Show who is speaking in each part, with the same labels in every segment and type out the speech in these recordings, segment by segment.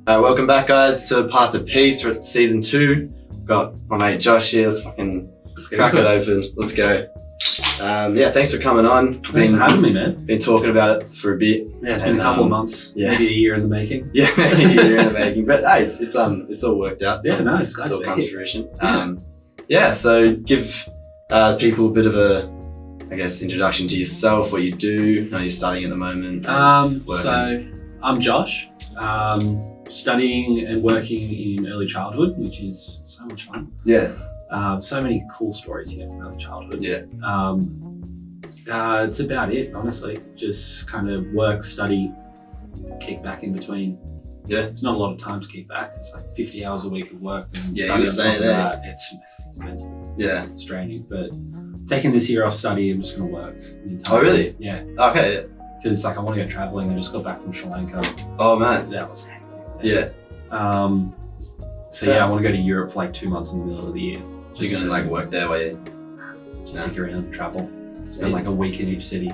Speaker 1: Welcome back, guys, to Path of Peace for season 2. Got my mate Josh here. Let's crack it open. Let's go. Thanks for coming on.
Speaker 2: Thanks for having me, man.
Speaker 1: Been talking about it for a bit.
Speaker 2: Yeah, it's been a couple of months. Yeah. Maybe a year in the making.
Speaker 1: Yeah, maybe a year in the making. But hey, it's all worked out.
Speaker 2: So it's
Speaker 1: all come to fruition. So give people a bit of a, I guess, introduction to yourself, what you do. I know you're studying at the moment.
Speaker 2: So I'm Josh. Studying and working in early childhood, which is so much fun.
Speaker 1: Yeah.
Speaker 2: So many cool stories here from early childhood.
Speaker 1: Yeah.
Speaker 2: It's about it, honestly. Just kind of work, study, kick back in between.
Speaker 1: Yeah.
Speaker 2: It's not a lot of time to kick back. It's like 50 hours a week of work and
Speaker 1: yeah,
Speaker 2: study
Speaker 1: you were saying that.
Speaker 2: It's mental.
Speaker 1: Yeah.
Speaker 2: It's draining. But taking this year off study, I'm just gonna work.
Speaker 1: Oh really?
Speaker 2: Yeah.
Speaker 1: Okay.
Speaker 2: Because I want to go traveling. I just got back from Sri Lanka.
Speaker 1: Oh man.
Speaker 2: That was hectic.
Speaker 1: Yeah.
Speaker 2: I want to go to Europe for like 2 months in the middle of the year.
Speaker 1: You're gonna like work there while you
Speaker 2: stick around, travel, spend like a week in each city.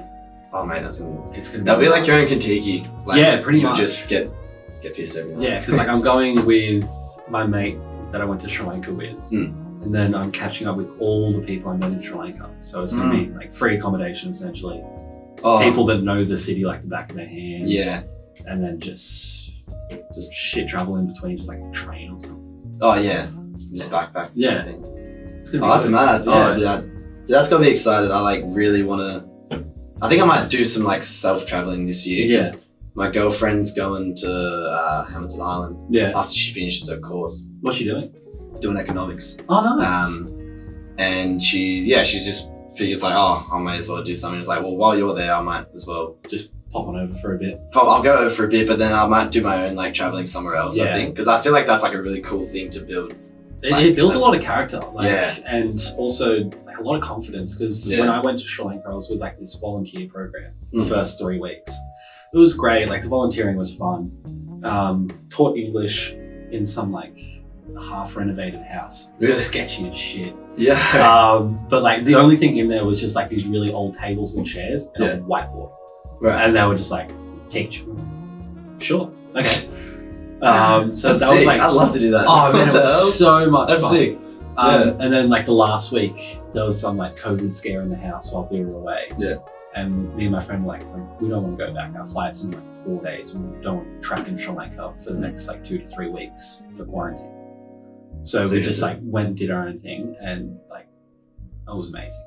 Speaker 1: Oh mate,
Speaker 2: that'll
Speaker 1: be like your own Kentucky. Like,
Speaker 2: yeah, pretty much.
Speaker 1: Just get pissed every night.
Speaker 2: Yeah, because like I'm going with my mate that I went to Sri Lanka with, and then I'm catching up with all the people I met in Sri Lanka. So it's gonna be like free accommodation essentially. People that know the city like the back of their hands.
Speaker 1: Yeah.
Speaker 2: And then just shit travel in between, just like a train or something.
Speaker 1: Oh yeah, just backpack.
Speaker 2: Yeah.
Speaker 1: That's mad.
Speaker 2: Yeah.
Speaker 1: Oh dude, that's got me excited. I like really want to. I think I might do some like self-traveling this year.
Speaker 2: Yeah.
Speaker 1: My girlfriend's going to Hamilton Island.
Speaker 2: Yeah.
Speaker 1: After she finishes her course.
Speaker 2: What's she doing?
Speaker 1: Doing economics.
Speaker 2: Oh nice.
Speaker 1: And she just figures like, oh, I may as well do something. It's like, well, while you're there, I might as well
Speaker 2: just pop on over for a bit.
Speaker 1: I'll go over for a bit, but then I might do my own like traveling somewhere else.
Speaker 2: Yeah.
Speaker 1: I think because I feel like that's like a really cool thing to build.
Speaker 2: It builds a lot of character,
Speaker 1: yeah.
Speaker 2: And also like a lot of confidence. Because when I went to Sri Lanka, I was with like this volunteer program the first 3 weeks. It was great. Like the volunteering was fun. Taught English in some like half renovated house.
Speaker 1: Really?
Speaker 2: Sketchy as shit.
Speaker 1: Yeah.
Speaker 2: But like the only thing in there was just like these really old tables and chairs and a whiteboard.
Speaker 1: Right.
Speaker 2: And they were just like, teach. Sure. Okay. So
Speaker 1: that's
Speaker 2: that
Speaker 1: sick.
Speaker 2: was like,
Speaker 1: I'd love to do that.
Speaker 2: Oh man, it was so much
Speaker 1: That's
Speaker 2: fun.
Speaker 1: sick.
Speaker 2: And then like the last week, there was some like COVID scare in the house while we were away.
Speaker 1: Yeah.
Speaker 2: And me and my friend were like, we don't want to go back. Our flight's in like 4 days. We don't want to be trapped in Sri Lanka for the next like 2 to 3 weeks for quarantine. So we just like went and did our own thing, and like it was amazing.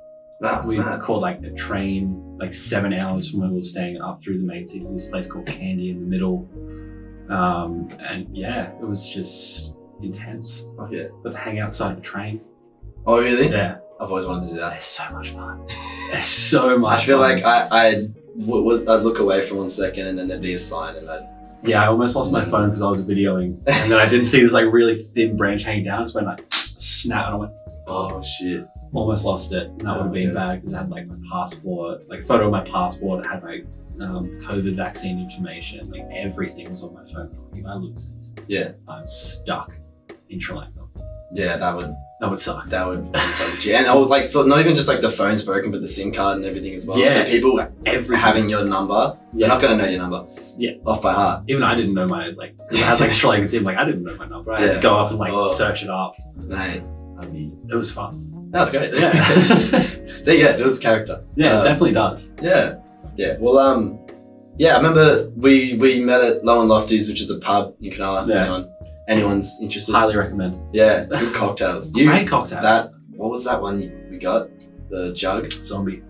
Speaker 2: We caught like a train like 7 hours from where we were staying up through the main city to this place called Kandy in the middle. And yeah, it was just intense.
Speaker 1: Oh yeah.
Speaker 2: But to hang outside of a train.
Speaker 1: Oh really?
Speaker 2: Yeah.
Speaker 1: I've always wanted to do that.
Speaker 2: They're so much fun. They're so much fun.
Speaker 1: I feel like I'd look away for 1 second and then there'd be a sign and
Speaker 2: I almost lost my phone because I was videoing, and then I didn't see this like really thin branch hanging down. So I went like snap, and I went,
Speaker 1: oh shit.
Speaker 2: Almost lost it. And that would have been bad because I had like my passport, like a photo of my passport. It had my COVID vaccine information, like everything was on my phone. If I lose this, I'm stuck in Sri Lanka. Yeah,
Speaker 1: that would
Speaker 2: suck.
Speaker 1: That would be funny. And I was like, so not even just like the phone's broken, but the SIM card and everything as well.
Speaker 2: Yeah.
Speaker 1: So people having your number, they're not going to know your number.
Speaker 2: Yeah.
Speaker 1: Off by heart.
Speaker 2: Even I didn't know my, like, because I had like a Sri Lankan SIM, like I didn't know my number. I had to go up and like search it up.
Speaker 1: Mate,
Speaker 2: it was fun.
Speaker 1: That's great.
Speaker 2: Yeah.
Speaker 1: So yeah, it builds character.
Speaker 2: Yeah, it definitely does.
Speaker 1: Yeah. Yeah. Well, I remember we met at Low and Lofty's, which is a pub in Cronulla. Yeah. Anyone's interested.
Speaker 2: Highly recommend.
Speaker 1: Yeah, good cocktails.
Speaker 2: Great cocktails.
Speaker 1: What was that one we got? The jug?
Speaker 2: Zombie.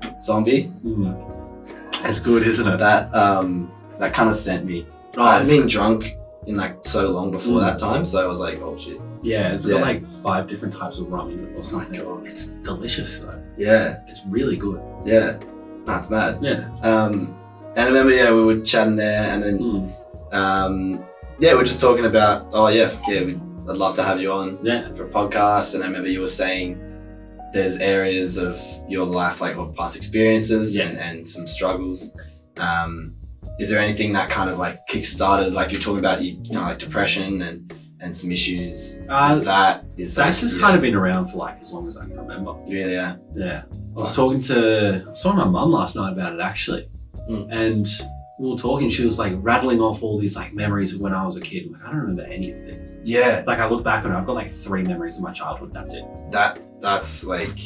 Speaker 1: That's
Speaker 2: good, isn't it?
Speaker 1: That kind of sent me. I hadn't been drunk in like so long before that time, so I was like, oh shit.
Speaker 2: Yeah, it's got like 5 different types of rum in it or something.
Speaker 1: Oh my God.
Speaker 2: It's delicious though.
Speaker 1: Yeah.
Speaker 2: It's really good.
Speaker 1: Yeah. That's mad.
Speaker 2: Yeah.
Speaker 1: And I remember, we were chatting there, and then we're just talking about, I'd love to have you on for a podcast. And I remember you were saying there's areas of your life, like of past experiences and some struggles. Is there anything that kind of like kick-started, like you're talking about, like depression and some issues with that?
Speaker 2: That's just kind of been around for like as long as I can remember.
Speaker 1: Really,
Speaker 2: yeah. I was talking to my mum last night about it actually. And we were talking, she was like rattling off all these like memories of when I was a kid. I'm like, I don't remember any of this.
Speaker 1: Yeah.
Speaker 2: Like I look back on it, I've got like 3 memories of my childhood. That's it.
Speaker 1: That's like,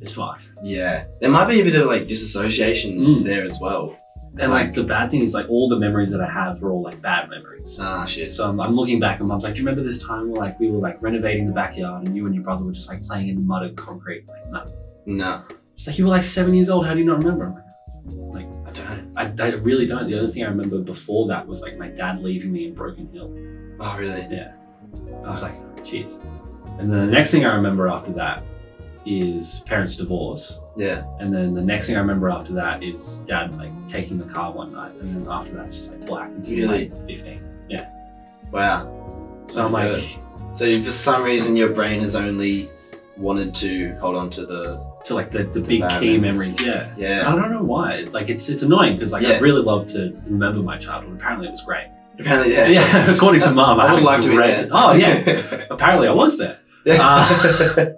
Speaker 2: it's fucked.
Speaker 1: Yeah. There might be a bit of like disassociation there as well.
Speaker 2: And like the bad thing is like all the memories that I have are all like bad memories.
Speaker 1: Ah, shit.
Speaker 2: So I'm looking back and Mum's like, do you remember this time where like we were like renovating the backyard and you and your brother were just like playing in the mud and concrete? Like, no.
Speaker 1: No.
Speaker 2: She's like, you were like 7 years old. How do you not remember? I'm
Speaker 1: like, I don't.
Speaker 2: I really don't. The only thing I remember before that was like my dad leaving me in Broken Hill.
Speaker 1: Oh, really?
Speaker 2: Yeah. I was like, oh, cheers. And then the next thing I remember after that is parents' divorce.
Speaker 1: Yeah.
Speaker 2: And then the next thing I remember after that is dad like taking the car one night, and then after that it's just like black until
Speaker 1: really?
Speaker 2: Like 15. Yeah.
Speaker 1: Wow.
Speaker 2: So I'm like,
Speaker 1: so for some reason your brain has only wanted to hold on to
Speaker 2: like the big key memories. Yeah.
Speaker 1: Yeah.
Speaker 2: I don't know why. Like it's annoying because like I'd really love to remember my childhood. Apparently it was great.
Speaker 1: Apparently, yeah.
Speaker 2: Yeah. According to Mum,
Speaker 1: I would like to be there.
Speaker 2: Oh yeah. Apparently I was there.
Speaker 1: Yeah.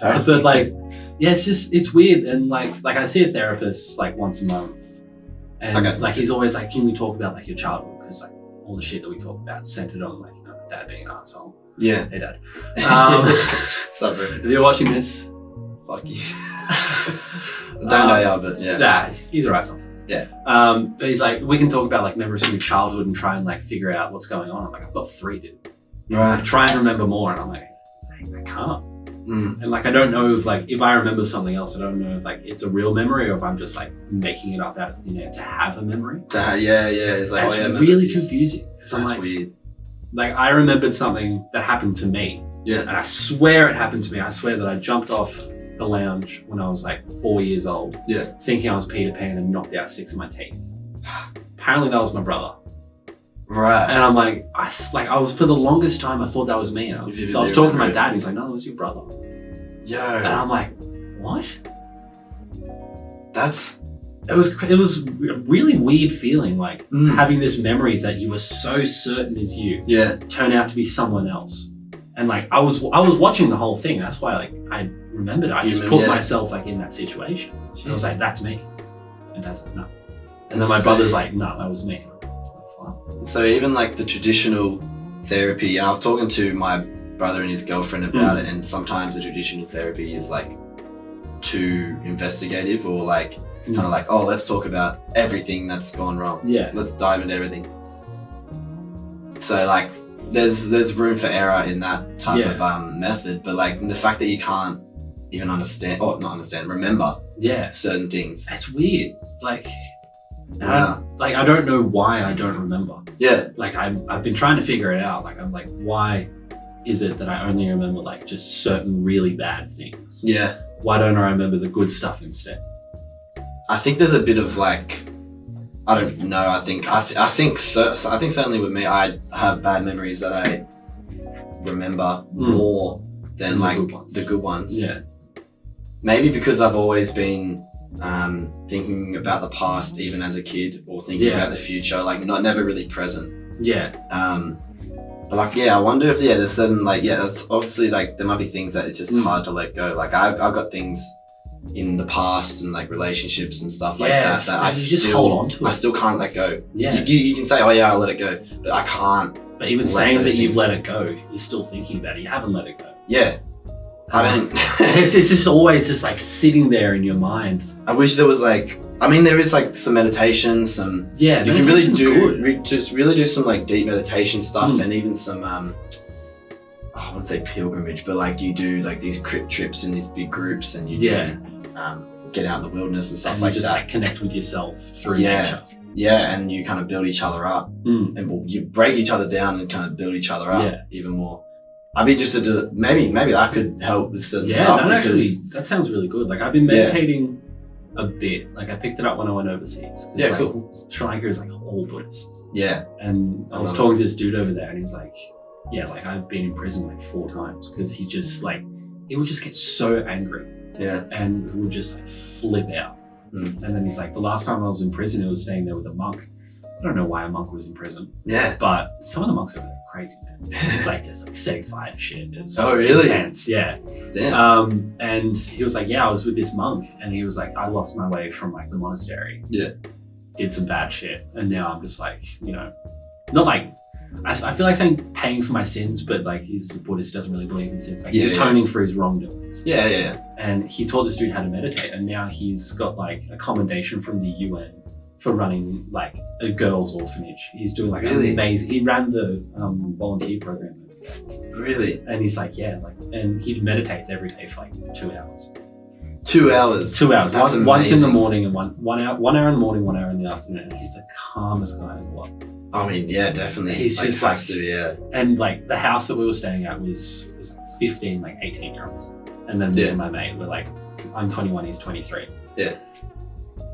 Speaker 2: But like, yeah, it's weird. And like I see a therapist like once a month, and like he's always like, can we talk about like your childhood? Because like all the shit that we talk about is centered on like dad being an asshole.
Speaker 1: Yeah.
Speaker 2: Hey dad.
Speaker 1: What's up, bro?
Speaker 2: If you're watching this,
Speaker 1: fuck you. Don't know y'all, but yeah.
Speaker 2: Nah, he's alright sometimes.
Speaker 1: Yeah.
Speaker 2: But he's like, we can talk about like memories from your childhood and try and like figure out what's going on. I'm like, I've got 3, dude.
Speaker 1: Right.
Speaker 2: Like, try and remember more, and I'm like, I can't. And like I don't know if I remember something else, I don't know if like it's a real memory or if I'm just like making it up out of thin air to have a memory.
Speaker 1: Yeah. It's like,
Speaker 2: it's really confusing.
Speaker 1: That's
Speaker 2: like,
Speaker 1: weird.
Speaker 2: Like I remembered something that happened to me.
Speaker 1: Yeah.
Speaker 2: And I swear it happened to me. I swear that I jumped off the lounge when I was like 4 years old.
Speaker 1: Yeah.
Speaker 2: Thinking I was Peter Pan and knocked out 6 of my teeth. Apparently that was my brother.
Speaker 1: Right.
Speaker 2: And I'm like, I was for the longest time I thought that was me. I was talking to my dad and he's like, no, it was your brother.
Speaker 1: Yo.
Speaker 2: And I'm like, what? It was a really weird feeling, like having this memory that you were so certain is you.
Speaker 1: Yeah.
Speaker 2: Turn out to be someone else. And like I was watching the whole thing. That's why like I remembered. I just put myself like in that situation. And I was like, that's me. And Dad's like, no. And then my brother's like, no, that was me.
Speaker 1: So even like the traditional therapy, and I was talking to my brother and his girlfriend about it, and sometimes the traditional therapy is like too investigative or like kind of like, oh, let's talk about everything that's gone wrong.
Speaker 2: Yeah.
Speaker 1: Let's dive into everything. So like there's room for error in that type of method, but like the fact that you can't even remember certain things.
Speaker 2: It's weird. Like I don't know why I don't remember.
Speaker 1: Yeah.
Speaker 2: Like I've been trying to figure it out. Like I'm like, why is it that I only remember like just certain really bad things?
Speaker 1: Yeah.
Speaker 2: Why don't I remember the good stuff instead?
Speaker 1: I think there's a bit of like, I don't know. I think certainly with me, I have bad memories that I remember more than like the good ones.
Speaker 2: Yeah.
Speaker 1: Maybe because I've always been thinking about the past, even as a kid, or thinking about the future, like never really present.
Speaker 2: Yeah.
Speaker 1: But like, I wonder if there's certain like, that's obviously like there might be things that it's just hard to let go. Like I've got things in the past and like relationships and stuff like that I
Speaker 2: just hold on to it.
Speaker 1: I still can't let go.
Speaker 2: Yeah.
Speaker 1: You can say, oh yeah, I'll let it go, but I can't.
Speaker 2: But even saying that you've let it go, you're still thinking about it. You haven't let it go.
Speaker 1: Yeah. I don't.
Speaker 2: It's just always just like sitting there in your mind.
Speaker 1: I wish there was like, I mean, there is like some meditation, some.
Speaker 2: Yeah.
Speaker 1: You can really do some like deep meditation stuff, and even some I wouldn't say pilgrimage, but like you do like these crypt trips in these big groups, and you get out in the wilderness and stuff and like
Speaker 2: just
Speaker 1: that.
Speaker 2: Like connect with yourself through nature.
Speaker 1: Yeah, and you kind of build each other up, and you break each other down and kind of build each other up even more. I'd be interested to maybe that could help with certain stuff.
Speaker 2: That sounds really good. Like I've been meditating a bit. Like I picked it up when I went overseas.
Speaker 1: Yeah, cool.
Speaker 2: Sri Lanka is like all Buddhist.
Speaker 1: Yeah.
Speaker 2: And I was talking to this dude over there, and he's like, yeah, like I've been in prison like 4 times because he would just get so angry.
Speaker 1: Yeah. And
Speaker 2: would just like flip out. And then he's like, the last time I was in prison, I was staying there with a monk. I don't know why a monk was in prison. Yeah. But some of the monks over there are crazy, man. Like just like setting fire to shit. It was
Speaker 1: really?
Speaker 2: Intense, yeah.
Speaker 1: Damn.
Speaker 2: And he was like, yeah, I was with this monk, and he was like, I lost my way from like the monastery.
Speaker 1: Yeah.
Speaker 2: did some bad shit, and now I'm just like, you know, not like, I feel like saying paying for my sins, but like he's a Buddhist, doesn't really believe in sins. Like he's atoning for his wrongdoings.
Speaker 1: Yeah.
Speaker 2: And he taught this dude how to meditate, and now he's got like a commendation from the UN for running like a girls' orphanage. He's doing like amazing. He ran the volunteer program.
Speaker 1: Really?
Speaker 2: And he's like, yeah, like, and he meditates every day for like 2 hours.
Speaker 1: 2 hours.
Speaker 2: 2 hours.
Speaker 1: That's
Speaker 2: once in the morning and one hour in the morning, 1 hour in the afternoon. And he's the calmest guy in the world.
Speaker 1: I mean, yeah, definitely.
Speaker 2: He's
Speaker 1: like,
Speaker 2: just
Speaker 1: has to, yeah.
Speaker 2: And like the house that we were staying at was like 15, like 18-year-olds. And then me and my mate were like, I'm 21, he's 23.
Speaker 1: Yeah.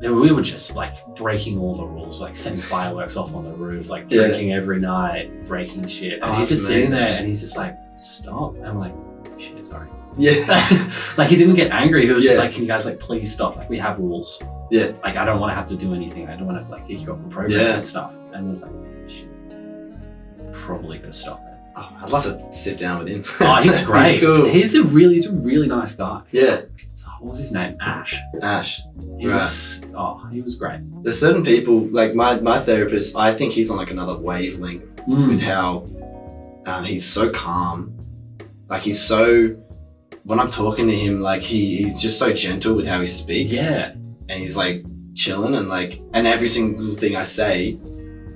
Speaker 2: And we were just like breaking all the rules, like setting fireworks off on the roof, like drinking every night, breaking shit. And he's just sitting there and he's just like, stop. And I'm like, shit, sorry.
Speaker 1: Yeah.
Speaker 2: Like he didn't get angry. He was just like, can you guys like please stop? Like we have rules.
Speaker 1: Yeah.
Speaker 2: Like I don't want to have to do anything. I don't want to have to like kick you off the program and stuff. And it was like, shit, probably gonna stop it.
Speaker 1: Oh, I'd love to sit down with him.
Speaker 2: Oh, he's great.
Speaker 1: Cool.
Speaker 2: He's a really nice guy.
Speaker 1: Yeah.
Speaker 2: So, what was his name? Ash. He was great.
Speaker 1: There's certain people, like my therapist, I think he's on like another wavelength with how he's so calm. Like he's so, when I'm talking to him, like he's just so gentle with how he speaks.
Speaker 2: Yeah.
Speaker 1: And he's like chilling and like, and every single thing I say,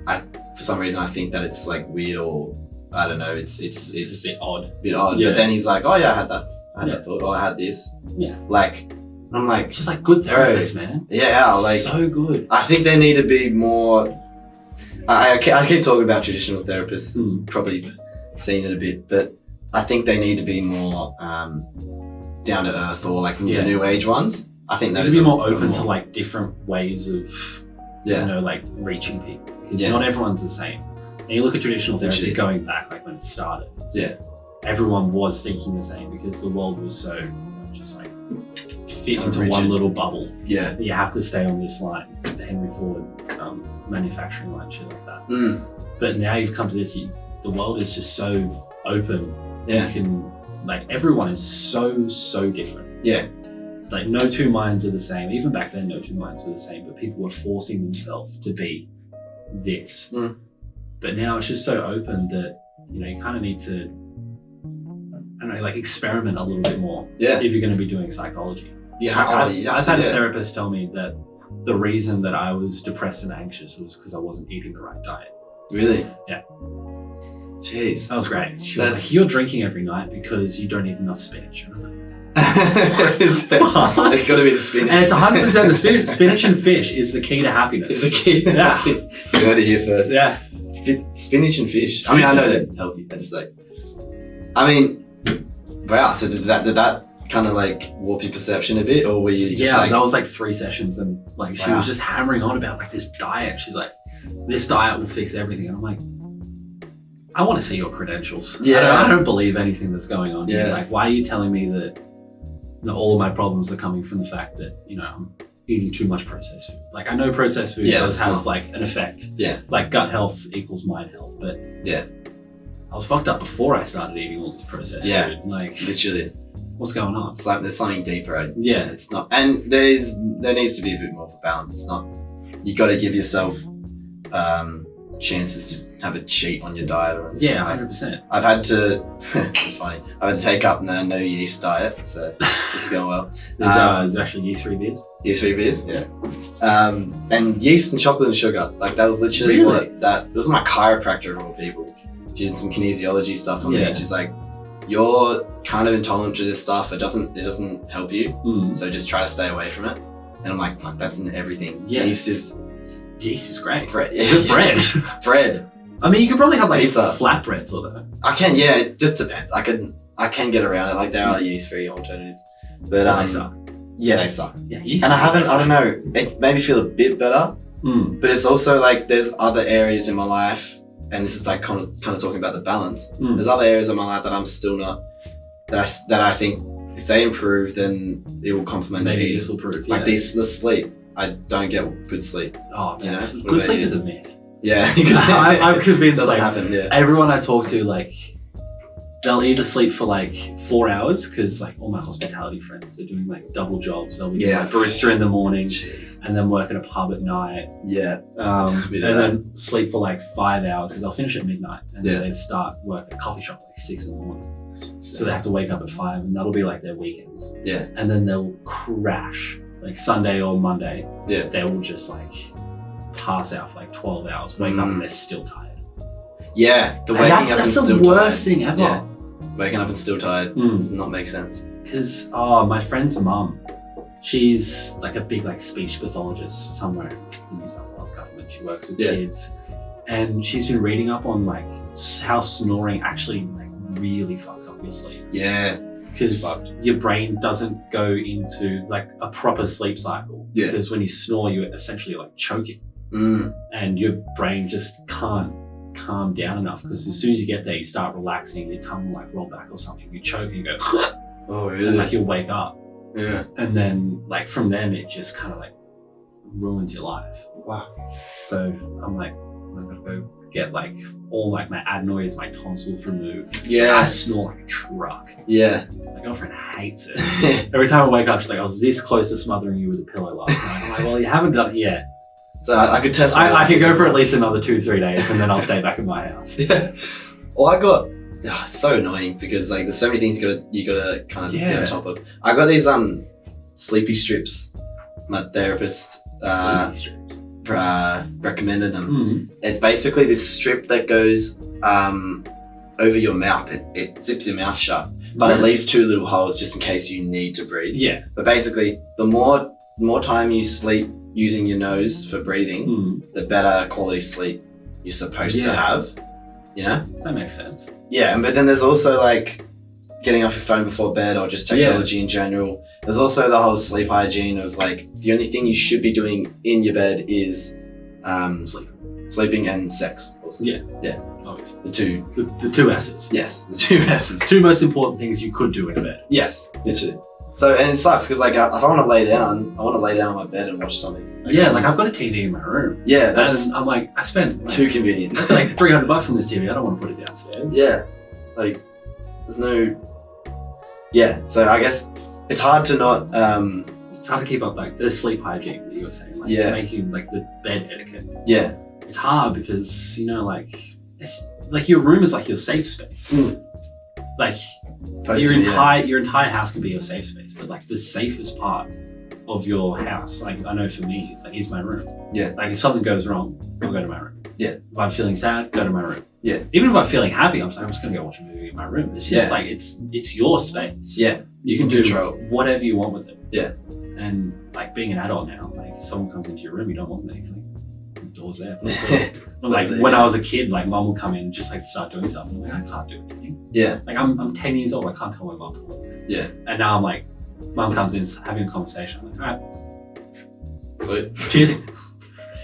Speaker 1: for some reason I think that it's like weird or I don't know, it's
Speaker 2: a bit odd.
Speaker 1: Yeah. But then he's like, oh yeah, I had that thought, oh I had this.
Speaker 2: Yeah.
Speaker 1: Like, I'm like,
Speaker 2: just like good therapists, man.
Speaker 1: Yeah, like
Speaker 2: so good.
Speaker 1: I think there need to be more. I keep talking about traditional therapists, probably seen it a bit, but I think they need to be more down to earth or like the new age ones. I think those
Speaker 2: be more open to like different ways of you know, like reaching people, because not everyone's the same. And you look at traditional therapy going back, like when it started. Yeah. Everyone was thinking the same because the world was so just like fit into one little bubble. Yeah. You have to stay on this line, the Henry Ford manufacturing line, shit like that. But now you've come to this, the world is just so open. Yeah. You can, like, everyone is so different. Yeah. Like, no two minds are the same. Even back then, no two minds were the same, but people were forcing themselves to be this. But now it's just so open that, you know, you kind of need to, I don't know, like experiment a little bit more. Yeah. If you're going to be doing psychology. Yeah. I've had a therapist tell me that the reason that I was depressed and anxious was because I wasn't eating the right diet. Really? Yeah. Jeez. That was great. She was like, you're drinking every night because you don't eat enough spinach. And I'm like, it's got to be the spinach. And it's 100% the spinach. Spinach and fish is the key to happiness. It's the key to happiness. You heard it here first. Yeah. Spinach and fish. I mean, I know they're healthy. I just like, I mean, wow. So did that kind of like warp your perception a bit, or were you just like... Yeah, that was like 3 sessions, and like she was just hammering on about like this diet. She's like, this diet will fix everything. And I'm like, I want to see your credentials. Yeah. I don't believe anything that's going on here. Like, why are you telling me that all of my problems are coming from the fact that, you know, I'm eating too much processed food? Like, I know processed food does have like an effect. Yeah. Like gut health equals mind health, but I was fucked up before I started eating all this processed food. Like, literally. What's going on? It's like there's something deeper. Right? Yeah. It's not, and there needs to be a bit more of a balance. It's not, you got to give yourself chances to have a cheat on your diet or anything. Yeah, 100%. I've had to, it's funny, I've had to take up the no yeast diet, so it's going well. There's actually yeast-free beers? Yeast-free beers, yeah. And yeast and chocolate and sugar, like that was literally it was my chiropractor of all people. She did some kinesiology stuff on me, and she's like, you're kind of intolerant to this stuff, it doesn't help you, so just try to stay away from it. And I'm like, fuck, that's in everything. Yeah. Yeast is great. Bread. It's bread. It's bread. I mean, you could probably have like pizza, flatbreads or that. I can, yeah. It just depends. I can get around it. Like there are yeast-free alternatives, but they suck. Yeah, they suck. Yeah, yeast. And I don't know. It made me feel a bit better, but it's also like there's other areas in my life, and this is like kind of talking about the balance. There's other areas of my life that I'm still not. That I think if they improve, then it will complement. Maybe this will improve. Like the sleep. I don't get good sleep. Oh, man. You know? Good sleep is a myth. Yeah. I'm convinced like everyone I talk to, like they'll either sleep for like 4 hours because like all my hospitality friends are doing like double jobs. They'll be doing like barista in the morning and then work at a pub at night. And then sleep for like 5 hours because they'll finish at midnight and then they start work at a coffee shop at like 6 in the morning. So they have to wake up at 5 and that'll be like their weekends. And then they'll crash like Sunday or Monday. They will just like pass out for like 12 hours, wake up and they're still tired.
Speaker 1: The waking up and still tired. That's
Speaker 2: the worst thing ever.
Speaker 1: Waking up and still tired does not make sense.
Speaker 2: Because my friend's mum, she's like a big like speech pathologist somewhere in the New South Wales government. She works with kids, and she's been reading up on like how snoring actually like really fucks up your sleep. Because your brain doesn't go into like a proper sleep cycle. Because when you snore, you're essentially like choking, and your brain just can't calm down enough, because as soon as you get there you start relaxing, your tongue will like roll back or something, you choke and you go
Speaker 1: oh really?
Speaker 2: And like you'll wake up and then like from then it just kind of like ruins your life. So I'm like, I'm gonna go get like all like my adenoids, my tonsils removed. I snore like a truck. My girlfriend hates it. Every time I wake up she's like, I was this close to smothering you with a pillow last night. I'm like, well, you haven't done it yet.
Speaker 1: So I could test.
Speaker 2: I could go for at least another 2-3 days, and then I'll stay back in my house.
Speaker 1: Well, I got it's so annoying because like there's so many things you gotta kind of be on top of. I got these sleepy strips. My therapist recommended them. It's basically this strip that goes over your mouth. It zips your mouth shut, but it leaves 2 little holes just in case you need to breathe. But basically, the more time you sleep using your nose for breathing, the better quality sleep you're supposed to have, you know?
Speaker 2: That makes sense.
Speaker 1: But then there's also like getting off your phone before bed or just technology in general. There's also the whole sleep hygiene of like, the only thing you should be doing in your bed is sleeping and sex also. Obviously. The two S's. Yes, the 2 S's.
Speaker 2: 2 most important things you could do in a bed.
Speaker 1: Yes, literally. So, and it sucks because like if I want to lay down, I want to lay down on my bed and watch something.
Speaker 2: Like I've got a TV in my room.
Speaker 1: That's.
Speaker 2: And I'm like, I spent
Speaker 1: too convenient.
Speaker 2: I spent like $300 on this TV. I don't want to put it downstairs.
Speaker 1: Like there's no. So I guess it's hard to not.
Speaker 2: It's hard to keep up like the sleep hygiene that you were saying. Like making like the bed etiquette. It's hard because you know like it's like your room is like your safe space. Like your entire house can be your safe space, but like the safest part of your house, like I know for me, is my room. Like if something goes wrong, I'll go to my room. If I'm feeling sad, go to my room. Even if I'm feeling happy, I'm just gonna go watch a movie in my room. It's just like it's your space. You can do whatever you want with it. And like being an adult now, like if someone comes into your room, you don't want anything. The door's there. Like when I was a kid, like mom would come in and just like start doing something. Like I can't do anything. Like I'm 10 years old. I can't tell my mom to leave. And now I'm like, mom comes in having a conversation. I'm like, all right. Cheers.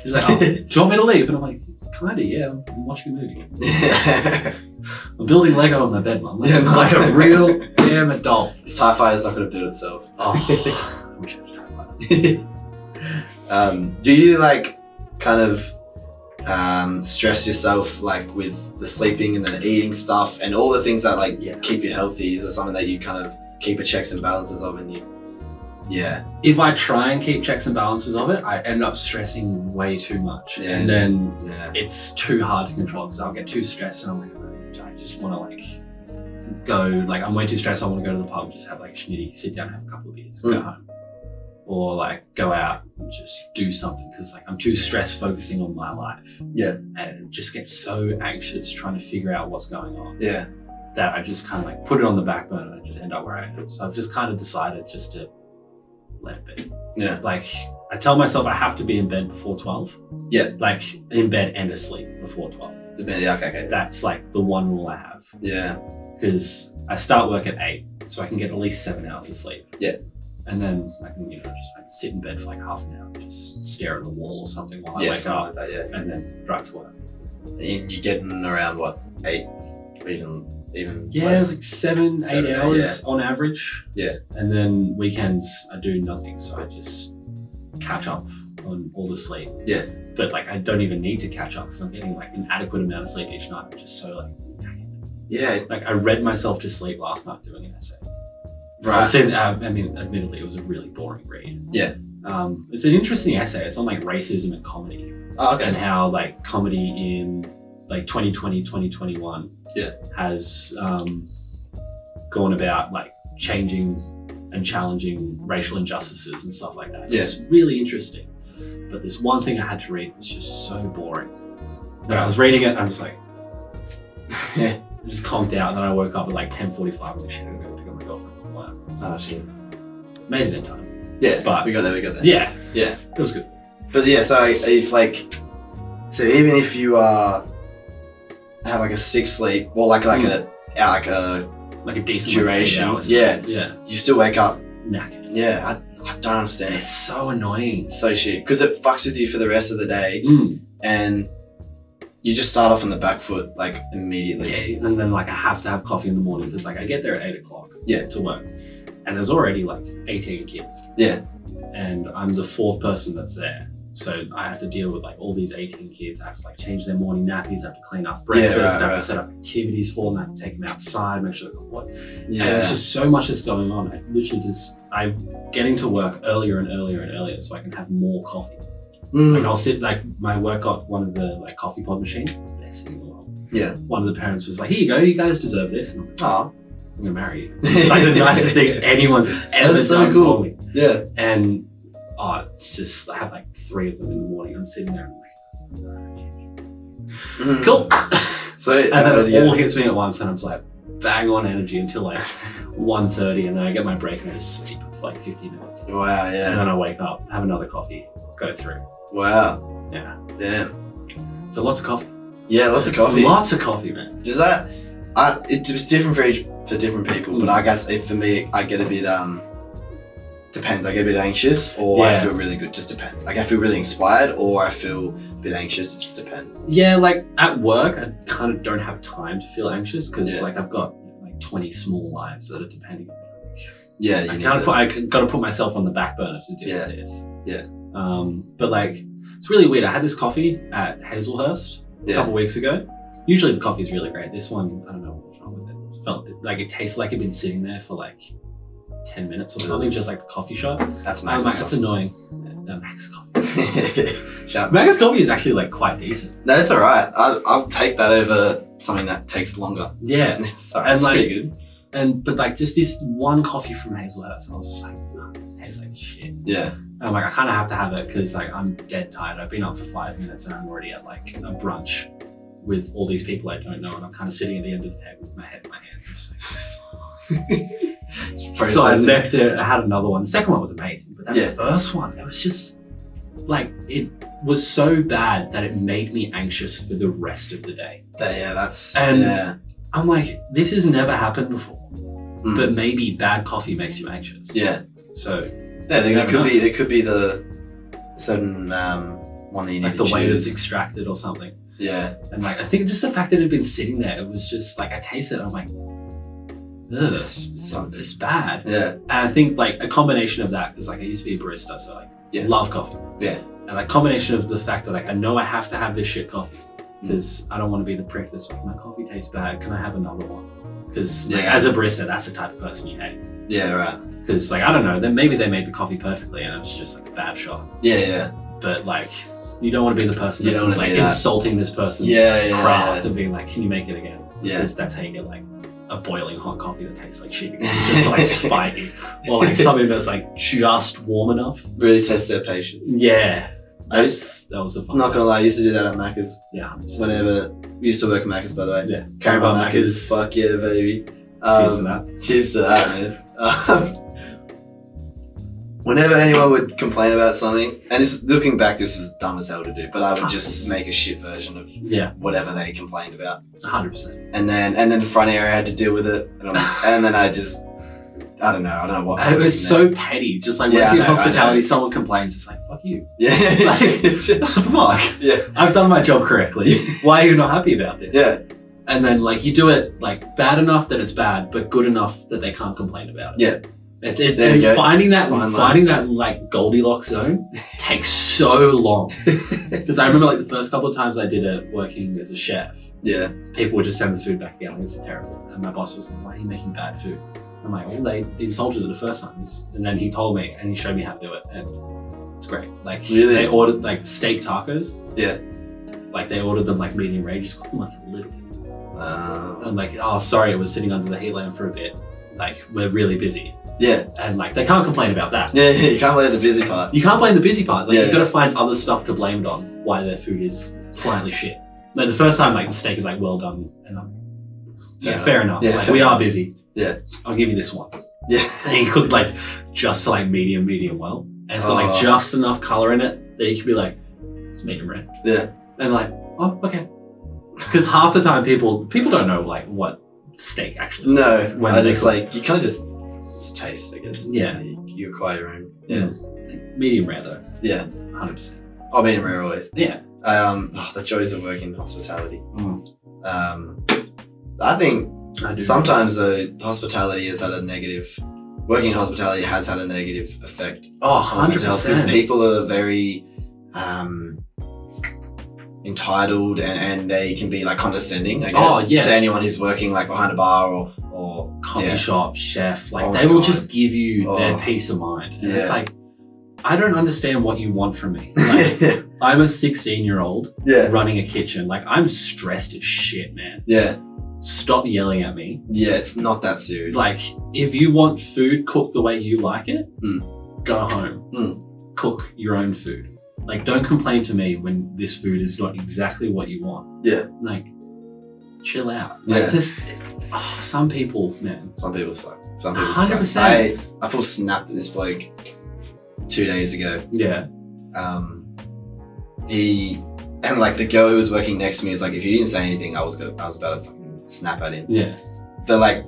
Speaker 2: She's like, oh, do you want me to leave? And I'm like, kinda, I'm watching a movie. I'm building Lego on my bed, mom. Like a real damn adult.
Speaker 1: This TIE Fighter's not gonna build itself.
Speaker 2: I wish I had a TIE Fighter.
Speaker 1: Do you like kind of stress yourself like with the sleeping and the eating stuff and all the things that like keep you healthy? Is there something that you kind of keep a checks and balances of and you
Speaker 2: if I try and keep checks and balances of it, I end up stressing way too much and then it's too hard to control because I'll get too stressed and I'm like, I just want to like go, like I'm way too stressed, I want to go to the pub, just have like a schnitty, sit down, have a couple of beers, go home. Or like go out and just do something because like I'm too stressed focusing on my life. And just get so anxious trying to figure out what's going on. That I just kind of like put it on the back burner and just end up where I am. So I've just kind of decided just to let it be. Like I tell myself I have to be in bed before 12. Like in bed and asleep before 12.
Speaker 1: Okay.
Speaker 2: That's like the one rule I have. Because I start work at 8, so I can get at least 7 hours of sleep. And then I can just like sit in bed for like half an hour, just stare at the wall or something while I wake up, like that, and then drive to work.
Speaker 1: And you're getting around what, 8, even
Speaker 2: less? Like 7-8 hours on average. And then weekends I do nothing, so I just catch up on all the sleep. But like I don't even need to catch up because I'm getting like an adequate amount of sleep each night. I'm just so like
Speaker 1: Yeah.
Speaker 2: Like I read myself to sleep last night doing an essay.
Speaker 1: Right.
Speaker 2: I mean, admittedly, it was a really boring read.
Speaker 1: Yeah.
Speaker 2: It's an interesting essay. It's on like racism and comedy.
Speaker 1: Oh, okay.
Speaker 2: And how like comedy in like 2020, 2021 has gone about like changing and challenging racial injustices and stuff like that.
Speaker 1: Yeah.
Speaker 2: It's really interesting. But this one thing I had to read was just so boring. Like, I was reading it and I was like, I just conked out, and then I woke up at like 10:45. I was like, shit, I'm gonna go pick up my girlfriend from work.
Speaker 1: Oh shit.
Speaker 2: Made it in time.
Speaker 1: Yeah,
Speaker 2: but
Speaker 1: we got there.
Speaker 2: Yeah.
Speaker 1: Yeah.
Speaker 2: It was good.
Speaker 1: But yeah, so if like, so even if you have like a 6 sleep or like
Speaker 2: a decent
Speaker 1: duration,
Speaker 2: hours.
Speaker 1: yeah, you still wake up
Speaker 2: knackered.
Speaker 1: Yeah, I don't understand.
Speaker 2: It's so annoying.
Speaker 1: It's so shit because it fucks with you for the rest of the day, and you just start off on the back foot like immediately.
Speaker 2: Yeah, and then like I have to have coffee in the morning because like I get there at 8 o'clock. To work, and there's already like 18 kids.
Speaker 1: Yeah,
Speaker 2: and I'm the 4th person that's there. So I have to deal with like all these 18 kids. I have to like change their morning nappies. I have to clean up breakfast. I have to set up activities for them. I have to take them outside, make sure they've got what. Yeah. And there's just so much that's going on. I'm getting to work earlier and earlier and earlier so I can have more coffee. Like I'll sit, like my work got one of the like coffee pod machines. They're sitting along.
Speaker 1: Yeah.
Speaker 2: One of the parents was like, here you go, you guys deserve this. And I'm like,
Speaker 1: oh,
Speaker 2: I'm gonna marry you. It's like the nicest thing anyone's ever
Speaker 1: That's so
Speaker 2: done
Speaker 1: cool.
Speaker 2: for me.
Speaker 1: Yeah.
Speaker 2: And it's just, I have like 3 of them in the morning. I'm sitting there and I'm like, cool.
Speaker 1: So
Speaker 2: and then it all hits me at once and I'm just like bang on energy until like 1:30, and then I get my break and I just sleep for like 50 minutes.
Speaker 1: Wow, yeah.
Speaker 2: And then I wake up, have another coffee, go through.
Speaker 1: Wow.
Speaker 2: Yeah.
Speaker 1: Damn.
Speaker 2: So lots of coffee.
Speaker 1: Yeah, lots of coffee.
Speaker 2: Lots of coffee, man.
Speaker 1: Does that? It's different for different people, but I guess for me, I get a bit depends. I get a bit anxious, or I feel really good. Just depends. Like I feel really inspired, or I feel a bit anxious. It just depends.
Speaker 2: Yeah, like at work, I kind of don't have time to feel anxious because like I've got like 20 small lives that are depending on me.
Speaker 1: Yeah,
Speaker 2: I got to put myself on the back burner to deal with this.
Speaker 1: Yeah.
Speaker 2: But like it's really weird. I had this coffee at Hazelhurst a couple weeks ago. Usually the coffee is really great. This one, I don't know what's wrong with it. It felt like it tasted like it'd been sitting there for like 10 minutes or something, just like the coffee shop.
Speaker 1: That's Max coffee.
Speaker 2: That's annoying. No, Max coffee.
Speaker 1: Max
Speaker 2: coffee is actually like quite decent.
Speaker 1: No, it's alright. I'll take that over something that takes longer.
Speaker 2: Yeah.
Speaker 1: It's like, pretty good.
Speaker 2: But like just this one coffee from Hazelhurst, and I was just like, oh, this tastes like shit.
Speaker 1: Yeah.
Speaker 2: And I'm like, I kind of have to have it because like I'm dead tired. I've been up for 5 minutes and I'm already at like a brunch with all these people I don't know, and I'm kind of sitting at the end of the table with my head in my hands. I'm just like, so I left it. I had another one. The second one was amazing, but that first one, it was just like, it was so bad that it made me anxious for the rest of the day. I'm like, this has never happened before, but maybe bad coffee makes you anxious.
Speaker 1: Yeah.
Speaker 2: So
Speaker 1: there could be the certain one that you need
Speaker 2: like
Speaker 1: to
Speaker 2: the way
Speaker 1: choose.
Speaker 2: it's extracted or something.
Speaker 1: Yeah.
Speaker 2: And like I think just the fact that it had been sitting there, it was just like I tasted it, I'm like, ugh, it's bad.
Speaker 1: Yeah.
Speaker 2: And I think like a combination of that, because like I used to be a barista, so like love coffee.
Speaker 1: Yeah.
Speaker 2: And like combination of the fact that like I know I have to have this shit coffee because I don't want to be the prick that's like, my coffee tastes bad, can I have another one? Because like, as a barista, that's the type of person you hate.
Speaker 1: Yeah, right.
Speaker 2: Because like I don't know, then maybe they made the coffee perfectly and it was just like a bad shot.
Speaker 1: Yeah.
Speaker 2: But like you don't want to be the person that's like insulting this person's craft and being like, can you make it again?
Speaker 1: Yeah.
Speaker 2: Because that's how you get like a boiling hot coffee that tastes like shit, just like spiky, or like something that's like just warm enough.
Speaker 1: Really test their patience.
Speaker 2: Yeah. That was a fun.
Speaker 1: I'm not gonna lie, I used to do that at Macca's.
Speaker 2: Yeah.
Speaker 1: Whenever we used to work at Macca's, by the way.
Speaker 2: Yeah.
Speaker 1: Caramel Macca's. Fuck yeah, baby.
Speaker 2: Cheers to that.
Speaker 1: Cheers to that, man. Whenever anyone would complain about something, and looking back, this is dumb as hell to do, but I would just make a shit version of whatever they complained about.
Speaker 2: 100%.
Speaker 1: And then the front area had to deal with it, and then I don't know what.
Speaker 2: It was so petty. Just like working in hospitality, someone complains, it's like, fuck you.
Speaker 1: Yeah.
Speaker 2: Like, what the fuck?
Speaker 1: Yeah.
Speaker 2: I've done my job correctly. Why are you not happy about this?
Speaker 1: Yeah.
Speaker 2: And then like you do it like bad enough that it's bad, but good enough that they can't complain about it.
Speaker 1: Yeah.
Speaker 2: Finding that like Goldilocks zone takes so long. Because I remember like the first couple of times I did it working as a chef.
Speaker 1: Yeah. People
Speaker 2: would just send the food back again. Like, this is terrible. And my boss was like, "Why are you making bad food?" I'm like, "Well, they insulted it the first time." And then he told me and he showed me how to do it, and it's great. Like
Speaker 1: really?
Speaker 2: They ordered like steak tacos.
Speaker 1: Yeah.
Speaker 2: Like they ordered them like medium rare, just cook them like a little bit. I'm like, "Oh, sorry, it was sitting under the heat lamp for a bit. Like we're really busy."
Speaker 1: Yeah.
Speaker 2: And like they can't complain about that.
Speaker 1: Yeah, you can't blame the busy part.
Speaker 2: You can't blame the busy part. Like you've got to find other stuff to blame it on why their food is slightly shit. Like the first time like the steak is like well done and I'm fair enough.
Speaker 1: Yeah,
Speaker 2: like we are busy.
Speaker 1: Yeah.
Speaker 2: I'll give you this one.
Speaker 1: Yeah.
Speaker 2: And he cooked like just to like medium well. And it's got like just enough colour in it that you can be like, it's medium rare.
Speaker 1: Yeah.
Speaker 2: And like, oh, okay. Because half the time people don't know like what steak actually is.
Speaker 1: No, when I just like, you kind of just, it's a taste, I guess.
Speaker 2: Yeah.
Speaker 1: You acquire your own. Yeah.
Speaker 2: Medium rare though.
Speaker 1: Yeah.
Speaker 2: 100%.
Speaker 1: Oh, medium rare always.
Speaker 2: Yeah.
Speaker 1: The joys of working in hospitality. I think sometimes though, hospitality has had a negative, working in hospitality has had a negative effect.
Speaker 2: Oh, 100%.
Speaker 1: Because people are very entitled and they can be like condescending, I guess, to anyone who's working like behind a bar or
Speaker 2: coffee shop, chef. Like they will just give you their peace of mind. And it's like, I don't understand what you want from me. Like, I'm a 16-year-old running a kitchen. Like I'm stressed as shit, man.
Speaker 1: Yeah.
Speaker 2: Stop yelling at me.
Speaker 1: Yeah, it's not that serious.
Speaker 2: Like if you want food cooked the way you like it, go home. Cook your own food. Like don't complain to me when this food is not exactly what you want.
Speaker 1: Yeah.
Speaker 2: Like chill out. Like just some people, man.
Speaker 1: Some people suck. Some people
Speaker 2: 100%.
Speaker 1: suck. I full snapped at this bloke 2 days ago.
Speaker 2: Yeah.
Speaker 1: And like the girl who was working next to me was like, if you didn't say anything, I was about to fucking snap at him.
Speaker 2: Yeah.
Speaker 1: But like,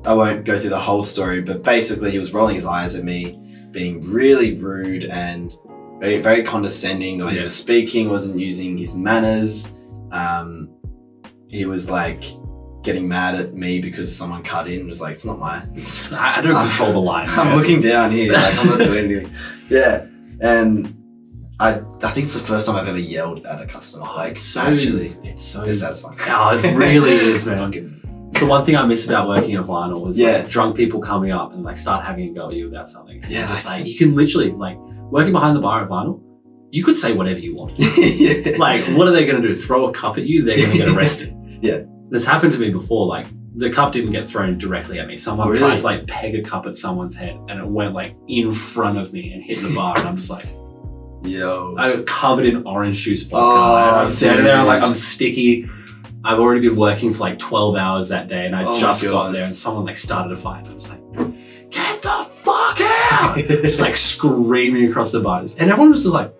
Speaker 1: I won't go through the whole story, but basically he was rolling his eyes at me, being really rude and very, very condescending. The way he was speaking, wasn't using his manners. He was like getting mad at me because someone cut in. Was like, it's not my.
Speaker 2: I don't control the line.
Speaker 1: I'm looking down here, like I'm not doing anything. Yeah, and I think it's the first time I've ever yelled at a customer.
Speaker 2: It's so
Speaker 1: satisfying.
Speaker 2: Oh, it really is, man. So one thing I miss about working at Vinyl was like drunk people coming up and like start having a go at you about something.
Speaker 1: Yeah,
Speaker 2: just like you can literally like working behind the bar at Vinyl, you could say whatever you want. Like, what are they going to do? Throw a cup at you? They're going to get arrested.
Speaker 1: Yeah.
Speaker 2: This happened to me before. Like, the cup didn't get thrown directly at me. Someone tried to like peg a cup at someone's head and it went like in front of me and hit the bar. And I'm just like,
Speaker 1: yo.
Speaker 2: I got covered in orange juice vodka. I'm standing there like, I'm sticky. I've already been working for like 12 hours that day and I just got there and someone like started a fight. I was like, get the fuck out! Just like screaming across the bar. And everyone was just like,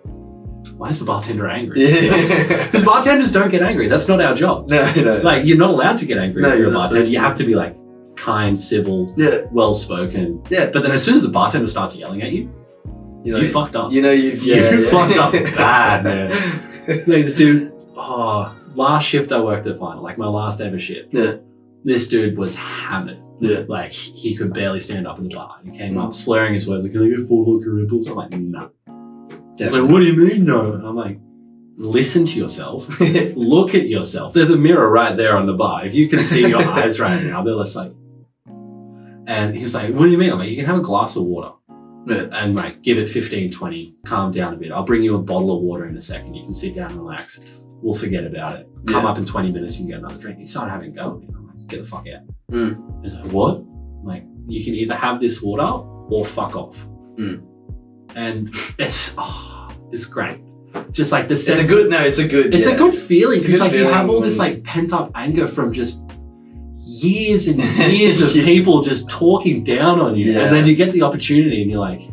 Speaker 2: why is the bartender angry? Because bartenders don't get angry. That's not our job.
Speaker 1: No.
Speaker 2: Like, you're not allowed to get angry if you're a bartender. You have to be like kind, civil, well-spoken.
Speaker 1: Yeah.
Speaker 2: But then as soon as the bartender starts yelling at you, you fucked up.
Speaker 1: You know, you
Speaker 2: fucked up bad, man. Like, this dude, last shift I worked at Vinyl, like my last ever shift. Yeah. This dude was hammered.
Speaker 1: Yeah.
Speaker 2: Like, he could barely stand up in the bar. He came up slurring his words, like, can I get 4 vodka Red Bulls? I'm like, no. Like, what do you mean, no? And I'm like, listen to yourself. Look at yourself. There's a mirror right there on the bar. If you can see your eyes right now, they're just like, and he was like, what do you mean? I'm like, you can have a glass of water and like give it 15, 20, calm down a bit. I'll bring you a bottle of water in a second. You can sit down and relax. We'll forget about it. Come up in 20 minutes, you can get another drink. He started having a go at me. I'm like, get the fuck out. He's like, what? I'm like, you can either have this water or fuck off. And it's great. Just like the sense.
Speaker 1: It's a good
Speaker 2: feeling. It's like you have all this like pent up anger from just years and years of people just talking down on you. And then you get the opportunity and you're like,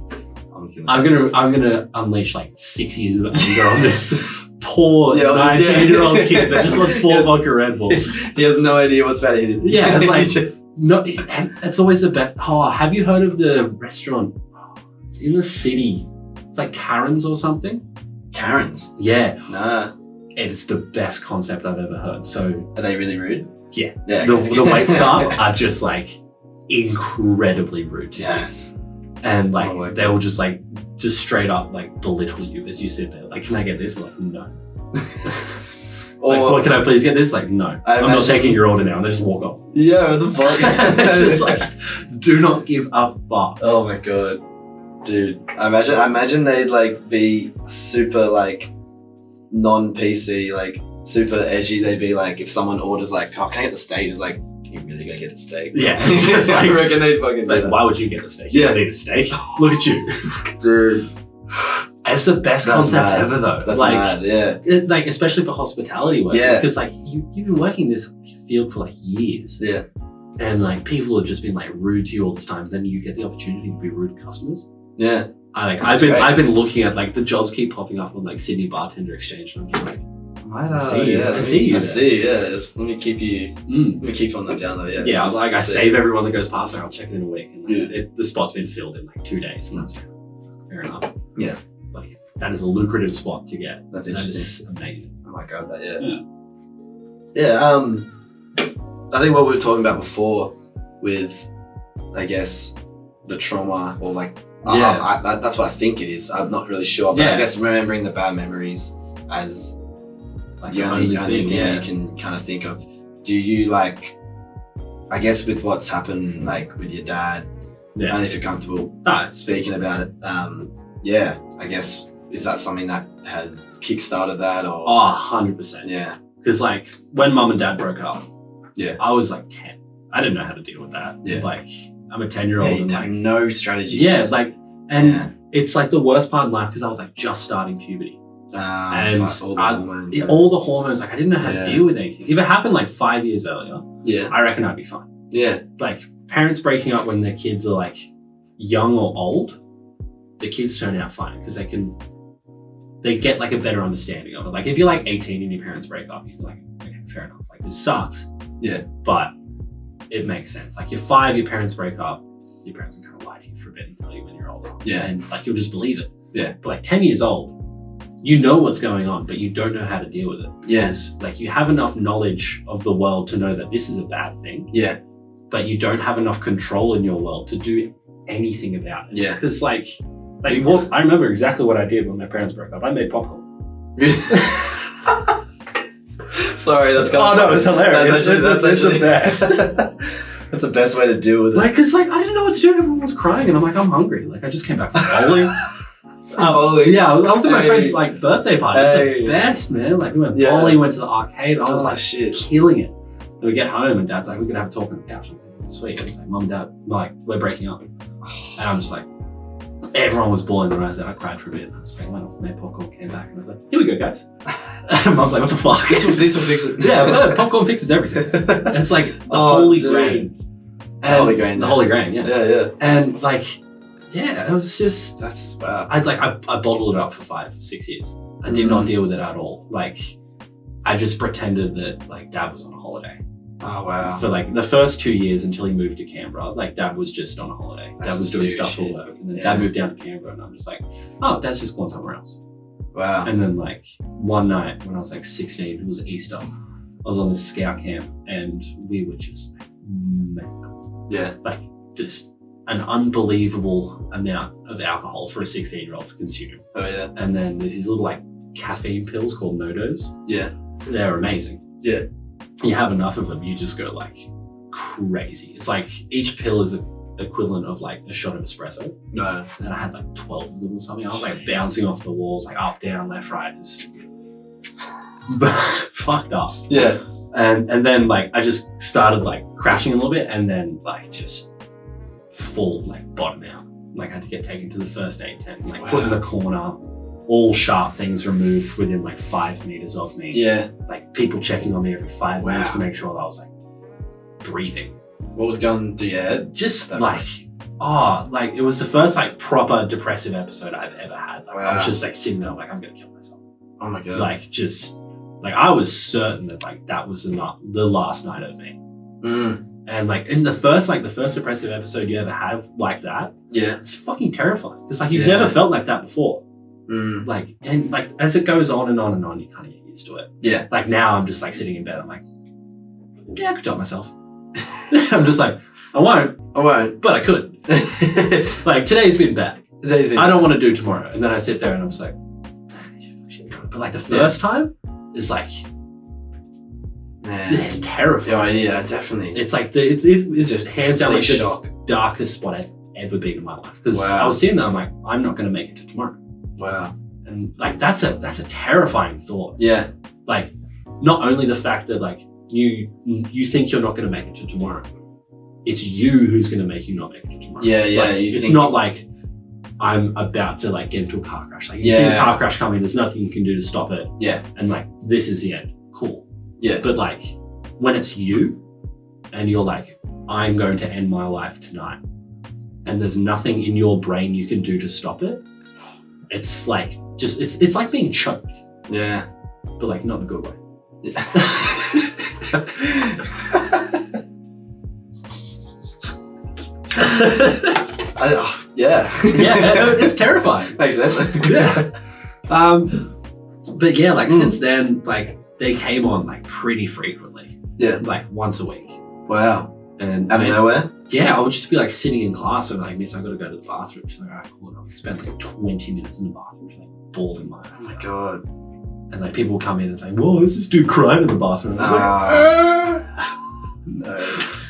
Speaker 2: I'm gonna unleash like 6 years of anger on this poor 19-year-old kid that just wants 4 vodka Red Bulls.
Speaker 1: He has no idea what's about to hit him.
Speaker 2: Yeah, it's like and it's always the best. Have you heard of the restaurant? It's in the city. It's like Karen's or something.
Speaker 1: Karen's?
Speaker 2: Yeah.
Speaker 1: Nah.
Speaker 2: It's the best concept I've ever heard. So
Speaker 1: are they really rude?
Speaker 2: Yeah. The wait staff are just like incredibly rude.
Speaker 1: Yes.
Speaker 2: And like they will just straight up like belittle you as you sit there. Like, can I get this? Like, no. Like, what, can I please get this? Like, no. I'm not taking your order now. And they just walk off.
Speaker 1: Yeah, the fuck.
Speaker 2: It's just like, do not give a fuck.
Speaker 1: Oh my god. Dude, I imagine they'd like be super like non-PC, like super edgy. They'd be like, if someone orders like, oh, can I get the steak? It's like, you really gonna get the steak?
Speaker 2: Yeah.
Speaker 1: I reckon they'd fucking do that.
Speaker 2: Why would you get the steak? You don't need a steak. Look at you.
Speaker 1: Dude.
Speaker 2: It's the best concept ever though.
Speaker 1: That's
Speaker 2: like,
Speaker 1: mad, yeah.
Speaker 2: Like, especially for hospitality workers, because like you've been working this field for like years.
Speaker 1: Yeah.
Speaker 2: And like people have just been like rude to you all this time. Then you get the opportunity to be rude to customers.
Speaker 1: Yeah.
Speaker 2: I've been looking at like the jobs keep popping up on like Sydney Bartender Exchange, and I'm just like, I see you.
Speaker 1: Yeah. Just let me keep you on the down low. Yeah.
Speaker 2: Yeah. I was like, I save everyone that goes past there. I'll check it in a week, and like, the spot's been filled in like 2 days, and I'm just like, fair enough.
Speaker 1: Yeah.
Speaker 2: Like that is a lucrative spot to get.
Speaker 1: That's interesting.
Speaker 2: That is amazing.
Speaker 1: I might go with that. Yeah. I think what we were talking about before with, I guess, the trauma or like. That's what I think it is. I'm not really sure, but I guess remembering the bad memories as like the only thing you can kind of think of. Do you like, I guess with what's happened like with your dad, and if you're comfortable speaking about it, I guess, is that something that has kickstarted that or?
Speaker 2: Oh, 100%.
Speaker 1: Yeah.
Speaker 2: Because like when mum and dad broke up, I was like 10. I didn't know how to deal with that. Yeah. Like, I'm a 10-year-old and like
Speaker 1: no strategies.
Speaker 2: Yeah, like, and it's like the worst part in life because I was like just starting puberty. And
Speaker 1: all the hormones.
Speaker 2: All the hormones, like I didn't know how to deal with anything. If it happened like 5 years earlier, I reckon I'd be fine. Yeah. Like parents breaking up when their kids are like young or old, the kids turn out fine because they get like a better understanding of it. Like if you're like 18 and your parents break up, you're like, okay, fair enough. Like this sucks. Yeah. But it makes sense. Like you're 5, your parents break up, your parents can kind of lie to you for a bit and tell you when you're older. Yeah. And like you'll just believe it. Yeah. But like 10 years old, you know what's going on, but you don't know how to deal with it. Yes. Like you have enough knowledge of the world to know that this is a bad thing. Yeah. But you don't have enough control in your world to do anything about it. Yeah. Because like I remember exactly what I did when my parents broke up. I made popcorn.
Speaker 1: Sorry, that's kind
Speaker 2: of... Oh no, it's hilarious.
Speaker 1: That's actually
Speaker 2: the best.
Speaker 1: That's the best way to deal with it.
Speaker 2: Like, cause like I didn't know what to do. Everyone was crying, and I'm like, I'm hungry. Like I just came back from bowling. Yeah, I was at my friend's like birthday party. It's the best, man. Like we went bowling, went to the arcade. I was like killing it. And we get home, and Dad's like, we can have a talk on the couch. I'm like, sweet. And it's like, Mum, Dad, like we're breaking up, and I'm just like, everyone was bawling their eyes out. I cried for a bit. And I was like, went off, made popcorn, came back, and I was like, here we go, guys. And Mum's like, what the fuck?
Speaker 1: This will fix it.
Speaker 2: Yeah, popcorn fixes everything. It's like the holy grain.
Speaker 1: The holy grain.
Speaker 2: The holy grain, yeah.
Speaker 1: Yeah, yeah.
Speaker 2: And like, yeah, it was just...
Speaker 1: That's, wow.
Speaker 2: I bottled it up for 5-6 years. I did not deal with it at all. Like, I just pretended that like Dad was on a holiday.
Speaker 1: Oh, wow.
Speaker 2: For like the first 2 years until he moved to Canberra, like Dad was just on a holiday. Dad was doing stuff for work. And then Dad moved down to Canberra, and I'm just like, oh, Dad's just going somewhere else.
Speaker 1: Wow.
Speaker 2: And then like one night when I was like 16, it was Easter, I was on this scout camp, and we were just like, like just an unbelievable amount of alcohol for a 16-year-old to consume.
Speaker 1: Oh yeah.
Speaker 2: And then there's these little like caffeine pills called No-Dos. Yeah. They're amazing. Yeah. You have enough of them, you just go like crazy. It's like each pill is equivalent of like a shot of espresso. No. And I had like 12 of them or something. I was like bouncing off the walls, like up, down, left, right, just fucked up. Yeah. And then like I just started like crashing a little bit, and then like just full like bottom out. Like I had to get taken to the first aid tent, like put in the corner, all sharp things removed within like 5 meters of me. Yeah. Like people checking on me every 5 minutes to make sure that I was like breathing.
Speaker 1: What was going through your head?
Speaker 2: Just like, like it was the first like proper depressive episode I've ever had. Like I was just like sitting there, like I'm gonna kill myself.
Speaker 1: Oh my God.
Speaker 2: Like just, like I was certain that like that was the last night of me. And like in the first depressive episode you ever have like that, it's fucking terrifying. It's like you've never felt like that before. Like, and like as it goes on and on and on, you kind of get used to it. Yeah. Like now I'm just like sitting in bed, I'm like, yeah, I could tell myself. I'm just like, I won't, but I could.
Speaker 1: Today's
Speaker 2: Like today's been bad.
Speaker 1: been
Speaker 2: I don't want to do tomorrow. And then I sit there and I'm just like, but like the first time is like, it's terrifying.
Speaker 1: Yeah, definitely.
Speaker 2: It's like it's
Speaker 1: Just
Speaker 2: hands down like
Speaker 1: shock.
Speaker 2: the darkest spot I've ever been in my life. Because
Speaker 1: Wow.
Speaker 2: I was sitting there, I'm like, I'm not going to make it to tomorrow.
Speaker 1: Wow.
Speaker 2: And like that's a terrifying thought.
Speaker 1: Yeah.
Speaker 2: Like not only the fact that like you think you're not going to make it to tomorrow, it's you who's going to make you not make it to tomorrow.
Speaker 1: Yeah, yeah.
Speaker 2: Like, it's not like I'm about to like get into a car crash. Like you see a car crash coming, there's nothing you can do to stop it.
Speaker 1: Yeah.
Speaker 2: And like this is the end. Cool.
Speaker 1: Yeah.
Speaker 2: But like when it's you and you're like, I'm going to end my life tonight, and there's nothing in your brain you can do to stop it, it's like just it's like being choked.
Speaker 1: Yeah.
Speaker 2: But like not in a good way.
Speaker 1: Yeah. Yeah.
Speaker 2: It's terrifying.
Speaker 1: Makes sense.
Speaker 2: Yeah. But yeah, like since then, like they came on like pretty frequently.
Speaker 1: Yeah.
Speaker 2: Like once a week.
Speaker 1: Wow.
Speaker 2: And
Speaker 1: Out of nowhere?
Speaker 2: Yeah, I would just be like sitting in class and like, miss, I gotta go to the bathroom. She's like, all right, cool. And I'll spend like 20 minutes in the bathroom, just like bawling my eyes
Speaker 1: Oh my
Speaker 2: out.
Speaker 1: God.
Speaker 2: And like people will come in and say, whoa, there's this dude crying in the bathroom. And I'm like,
Speaker 1: No.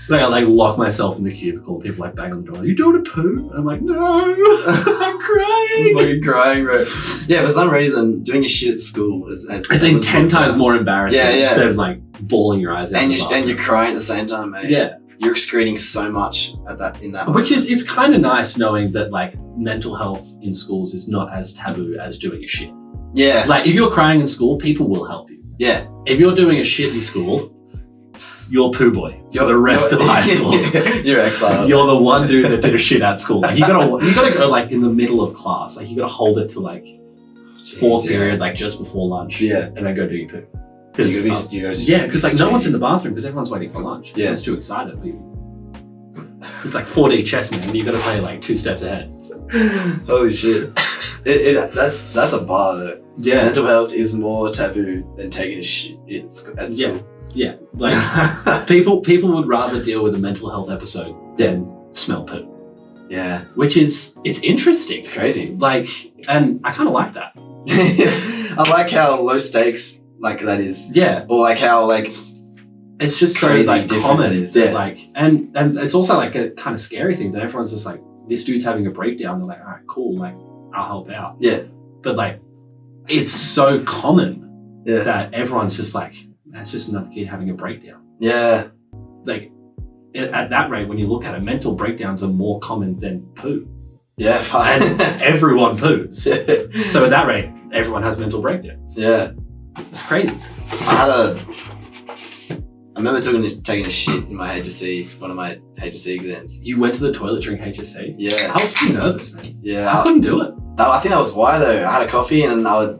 Speaker 2: like I like lock myself in the cubicle. People like bang on the door. Are you doing a poo? And I'm like, no, I'm crying.
Speaker 1: Fucking crying, bro. Yeah, for some reason, doing your shit at school is
Speaker 2: I think 10 times more embarrassing than like bawling your eyes out.
Speaker 1: And you're crying at the same time, mate.
Speaker 2: Yeah.
Speaker 1: You're excreting so much in that
Speaker 2: Which
Speaker 1: moment.
Speaker 2: it's kind of nice knowing that like mental health in schools is not as taboo as doing a shit.
Speaker 1: Yeah.
Speaker 2: Like if you're crying in school, people will help you.
Speaker 1: Yeah.
Speaker 2: If you're doing a shit in school, you're poo boy for the rest of high school.
Speaker 1: You're exiled.
Speaker 2: You're the one dude that did a shit at school. Like you gotta go like in the middle of class. Like you gotta hold it to like fourth period, like just before lunch.
Speaker 1: Yeah.
Speaker 2: And then go do your poo. Because like no one's in the bathroom because everyone's waiting for lunch.
Speaker 1: Yeah.
Speaker 2: Everyone's too excited. It's like 4D chess, man. You gotta play like 2 steps ahead.
Speaker 1: Holy shit. That's a bar though.
Speaker 2: Yeah.
Speaker 1: Mental health is more taboo than taking a shit at school.
Speaker 2: Yeah. Like people would rather deal with a mental health episode than smell poo.
Speaker 1: Yeah.
Speaker 2: Which is it's interesting.
Speaker 1: It's crazy.
Speaker 2: Like, and I kind of like that.
Speaker 1: I like how low stakes like that is.
Speaker 2: Yeah.
Speaker 1: Or like how like
Speaker 2: it's just
Speaker 1: crazy
Speaker 2: so like common.
Speaker 1: Is,
Speaker 2: that, like and it's also like a kind of scary thing that everyone's just like, this dude's having a breakdown. They're like, all right, cool, like I'll help out.
Speaker 1: Yeah.
Speaker 2: But like it's so common
Speaker 1: Yeah.
Speaker 2: that everyone's just like, that's just another kid having a breakdown.
Speaker 1: Yeah.
Speaker 2: Like at that rate, when you look at it, mental breakdowns are more common than poo.
Speaker 1: Yeah, fine.
Speaker 2: And everyone poos. So at that rate, everyone has mental breakdowns.
Speaker 1: Yeah.
Speaker 2: It's crazy.
Speaker 1: I remember taking a shit in my HSC, one of my HSC exams.
Speaker 2: You went to the toilet during HSC?
Speaker 1: Yeah.
Speaker 2: I was too nervous, man.
Speaker 1: Yeah.
Speaker 2: I couldn't do it.
Speaker 1: I think that was why though. I had a coffee and I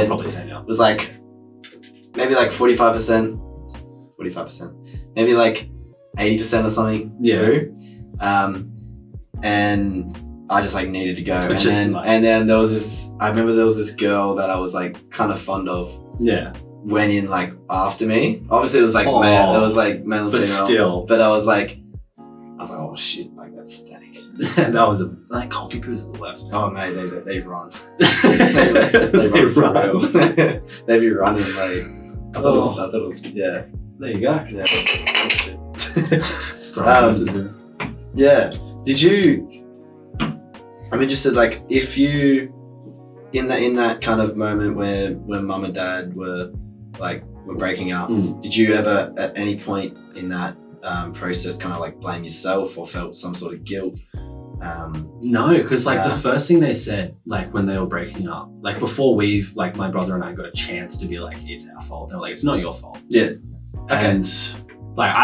Speaker 2: probably say now.
Speaker 1: was like maybe like 45%, maybe like 80% or something through. And I just like needed to go. And then there was this, I remember there was this girl that I was like kind of fond of.
Speaker 2: Yeah.
Speaker 1: Went in like after me. Obviously it was like male, it was like male and
Speaker 2: but
Speaker 1: female.
Speaker 2: Still.
Speaker 1: But I was like, oh shit, like that's stank.
Speaker 2: That was like coffee poos are the worst, man.
Speaker 1: Oh mate, they run.
Speaker 2: They run.
Speaker 1: They be running like I thought it was yeah.
Speaker 2: There you go.
Speaker 1: Yeah.
Speaker 2: Just throwing voices in.
Speaker 1: Yeah. Did you I'm interested like if you in that kind of moment where mum and dad were breaking up, did you ever at any point in that process kind of like blame yourself or felt some sort of guilt?
Speaker 2: No, because like the first thing they said, like when they were breaking up, like before my brother and I got a chance to be like, it's our fault. They're like, it's not your fault.
Speaker 1: Yeah. Okay.
Speaker 2: And like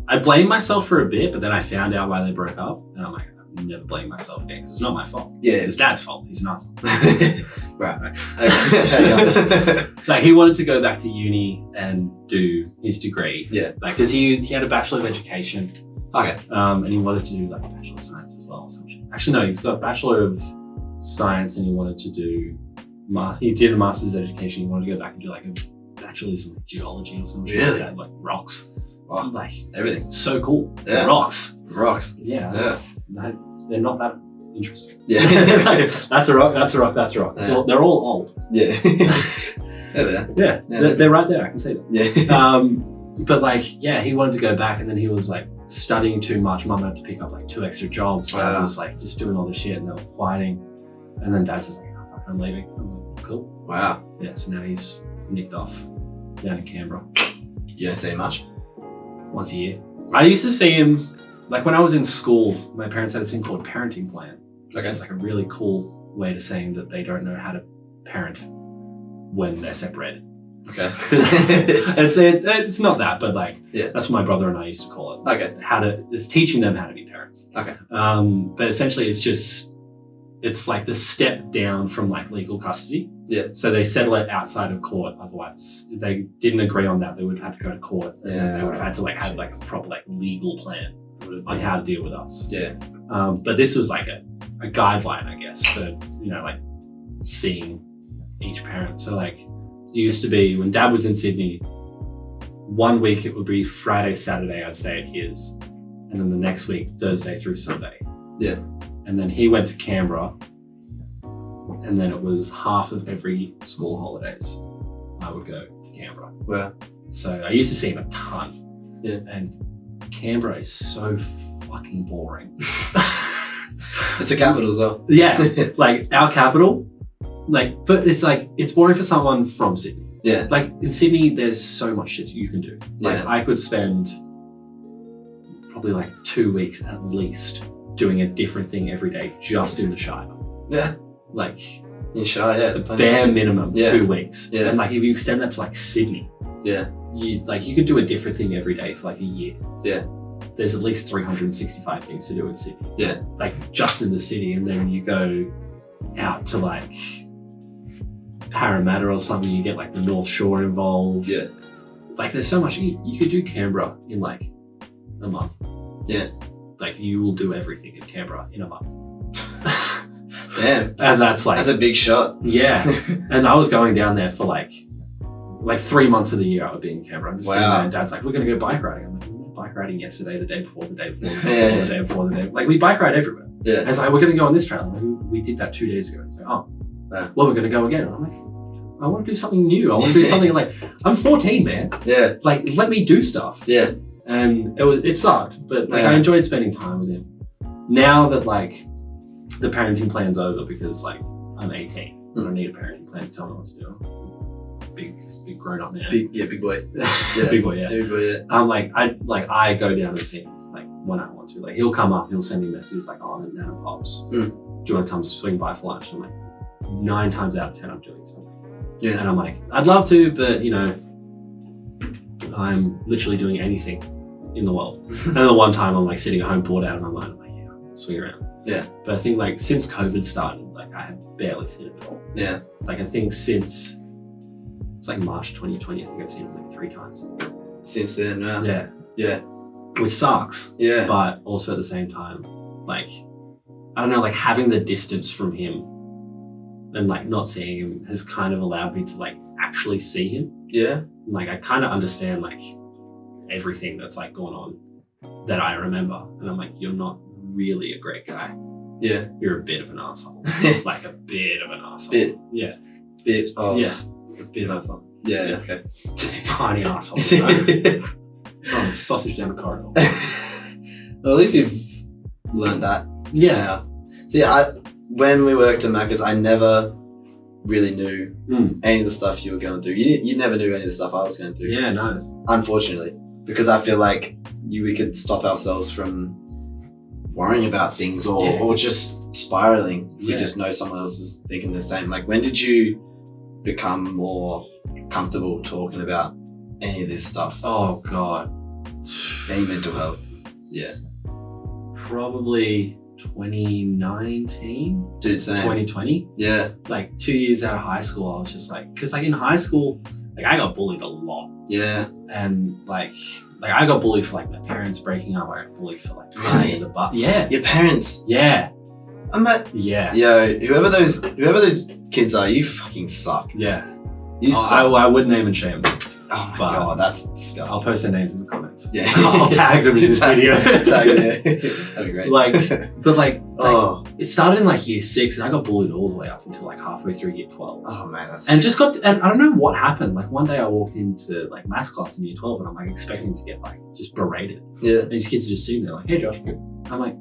Speaker 2: I blamed myself for a bit, but then I found out why they broke up, and I'm like, I'll never blame myself again because it's not my fault.
Speaker 1: Yeah.
Speaker 2: It's Dad's fault. He's an asshole.
Speaker 1: Right.
Speaker 2: Okay. Like he wanted to go back to uni and do his degree.
Speaker 1: Yeah.
Speaker 2: Like because he had a Bachelor of Education.
Speaker 1: Okay.
Speaker 2: And he wanted to do like a Bachelor of Science as well. Actually, no, he's got a Bachelor of Science and he wanted to do, he did a Master's of Education. He wanted to go back and do like a Bachelor's in Geology or something.
Speaker 1: Really?
Speaker 2: Like rocks.
Speaker 1: Wow.
Speaker 2: Like
Speaker 1: everything.
Speaker 2: So cool.
Speaker 1: Yeah.
Speaker 2: Rocks.
Speaker 1: Rocks.
Speaker 2: Yeah. They're not that interesting.
Speaker 1: Yeah.
Speaker 2: That's a rock. Yeah. So they're all old.
Speaker 1: Yeah. Yeah.
Speaker 2: They're right there. I can see them.
Speaker 1: Yeah.
Speaker 2: But like, yeah, he wanted to go back, and then he was like studying too much. Mum had to pick up like 2 extra jobs. So I was like just doing all this shit, and they were fighting. And then Dad's just like, oh, fuck, I'm leaving. I'm like, cool.
Speaker 1: Wow.
Speaker 2: Yeah. So now he's nicked off down in Canberra.
Speaker 1: You don't see much?
Speaker 2: Once a year. I used to see him like when I was in school. My parents had this thing called parenting plan.
Speaker 1: Okay.
Speaker 2: It's like a really cool way to saying that they don't know how to parent when they're separated.
Speaker 1: Okay.
Speaker 2: it's not that, but like that's what my brother and I used to call it.
Speaker 1: Okay.
Speaker 2: It's teaching them how to be parents.
Speaker 1: Okay.
Speaker 2: But essentially it's like the step down from like legal custody.
Speaker 1: Yeah.
Speaker 2: So they settle it outside of court. Otherwise, if they didn't agree on that, they would have to go to court. And they would have had to like have like a proper like legal plan on how to deal with us.
Speaker 1: Yeah.
Speaker 2: But this was like a guideline, I guess, for like seeing each parent. So like it used to be when Dad was in Sydney, 1 week it would be Friday, Saturday I'd stay at his, and then the next week Thursday through Sunday.
Speaker 1: Yeah.
Speaker 2: And then he went to Canberra, and then it was half of every school holidays I would go to Canberra.
Speaker 1: Wow.
Speaker 2: So I used to see him a ton.
Speaker 1: Yeah.
Speaker 2: And Canberra is so fucking boring.
Speaker 1: It's a capital as well.
Speaker 2: Yeah. Like our capital, like, but it's like, it's boring for someone from Sydney.
Speaker 1: Yeah.
Speaker 2: Like in Sydney, there's so much shit you can do. Like I could spend probably like 2 weeks at least doing a different thing every day just in the Shire.
Speaker 1: Yeah.
Speaker 2: Like
Speaker 1: in Shire, yeah.
Speaker 2: The bare minimum 2 weeks.
Speaker 1: Yeah.
Speaker 2: And like if you extend that to like Sydney,
Speaker 1: yeah,
Speaker 2: you could do a different thing every day for like a year.
Speaker 1: Yeah.
Speaker 2: There's at least 365 things to do in Sydney.
Speaker 1: Yeah.
Speaker 2: Like just in the city, and then you go out to like Parramatta or something, you get like the North Shore involved.
Speaker 1: Yeah.
Speaker 2: Like there's so much, you could do Canberra in like a month.
Speaker 1: Yeah.
Speaker 2: Like you will do everything in Canberra in a month.
Speaker 1: Damn.
Speaker 2: And that's
Speaker 1: a big shot.
Speaker 2: Yeah. And I was going down there for like 3 months of the year I would be in Canberra. I'm just sitting there and Dad's like, we're going to go bike riding. I'm like, we went bike riding yesterday, the day before, the day before, the day before, the day. Like we bike ride everywhere.
Speaker 1: Yeah.
Speaker 2: And it's like, we're going to go on this trail. Like, we did that 2 days ago. It's like, well, we're going to go again. And I'm like, I want to do something new. I want to do something like, I'm 14, man. Yeah. Like, let me do stuff. Yeah. And it sucked, but like I enjoyed spending time with him. Now that like the parenting plan's over because like I'm 18, I don't need a parenting plan to tell me what to do. Big grown up man.
Speaker 1: Big boy. Yeah.
Speaker 2: Big boy, yeah.
Speaker 1: Big boy, yeah.
Speaker 2: I go down and see him like when I want to. Like he'll come up, he'll send me messages like, oh, I'm at Nana Pops. Do you want to come swing by for lunch? I'm like, 9 times out of 10 I'm doing something. Yeah. And I'm like, I'd love to, but you know, I'm literally doing anything in the world. And then the one time I'm like sitting at home bored out of my mind, I'm like, yeah, I'll swing around. Yeah. But I think like since COVID started, like I have barely seen it at all. Yeah. Like I think since it's like March 2020, I think I've seen it like 3 times. Since then, yeah. Yeah. Which sucks. Yeah. But also at the same time, like, I don't know, like having the distance from him and like not seeing him has kind of allowed me to like actually see him. Yeah. Like I kind of understand like everything that's like going on that I remember, and I'm like, you're not really a great guy. Yeah. You're a bit of an asshole. Like a bit of an asshole. Bit. Yeah. Bit of. Yeah. A bit of asshole. Yeah. Okay. Just a tiny asshole. Throwing a sausage down the corridor. Well, at least you've learned that. Yeah. Now. See, when we worked at Macca's, I never really knew any of the stuff you were going through. You never knew any of the stuff I was going through. Yeah, no. Unfortunately, because I feel like we could stop ourselves from worrying about things or just spiraling if we just know someone else is thinking the same. Like, when did you become more comfortable talking about any of this stuff? Oh God. Any mental health? Yeah. Probably 2019. Dude, same. 2020. Yeah. Like 2 years out of high school, I was just like, because like in high school, like I got bullied a lot. Yeah. And like I got bullied for like my parents breaking up. I got bullied for like really? The butt. Yeah. Your parents? Yeah. Yeah. Yo, whoever those kids are, you fucking suck. Yeah. You suck. I would name and shame them. Oh my God, that's disgusting. I'll post their names in the comments. comments.
Speaker 1: Yeah.
Speaker 2: I'll tag them in this video.
Speaker 1: That'd be great.
Speaker 2: It started in like year 6 and I got bullied all the way up until like halfway through year 12.
Speaker 1: Oh man, that's...
Speaker 2: And I don't know what happened. Like one day I walked into like maths class in year 12 and I'm like expecting to get like just berated.
Speaker 1: Yeah.
Speaker 2: And these kids are just sitting there like, hey Josh. I'm like,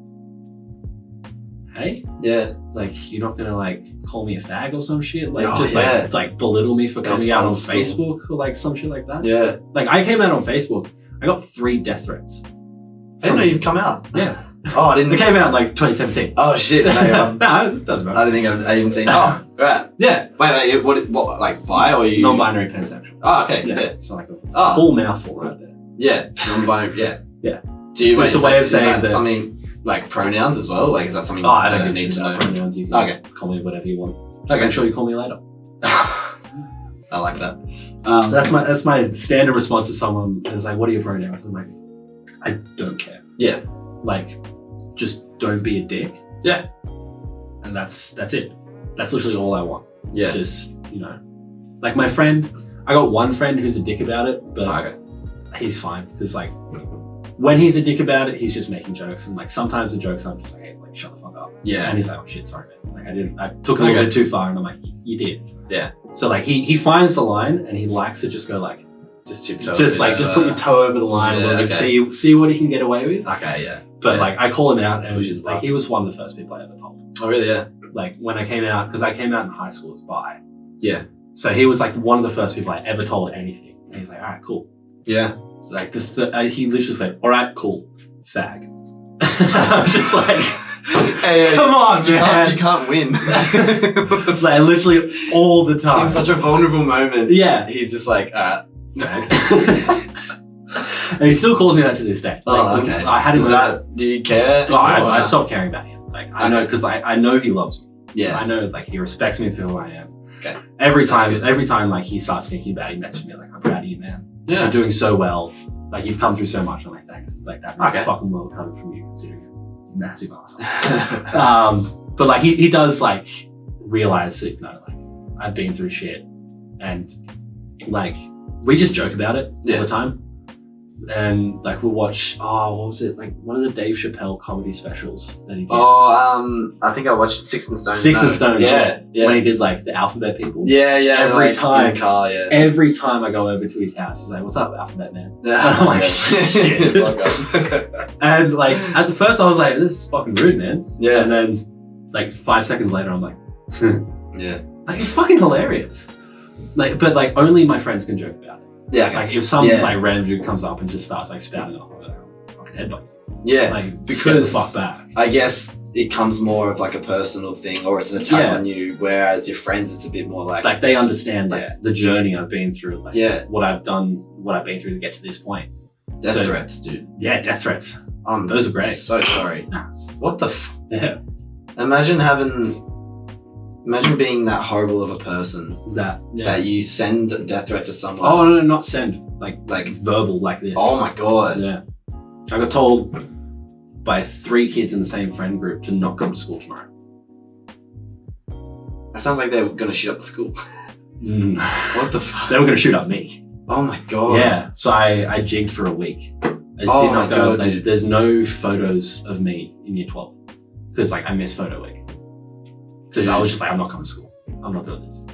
Speaker 2: hey?
Speaker 1: Yeah.
Speaker 2: Like, you're not gonna like call me a fag or some shit? Like, like belittle me for coming out on Facebook or like some shit like that?
Speaker 1: Yeah.
Speaker 2: Like, I came out on Facebook, I got 3 death threats.
Speaker 1: I didn't know you've come out.
Speaker 2: Yeah.
Speaker 1: Oh, I didn't.
Speaker 2: It came out in like 2017.
Speaker 1: Oh shit. No,
Speaker 2: it doesn't matter.
Speaker 1: I don't think I even seen. Oh, right.
Speaker 2: Yeah.
Speaker 1: Wait, what, like bi or you?
Speaker 2: Non-binary pansexual.
Speaker 1: Oh, okay. Yeah.
Speaker 2: So like a full mouthful right there.
Speaker 1: Yeah. Non-binary. Yeah.
Speaker 2: Yeah.
Speaker 1: Do you?
Speaker 2: So it's a way of saying that
Speaker 1: something like pronouns as well. Like, is that something
Speaker 2: I
Speaker 1: that
Speaker 2: don't
Speaker 1: I need to know?
Speaker 2: Pronouns. You can call me whatever you want.
Speaker 1: Okay.
Speaker 2: Make sure you call me later.
Speaker 1: I like that.
Speaker 2: That's my standard response to someone. It's like, what are your pronouns? I'm like, I don't care.
Speaker 1: Yeah.
Speaker 2: Like, just don't be a dick.
Speaker 1: Yeah.
Speaker 2: And that's it. That's literally all I want.
Speaker 1: Yeah.
Speaker 2: Just, like my friend, I got one friend who's a dick about it, but he's fine. Because like, when he's a dick about it, he's just making jokes. And like, sometimes the jokes, I'm just like, hey, like, shut the fuck up.
Speaker 1: Yeah.
Speaker 2: And he's like, oh shit, sorry, man. Like, I took it a little bit too far. And I'm like, you did.
Speaker 1: Yeah.
Speaker 2: So like, he finds the line and he likes to just go like,
Speaker 1: just tiptoe.
Speaker 2: Just put your toe over the line a little bit, see what he can get away with.
Speaker 1: Okay, yeah.
Speaker 2: But like, I call him out, and
Speaker 1: which is
Speaker 2: like, he was one of the first people I ever told.
Speaker 1: Oh really? Yeah.
Speaker 2: Like when I came out, because I came out in high school as bi.
Speaker 1: Yeah.
Speaker 2: So he was like one of the first people I ever told anything. And he's like, all right, cool.
Speaker 1: Yeah.
Speaker 2: Like he literally said, all right, cool, fag. I'm just like,
Speaker 1: hey,
Speaker 2: come on, man.
Speaker 1: You can't win.
Speaker 2: Like literally all the time.
Speaker 1: In such a vulnerable moment.
Speaker 2: Yeah.
Speaker 1: He's just like,
Speaker 2: and he still calls me that to this day. Like,
Speaker 1: okay.
Speaker 2: I had him.
Speaker 1: Do you care?
Speaker 2: Oh, I stopped caring about him. Like I know, because I know he loves me.
Speaker 1: Yeah.
Speaker 2: I know like he respects me for who I am.
Speaker 1: Okay.
Speaker 2: Every time like he starts thinking about it, he messages me like, I'm proud of you, man.
Speaker 1: Yeah.
Speaker 2: You're doing so well. Like you've come through so much. I'm like, thanks. Like that means
Speaker 1: the
Speaker 2: fucking world coming from you, considering you're a massive asshole. But like he does like realize that like I've been through shit, and like we just joke about it all the time. And like we'll watch, what was it? Like one of the Dave Chappelle comedy specials that he did.
Speaker 1: I think I watched Six and Stones.
Speaker 2: Six and Stones,
Speaker 1: yeah.
Speaker 2: When he did like the alphabet people.
Speaker 1: Yeah.
Speaker 2: Every time.
Speaker 1: In the car, yeah.
Speaker 2: Every time I go over to his house, he's like, "What's up, alphabet man?"
Speaker 1: Yeah.
Speaker 2: And I'm like, shit. And like at the first I was like, this is fucking rude, man.
Speaker 1: Yeah.
Speaker 2: And then like 5 seconds later I'm like,
Speaker 1: yeah.
Speaker 2: Like it's fucking hilarious. Like, but like only my friends can joke about it.
Speaker 1: Yeah. Okay.
Speaker 2: Like if some like random dude comes up and just starts like spouting off, I'm like, fucking headbutt.
Speaker 1: Yeah.
Speaker 2: Like
Speaker 1: because
Speaker 2: the fuck back.
Speaker 1: I guess it comes more of like a personal thing, or it's an attack on you. Whereas your friends, it's a bit more like
Speaker 2: they understand like the journey I've been through, like what I've done, what I've been through to get to this point.
Speaker 1: Death threats, dude.
Speaker 2: Yeah, death threats. Those are great.
Speaker 1: So sorry. What the?
Speaker 2: Yeah.
Speaker 1: Imagine being that horrible of a person that you send a death threat to someone.
Speaker 2: Oh no, not send. Like verbal, like this.
Speaker 1: Oh my god.
Speaker 2: Yeah. I got told by 3 kids in the same friend group to not come to school tomorrow.
Speaker 1: That sounds like they were gonna shoot up the school. What the fuck?
Speaker 2: They were gonna shoot up me.
Speaker 1: Oh my god.
Speaker 2: Yeah. So I jigged for a week. I just did not go. Like, there's no photos of me in year 12 because like I missed photo week. Because I was just like, I'm not coming to school. I'm not doing this.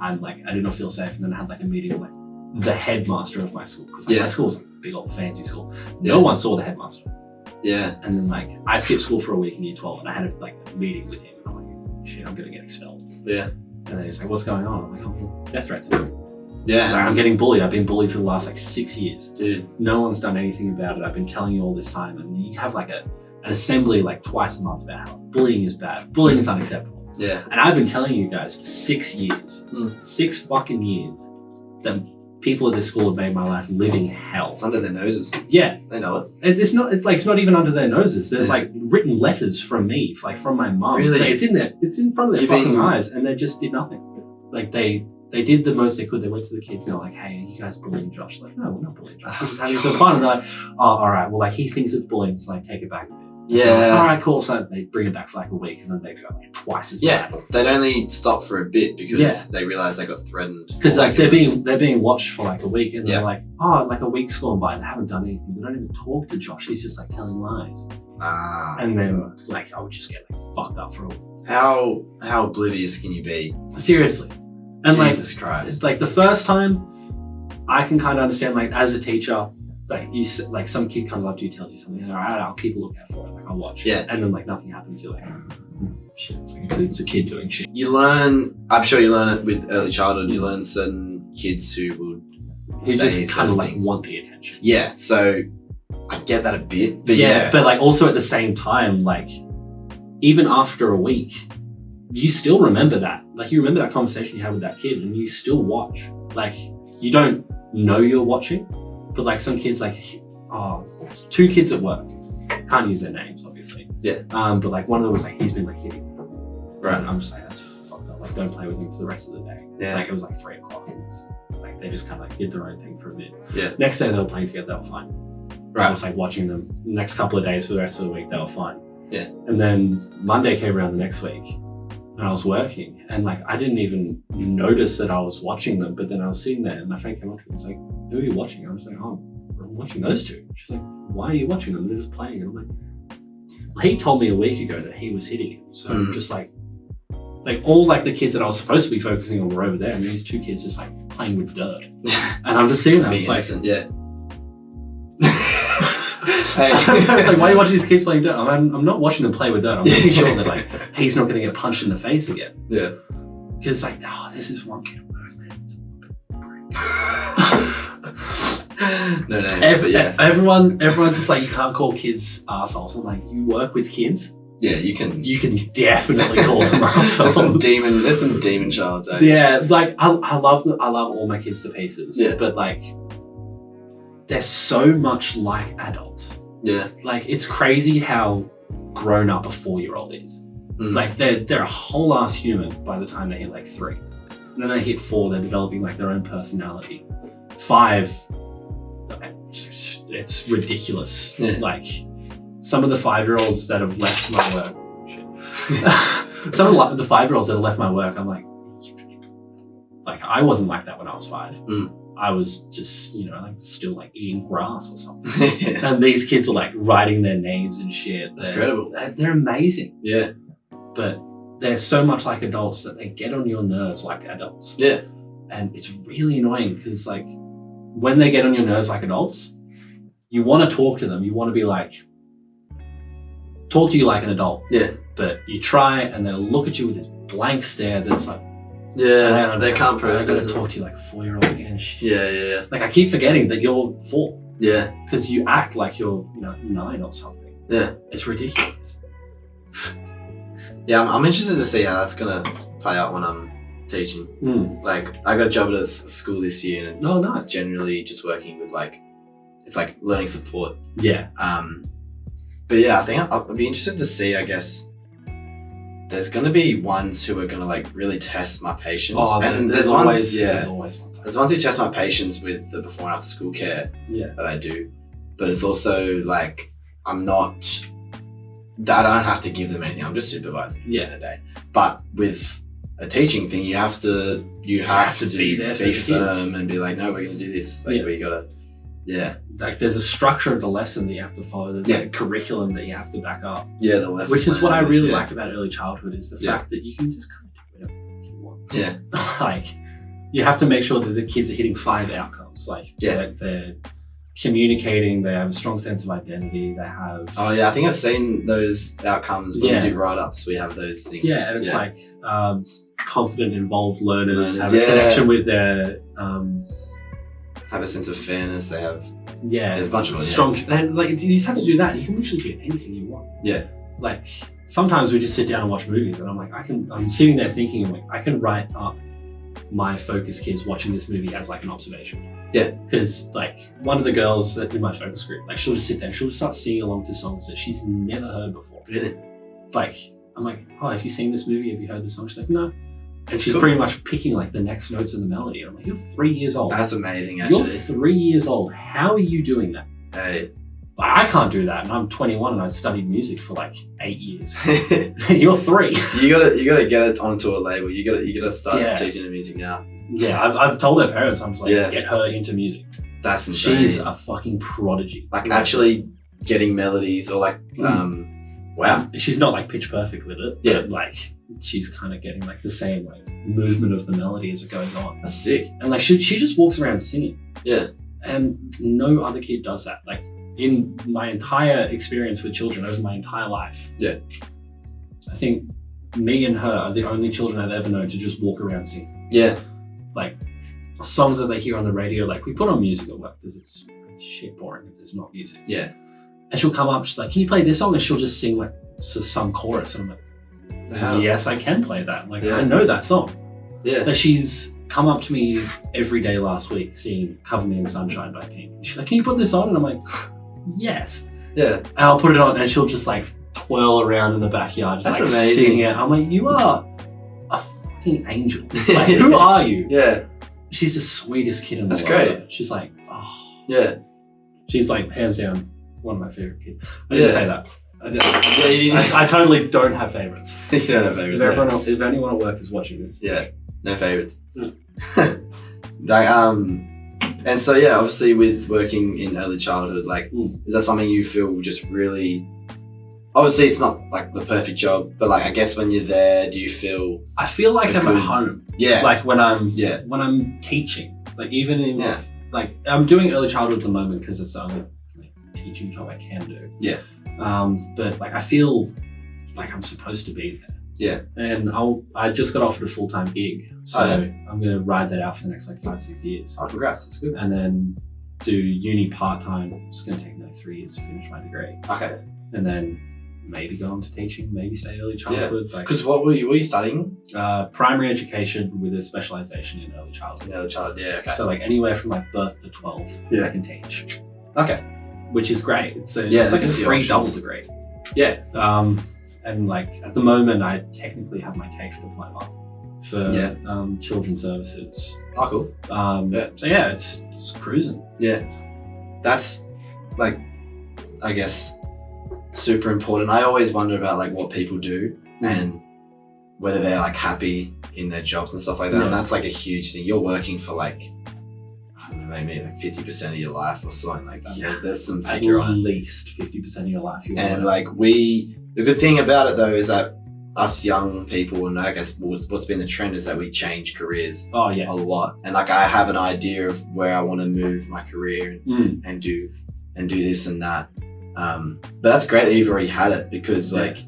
Speaker 2: I'm like, I did not feel safe. And then I had like a meeting with like the headmaster of my school. Because like, my school was like a big old fancy school. No one saw the headmaster.
Speaker 1: Yeah.
Speaker 2: And then like, I skipped school for a week in year 12 and I had a meeting with him. And I'm like, shit, I'm going to get expelled.
Speaker 1: Yeah.
Speaker 2: And then he's like, what's going on? I'm like, oh, death threats.
Speaker 1: Yeah.
Speaker 2: Like, I'm getting bullied. I've been bullied for the last like 6 years.
Speaker 1: Dude.
Speaker 2: No one's done anything about it. I've been telling you all this time. And you have like an assembly like twice a month about how bullying is bad. Bullying is unacceptable.
Speaker 1: Yeah.
Speaker 2: And I've been telling you guys for 6 years, 6 fucking years, that people at this school have made my life living hell.
Speaker 1: It's under their noses.
Speaker 2: Yeah.
Speaker 1: They know it.
Speaker 2: It's not even under their noses. There's like written letters from me, like from my mum.
Speaker 1: Really?
Speaker 2: Like, it's in front of their fucking eyes, and they just did nothing. Like they did the most they could. They went to the kids and they're like, hey, are you guys bullying Josh? Like, no, we're not bullying Josh. We're just having some fun. And they're like, oh, all right. Well, like he thinks it's bullying, so like take it back a bit.
Speaker 1: Yeah.
Speaker 2: All right, cool. So they bring it back for like a week, and then they go like twice as bad.
Speaker 1: They'd only stop for a bit because they realized they got threatened.
Speaker 2: Because like they're being watched for like a week, and they're like, oh, like a week's gone by, they haven't done anything. They don't even talk to Josh. He's just like telling lies. And then like I would just get like fucked up for a week.
Speaker 1: How oblivious can you be?
Speaker 2: Seriously. And
Speaker 1: Jesus Christ.
Speaker 2: Like the first time, I can kind of understand, like as a teacher, like you like some kid comes up to you, tells you something, all right, I'll keep a lookout for it, like I'll watch.
Speaker 1: Yeah.
Speaker 2: And then like nothing happens, you're like, shit, it's a kid doing shit.
Speaker 1: You learn, I'm sure you learn it with early childhood, you learn certain kids who would say
Speaker 2: just kind of like
Speaker 1: things.
Speaker 2: want the attention.
Speaker 1: Yeah, so I get that a bit, but
Speaker 2: but like also at the same time, like even after a week, you still remember that. Like you remember that conversation you had with that kid and you still watch. Like you don't know you're watching, but like some kids like, it's 2 kids at work. Can't use their names, obviously.
Speaker 1: Yeah.
Speaker 2: But like one of them was like, he's been like hitting me.
Speaker 1: Right.
Speaker 2: And I'm just like, that's fucked up. Like don't play with him for the rest of the day.
Speaker 1: Yeah.
Speaker 2: Like it was like 3 o'clock. And like they just kind of like did their own thing for a bit.
Speaker 1: Yeah.
Speaker 2: Next day they were playing together, they were fine.
Speaker 1: Right.
Speaker 2: I was like watching them the next couple of days for the rest of the week, they were fine.
Speaker 1: Yeah.
Speaker 2: And then Monday came around the next week and I was working and like I didn't even notice that I was watching them, but then I was sitting there and my friend came up to me and was like, who are you watching? I was like, oh, I'm watching those 2. She's like, why are you watching them? They're just playing. And I'm like, well, he told me a week ago that he was hitting him. So I'm just like all like the kids that I was supposed to be focusing on were over there and these 2 kids just like playing with dirt. And I'm just sitting there, I was like,
Speaker 1: yeah.
Speaker 2: I was like, why are you watching these kids playing dirt? I'm not watching them play with dirt. I'm making sure that like he's not going to get punched in the face again.
Speaker 1: Yeah.
Speaker 2: Because like, this is one kid.
Speaker 1: No names, but yeah.
Speaker 2: Everyone's just like, you can't call kids assholes. I'm like, you work with kids.
Speaker 1: Yeah, you can
Speaker 2: definitely call them assholes.
Speaker 1: There's some demon childs.
Speaker 2: Yeah, like I love all my kids to pieces.
Speaker 1: Yeah.
Speaker 2: But like, they're so much like adults.
Speaker 1: Yeah.
Speaker 2: Like it's crazy how grown up a 4-year-old is. Like they're a whole ass human by the time they hit like 3. And then they hit 4, they're developing like their own personality. 5, it's ridiculous. Yeah. Like some of the 5-year-olds that have left my work, some of the 5-year-olds that have left my work, I'm like I wasn't like that when I was 5. I was just, like still like eating grass or something. And these kids are like writing their names and shit.
Speaker 1: That's incredible.
Speaker 2: They're amazing.
Speaker 1: Yeah.
Speaker 2: But they're so much like adults that they get on your nerves like adults.
Speaker 1: Yeah.
Speaker 2: And it's really annoying because like when they get on your nerves like adults, you want to talk to them. You want to be like, talk to you like an adult.
Speaker 1: Yeah.
Speaker 2: But you try and they'll look at you with this blank stare that's like,
Speaker 1: yeah, they can't process.
Speaker 2: I'm going to talk to you like a 4-year-old again.
Speaker 1: Yeah.
Speaker 2: Like I keep forgetting that you're 4.
Speaker 1: Yeah.
Speaker 2: Because you act like you're 9 or something.
Speaker 1: Yeah.
Speaker 2: It's ridiculous.
Speaker 1: Yeah, I'm interested to see how that's going to play out when I'm teaching. Like I got a job at a school this year and it's
Speaker 2: nice.
Speaker 1: Generally just working with it's like learning support.
Speaker 2: Yeah.
Speaker 1: But yeah, I think I'll be interested to see, I guess, there's going to be ones who are going to like really test my patience. And there's ones who test my patience with the before and after school care that I do. But it's also like, I don't have to give them anything. I'm just supervising at the end of the day. But with a teaching thing, you have to be there, be firm and be like, no, we're going to do this. Like we got to,
Speaker 2: Like there's a structure of the lesson that you have to follow. There's like a curriculum that you have to back up.
Speaker 1: Yeah, the lesson.
Speaker 2: Which is what I really like about early childhood is the fact that you can just kind of do whatever you want.
Speaker 1: Yeah.
Speaker 2: Like you have to make sure that the kids are hitting 5 outcomes. Like they're communicating, they have a strong sense of identity, they have...
Speaker 1: Oh yeah, I think I've seen those outcomes when we do write-ups, we have those things.
Speaker 2: Yeah, and it's like confident, involved learners have a connection with their...
Speaker 1: have a sense of fairness, they have...
Speaker 2: Yeah,
Speaker 1: there's a bunch of them.
Speaker 2: Strong... And like, you just have to do that, you can literally do anything you want.
Speaker 1: Yeah.
Speaker 2: Like, sometimes we just sit down and watch movies and I'm like, I'm sitting there thinking, I'm like, I can write up my focus kids watching this movie as like an observation.
Speaker 1: Yeah.
Speaker 2: Because like one of the girls in my focus group, like she'll just sit there and she'll just start singing along to songs that she's never heard before.
Speaker 1: Really?
Speaker 2: Like, I'm like, oh, have you seen this movie? Have you heard this song? She's like, no. And she's pretty much picking like the next notes in the melody. And I'm like, you're 3 years old.
Speaker 1: That's amazing, actually.
Speaker 2: You're 3 years old. How are you doing that?
Speaker 1: Hey,
Speaker 2: I can't do that, and I'm 21 and I studied music for like 8 years. You're 3.
Speaker 1: You gotta get it onto a label. You gotta start teaching the music now.
Speaker 2: Yeah, I've told her parents, I'm just like, get her into music.
Speaker 1: That's insane.
Speaker 2: She's a fucking prodigy.
Speaker 1: Like actually getting melodies or like, wow.
Speaker 2: She's not like pitch perfect with it, but like she's kind of getting like the same like movement of the melody as it goes on.
Speaker 1: That's sick.
Speaker 2: And like she just walks around singing.
Speaker 1: Yeah.
Speaker 2: And no other kid does that. Like in my entire experience with children over my entire life.
Speaker 1: Yeah.
Speaker 2: I think me and her are the only children I've ever known to just walk around singing.
Speaker 1: Yeah.
Speaker 2: Like songs that they hear on the radio, like we put on music at work because it's shit boring if there's not music.
Speaker 1: Yeah.
Speaker 2: And she'll come up, she's like, can you play this song? And she'll just sing like some chorus. And I'm like, yes, I can play that. Like, I know that song.
Speaker 1: Yeah.
Speaker 2: But she's come up to me every day last week singing Cover Me in Sunshine by Pink. And she's like, can you put this on? And I'm like, yes.
Speaker 1: Yeah.
Speaker 2: And I'll put it on and she'll just like twirl around in the backyard, just
Speaker 1: That's
Speaker 2: like
Speaker 1: amazing.
Speaker 2: singing it. I'm like, you are a fucking angel. Like, who are you?
Speaker 1: Yeah.
Speaker 2: She's the sweetest kid in the world.
Speaker 1: That's great.
Speaker 2: She's like, oh.
Speaker 1: Yeah.
Speaker 2: She's like, hands down, one of my favorite kids. I didn't say that.
Speaker 1: I
Speaker 2: I totally don't have favorites.
Speaker 1: You don't have favorites.
Speaker 2: If anyone at work is watching it.
Speaker 1: Yeah, no favorites. Like, and so yeah, obviously with working in early childhood, like, is that something you feel just really? Obviously, it's not like the perfect job, but like, I guess when you're there, do you feel?
Speaker 2: I feel like I'm at home.
Speaker 1: Yeah.
Speaker 2: Like when I'm teaching, like even in like I'm doing early childhood at the moment because it's the only like, teaching job I can do.
Speaker 1: Yeah.
Speaker 2: But like I feel like I'm supposed to be there.
Speaker 1: Yeah.
Speaker 2: And I just got offered a full-time gig, so I'm gonna ride that out for the next like 5-6 years.
Speaker 1: Oh, congrats! That's good.
Speaker 2: And then do uni part-time. It's gonna take me like 3 years to finish my degree.
Speaker 1: Okay.
Speaker 2: And then maybe go into teaching, maybe stay early childhood.
Speaker 1: Because what were you studying?
Speaker 2: Primary education with a specialization in early childhood.
Speaker 1: Early childhood, yeah. Okay.
Speaker 2: So like anywhere from like birth to 12, I can teach.
Speaker 1: Okay.
Speaker 2: Which is great. It's like a free double degree. Yeah. And like at the moment, I technically have my TAFE diploma for children's services.
Speaker 1: Oh, cool.
Speaker 2: So yeah, it's cruising.
Speaker 1: Yeah. That's like, I guess, super important. I always wonder about like what people do and whether they're like happy in their jobs and stuff like that. And that's like a huge thing. You're working for like, I don't know, maybe like 50% of your life or something like that. Yeah. There's some figure
Speaker 2: at least 50% of your life.
Speaker 1: And like the good thing about it though is that us young people, and I guess what's been the trend is that we change careers a lot. And like I have an idea of where I want to move my career and do this and that. But that's great that you've already had it because like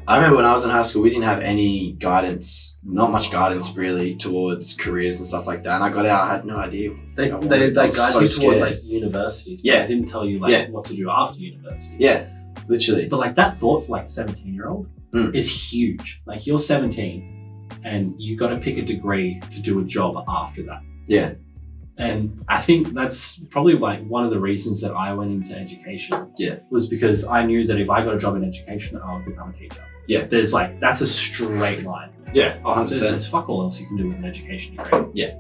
Speaker 1: I remember when I was in high school, we didn't have any guidance, not much guidance really towards careers and stuff like that. And I got out, I had no idea.
Speaker 2: They guide you towards like universities. But they didn't tell you like what to do after university.
Speaker 1: Yeah, literally.
Speaker 2: But like that thought for like a 17-year-old is huge. Like you're 17 and you got to pick a degree to do a job after that.
Speaker 1: Yeah.
Speaker 2: And I think that's probably like one of the reasons that I went into education. Yeah. Was because I knew that if I got a job in education, I would become a teacher. Yeah. There's like, that's a straight line.
Speaker 1: Yeah, 100%.
Speaker 2: There's fuck all else you can do with an education degree.
Speaker 1: Yeah.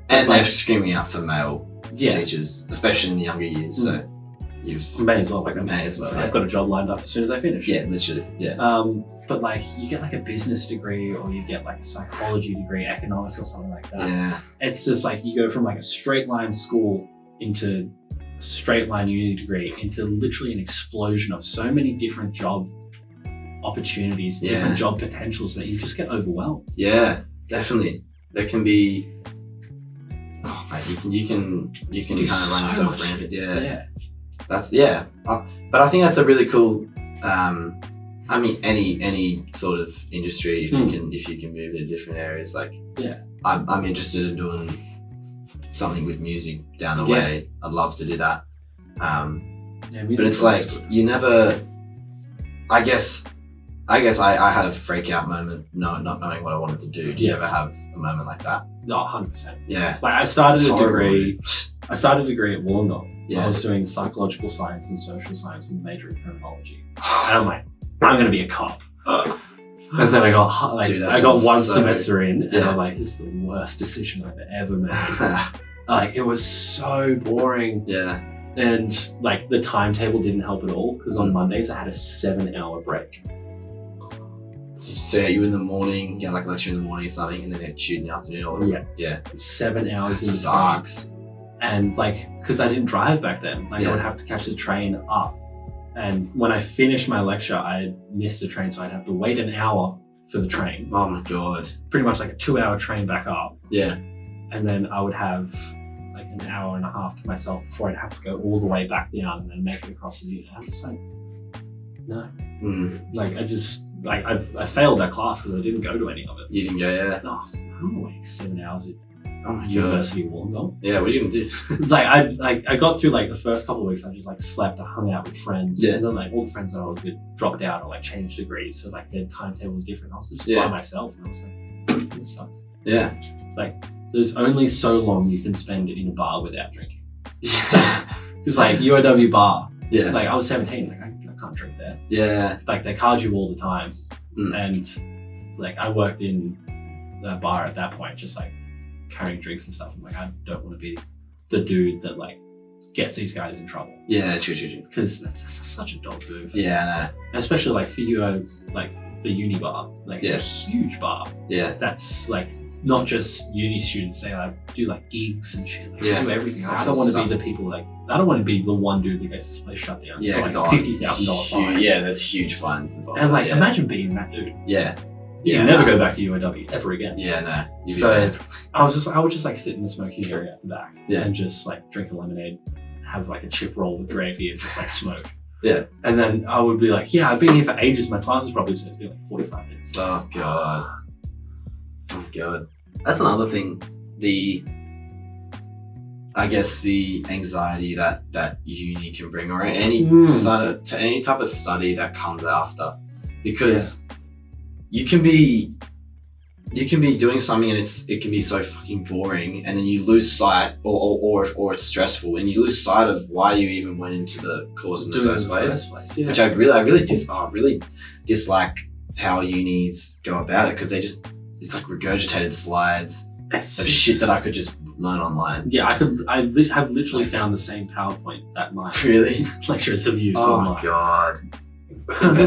Speaker 1: And they're screaming out for male teachers, especially in the younger years. So you've
Speaker 2: may as well. Like
Speaker 1: I've
Speaker 2: got a job lined up as soon as I finish.
Speaker 1: Yeah, literally. Yeah.
Speaker 2: But like you get like a business degree or you get like a psychology degree, economics or something like that.
Speaker 1: Yeah.
Speaker 2: It's just like you go from like a straight line school into a straight line uni degree into literally an explosion of so many different job opportunities, different job potentials that you just get overwhelmed.
Speaker 1: Yeah, definitely. There can be you can kind of run yourself rampant. Yeah. That's but I think that's a really cool I mean any sort of industry if you can move into different areas, like I'm interested in doing something with music down the way. I'd love to do that. But it's like you never I guess I had a freak out moment not knowing what I wanted to do. Do you ever have a moment like that?
Speaker 2: No, 100%.
Speaker 1: Yeah.
Speaker 2: Like I started a degree at Wollongong.
Speaker 1: Yeah.
Speaker 2: I was doing psychological science and social science with a major in criminology. And I'm like, I'm gonna be a cop. And then I got one semester in, and I'm like, this is the worst decision I've ever made. Like it was so boring.
Speaker 1: Yeah.
Speaker 2: And like the timetable didn't help at all because on Mondays I had a 7-hour break.
Speaker 1: So you in the morning, you had like lecture in the morning or something, and then you had tube in the afternoon. Or
Speaker 2: yeah, 7 hours in the
Speaker 1: sucks.
Speaker 2: train. And like, because I didn't drive back then, like I would have to catch the train up. And when I finished my lecture, I missed the train, so I'd have to wait an hour for the train.
Speaker 1: Oh my god!
Speaker 2: Pretty much like a 2-hour train back up.
Speaker 1: Yeah.
Speaker 2: And then I would have like an hour and a half to myself before I'd have to go all the way back down and then make it across the unit. I'm just like, no. Like I failed that class because I didn't go to any of it.
Speaker 1: You didn't go, yeah?
Speaker 2: No, I'm waiting 7 hours at
Speaker 1: my
Speaker 2: University of Wollongong.
Speaker 1: Yeah, what are you gonna do?
Speaker 2: Like I got through like the first couple of weeks. I just like slept, I hung out with friends, and then like all the friends that I was with dropped out or like changed degrees, so like their timetable was different. I was just by myself, and I was like, this sucks.
Speaker 1: Yeah.
Speaker 2: Like there's only so long you can spend in a bar without drinking.
Speaker 1: Yeah.
Speaker 2: It's like UOW bar.
Speaker 1: Yeah.
Speaker 2: Like I was 17, like I can't drink there.
Speaker 1: Yeah.
Speaker 2: Like they card you all the time. And like I worked in the bar at that point, just like carrying drinks and stuff. I'm like, I don't want to be the dude that like gets these guys in trouble.
Speaker 1: Yeah, true.
Speaker 2: Because that's such a dog move.
Speaker 1: Yeah,
Speaker 2: no. Especially like for you, like the uni bar. Like it's a huge bar.
Speaker 1: Yeah.
Speaker 2: That's like not just uni students. They like do like gigs and shit. Like do everything. Like, I don't want to be the people like. I don't want to be the one dude that gets this place shut down.
Speaker 1: Yeah,
Speaker 2: for like $50,000 fine.
Speaker 1: Yeah, there's huge fines involved.
Speaker 2: And like, imagine being that dude.
Speaker 1: Yeah.
Speaker 2: You never go back to UOW ever again.
Speaker 1: Yeah, no.
Speaker 2: So I would just like sit in the smoking area at the back and just like drink a lemonade, have like a chip roll with gravy and just like smoke.
Speaker 1: Yeah.
Speaker 2: And then I would be like, yeah, I've been here for ages. My class is probably supposed to be like 45 minutes.
Speaker 1: Oh god. Oh god. That's another thing. I guess the anxiety that uni can bring, or any type of study that comes after, because you can be doing something and it can be so fucking boring, and then you lose sight, or it's stressful, and you lose sight of why you even went into the course in the first place.
Speaker 2: Yeah.
Speaker 1: Which I really dislike how unis go about it, because it's like regurgitated slides of shit that I could just learn online.
Speaker 2: Yeah, I have literally found the same PowerPoint that my lecturers have used online.
Speaker 1: Oh my god.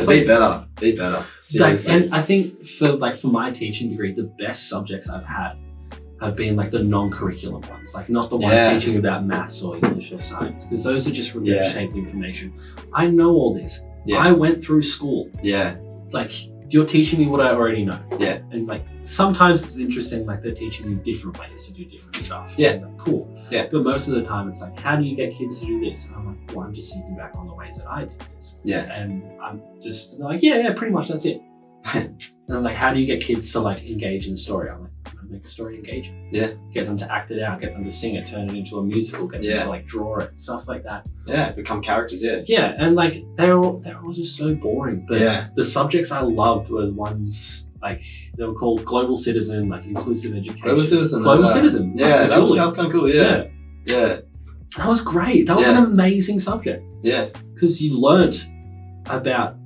Speaker 1: Be better. Seriously.
Speaker 2: And I think for my teaching degree, the best subjects I've had have been like the non-curriculum ones, like not the ones teaching about maths or English or science, because those are just regurgitated information. I know all this. I went through school. Yeah. Like you're teaching me what I already know. Yeah. And like sometimes it's interesting, like they're teaching you different ways to do different stuff. Yeah. Like, cool. Yeah. But most of the time it's like, how do you get kids to do this? And I'm like, well, I'm just thinking back on the ways that I did this. Yeah. And I'm just and they're like, yeah, pretty much that's it. And I'm like, how do you get kids to like engage in the story? I'm like, make the story engaging. Yeah. Get them to act it out, get them to sing it, turn it into a musical, get them to like draw it, stuff like that. Yeah, become characters, Yeah, and like they're all just so boring. But the subjects I loved were the ones like they were called Global Citizen, like Inclusive Education. Global Citizen. Yeah, that was kind of cool, Yeah. That was great. That was an amazing subject. Yeah. Because you learnt about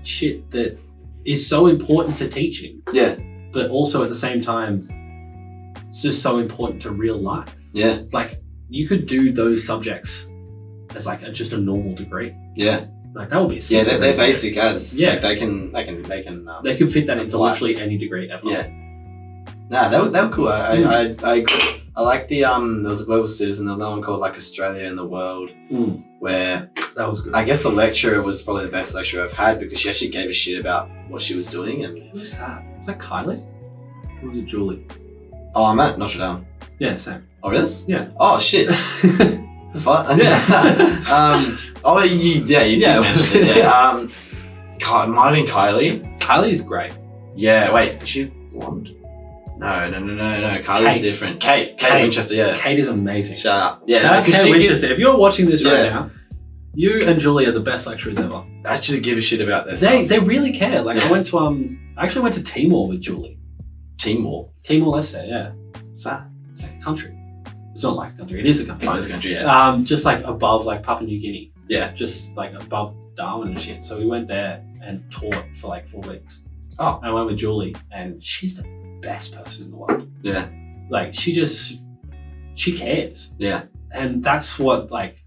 Speaker 2: shit that is so important to teaching. Yeah. But also at the same time, it's just so important to real life. Yeah. Like you could do those subjects as like just a normal degree. Yeah. Like that would be a simple they're basic as like they can fit that into literally any degree ever. Yeah. Nah, they were cool. I like the there was a Global Citizen. There was another one called like Australia and the World, where that was good. I guess the lecturer was probably the best lecturer I've had, because she actually gave a shit about what she was doing. And who was that? Was that Kylie? Or was it Julie? Oh, I'm at Notre Dame. Yeah, same. Oh really? Yeah. Oh shit. Fuck. Yeah. Oh you did mention it. Yeah. It might have been Kylie. Kylie's great. Yeah. Wait, is she blonde? No. Kylie's different. Kate Winchester, yeah. Kate is amazing. Shut up. Yeah, Kate Winchester. If you're watching this right now, you and Julie are the best lecturers ever. Actually give a shit about this. They really care. Like I actually went to Timor with Julie. Timor-Leste, yeah. What's that? It's like a country. It's not like a country, it is a country. Oh, it's a country, yeah. Just like above like Papua New Guinea. Yeah. Just like above Darwin and shit. So we went there and taught for like 4 weeks. Oh. I went with Julie, and she's the best person in the world. Yeah. Like she cares. Yeah. And that's what like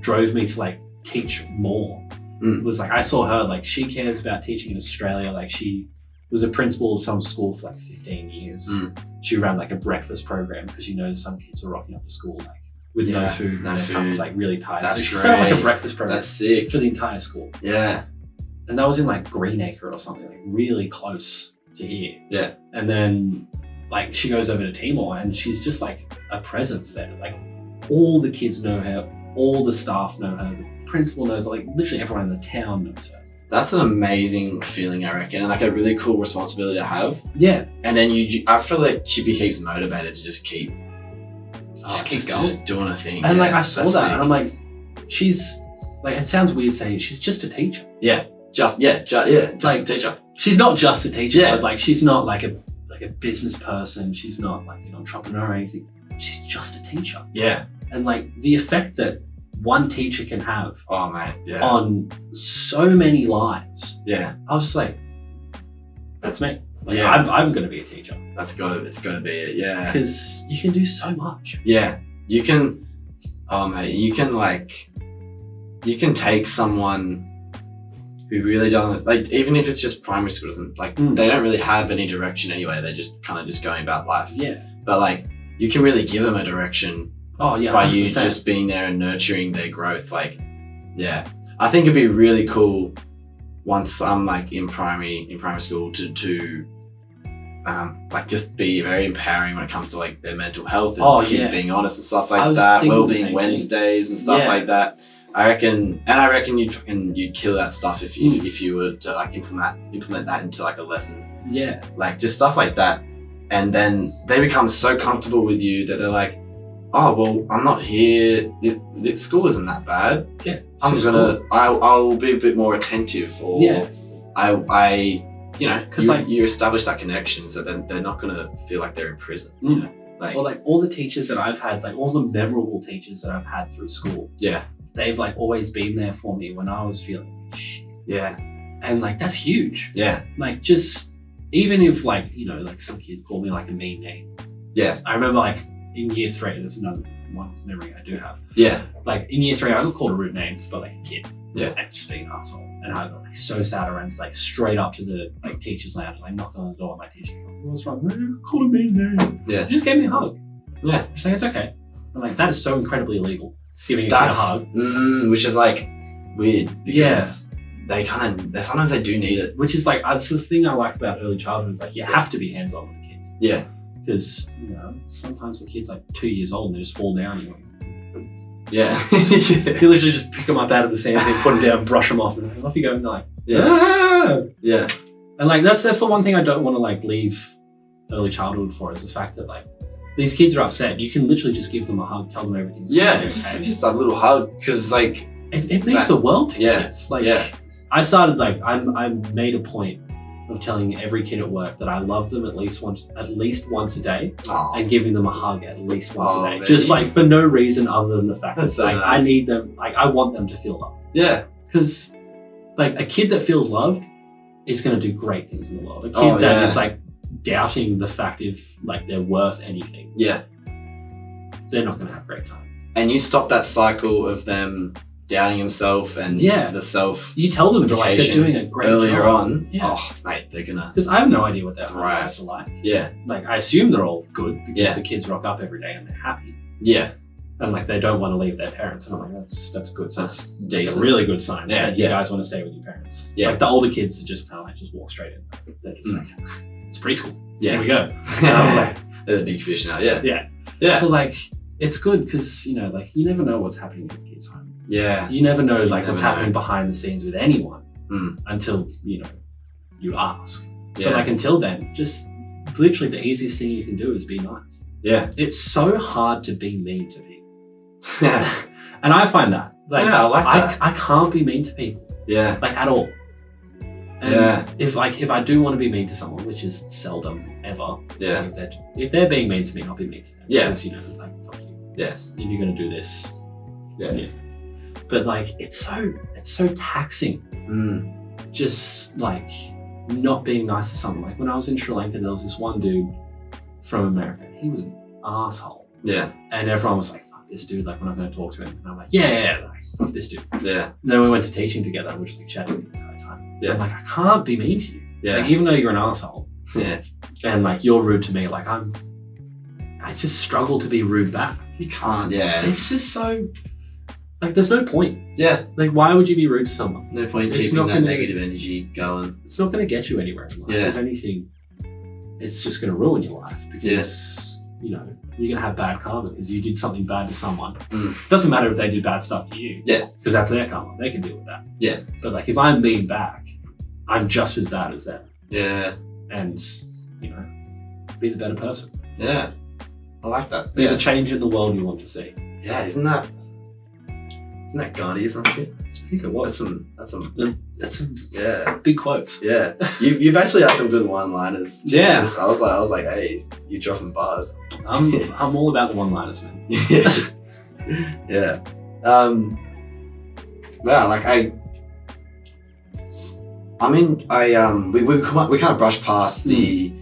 Speaker 2: drove me to like teach more. It was like I saw her, like she cares about teaching in Australia. Like she was a principal of some school for like 15 years. She ran like a breakfast program because you know some kids are rocking up to school like with no food, and they're like really tired.
Speaker 1: That's
Speaker 2: so she set up like a breakfast program.
Speaker 1: That's sick.
Speaker 2: For the entire school.
Speaker 1: Yeah.
Speaker 2: And that was in like Greenacre or something, like really close to here.
Speaker 1: Yeah.
Speaker 2: And then like she goes over to Timor and she's just like a presence there. Like all the kids know her, all the staff know her, the principal knows her, like literally everyone in the town knows her.
Speaker 1: That's an amazing feeling, I reckon, and like a really cool responsibility to have.
Speaker 2: Yeah.
Speaker 1: And then I feel like she'd be heaps motivated to just keep going. Just doing a thing.
Speaker 2: And like I saw that sick. And I'm like, she's like, it sounds weird saying she's just a teacher.
Speaker 1: Yeah. Just like, a teacher.
Speaker 2: She's not just a teacher, but like she's not like a business person. She's not like an entrepreneur or anything. She's just a teacher.
Speaker 1: Yeah.
Speaker 2: And like the effect that one teacher can have on so many lives.
Speaker 1: Yeah.
Speaker 2: I was just like, that's me. Like,
Speaker 1: yeah.
Speaker 2: I'm going to be a teacher.
Speaker 1: It's got to be it. Yeah.
Speaker 2: Because you can do so much.
Speaker 1: Yeah. You can, you can take someone who really doesn't, like, even if it's just primary school, doesn't, like, they don't really have any direction anyway. They're just kind of just going about life.
Speaker 2: Yeah.
Speaker 1: But like, you can really give them a direction.
Speaker 2: Oh yeah.
Speaker 1: By
Speaker 2: 100%.
Speaker 1: you just being there and nurturing their growth. Like, yeah. I think it'd be really cool once I'm like in primary school to like just be very empowering when it comes to like their mental health and kids being honest and stuff like that. Wellbeing Wednesdays and stuff like that. I reckon you'd kill that stuff if you were to like implement that into like a lesson.
Speaker 2: Yeah. Like
Speaker 1: just stuff like that. And then they become so comfortable with you that they're like, oh, well, I'm not here. School isn't that bad.
Speaker 2: Yeah.
Speaker 1: I'll be a bit more attentive, or because you establish that connection, so then they're not going to feel like they're in prison. You know?
Speaker 2: Or like all the teachers that I've had, like all the memorable teachers that I've had through school.
Speaker 1: Yeah.
Speaker 2: They've like always been there for me when I was feeling shit.
Speaker 1: Yeah.
Speaker 2: And like, that's huge.
Speaker 1: Yeah.
Speaker 2: Like just, even if like, you know, like some kid called me like a mean name.
Speaker 1: Yeah.
Speaker 2: I remember like in year 3, there's another one memory I do have.
Speaker 1: Yeah.
Speaker 2: Like in year 3, I got called a rude name, but like a kid.
Speaker 1: Yeah.
Speaker 2: And just being an asshole. And I got like so sad around, like straight up to the like teacher's lounge, like knocked on the door, and my teacher came up, what's wrong? You called a mean name.
Speaker 1: Yeah.
Speaker 2: She just gave me a hug.
Speaker 1: Yeah.
Speaker 2: She's like, it's okay. I'm like, that is so incredibly illegal. Giving a kid a hug.
Speaker 1: Which is like weird because they sometimes they do need it.
Speaker 2: Which is like, that's the thing I like about early childhood is like, you have to be hands on with the kids.
Speaker 1: Yeah.
Speaker 2: Because, you know, sometimes the kid's like 2 years old and they just fall down. And
Speaker 1: yeah.
Speaker 2: You literally just pick them up out of the sand and put them down, brush them off, and off you go. And they're like,
Speaker 1: yeah.
Speaker 2: And like, that's the one thing I don't want to like leave early childhood for, is the fact that like, these kids are upset. You can literally just give them a hug, tell them everything's okay.
Speaker 1: It's just a little hug, because like
Speaker 2: it means the world to kids. Like I started like I made a point of telling every kid at work that I love them at least once a day, and giving them a hug at least once a day.
Speaker 1: Baby.
Speaker 2: Just like for no reason other than the fact
Speaker 1: That's
Speaker 2: that
Speaker 1: so
Speaker 2: like
Speaker 1: nice.
Speaker 2: I need them, like I want them to feel loved.
Speaker 1: Yeah.
Speaker 2: Because like a kid that feels loved is going to do great things in the world. A kid that is like doubting the fact if like they're worth anything, they're not going to have a great time.
Speaker 1: And you stop that cycle of them doubting himself and the self.
Speaker 2: You tell them like they're doing a great
Speaker 1: earlier
Speaker 2: job.
Speaker 1: on.
Speaker 2: Yeah.
Speaker 1: Oh, mate, they're gonna.
Speaker 2: Because I have no idea what their lives are like.
Speaker 1: Yeah.
Speaker 2: Like I assume they're all good because the kids rock up every day and they're happy.
Speaker 1: Yeah.
Speaker 2: And like they don't want to leave their parents, and I'm like, that's a good sign.
Speaker 1: That's
Speaker 2: a really good sign.
Speaker 1: Yeah.
Speaker 2: That you guys want to stay with your parents.
Speaker 1: Yeah.
Speaker 2: Like the older kids are just kind of like just walk straight in. They're just like, it's preschool.
Speaker 1: Yeah.
Speaker 2: Here we go. And I'm like,
Speaker 1: there's a big fish now. Yeah.
Speaker 2: Yeah. But like, it's good because, you know, like you never know what's happening in the kids' home.
Speaker 1: Yeah.
Speaker 2: You never know like what's happening behind the scenes with anyone until, you know, you ask.
Speaker 1: Yeah.
Speaker 2: But like until then, just literally the easiest thing you can do is be nice.
Speaker 1: Yeah.
Speaker 2: It's so hard to be mean to people. And I find that. Like,
Speaker 1: I like that.
Speaker 2: I can't be mean to people.
Speaker 1: Yeah.
Speaker 2: Like at all. And if I do want to be mean to someone, which is seldom ever.
Speaker 1: Yeah.
Speaker 2: Like if they're being mean to me, I'll be mean to them.
Speaker 1: Yeah.
Speaker 2: Because, you know, like, fuck you.
Speaker 1: Yeah.
Speaker 2: If you're gonna do this.
Speaker 1: Yeah.
Speaker 2: But like it's so taxing. Just like not being nice to someone. Like when I was in Sri Lanka, there was this one dude from America. He was an asshole.
Speaker 1: Yeah.
Speaker 2: And everyone was like, fuck this dude, like, we're not going to talk to him. And I'm like, yeah, like, fuck this dude.
Speaker 1: Yeah.
Speaker 2: And then we went to teaching together and we're just like chatting the entire time.
Speaker 1: Yeah.
Speaker 2: I'm like, I can't be mean to you.
Speaker 1: Yeah.
Speaker 2: Like, even though you're an asshole.
Speaker 1: Yeah.
Speaker 2: And like, you're rude to me. Like, I just struggle to be rude back.
Speaker 1: You can't, yeah.
Speaker 2: It's just so, like, there's no point.
Speaker 1: Yeah.
Speaker 2: Like, why would you be rude to someone?
Speaker 1: No point
Speaker 2: It's
Speaker 1: keeping
Speaker 2: not
Speaker 1: that
Speaker 2: gonna-
Speaker 1: negative energy going.
Speaker 2: It's not going to get you anywhere in life.
Speaker 1: Yeah.
Speaker 2: If anything, it's just going to ruin your life because, you know, you're going to have bad karma because you did something bad to someone. Doesn't matter if they do bad stuff to you.
Speaker 1: Yeah.
Speaker 2: Because that's their karma. They can deal with that.
Speaker 1: Yeah.
Speaker 2: But like, if I'm being back, I'm just as bad as them.
Speaker 1: Yeah.
Speaker 2: And, you know, be the better person.
Speaker 1: Yeah. I like that.
Speaker 2: Be
Speaker 1: Yeah.
Speaker 2: the change in the world you want to see.
Speaker 1: Yeah, isn't that Gandhi or some shit?
Speaker 2: I think it was.
Speaker 1: That's some
Speaker 2: That's big quotes.
Speaker 1: yeah. You've actually had some good one-liners.
Speaker 2: Yeah.
Speaker 1: I was like, hey, you dropping bars.
Speaker 2: I'm all about the one-liners, man.
Speaker 1: Yeah. Yeah, like we kind of brushed past the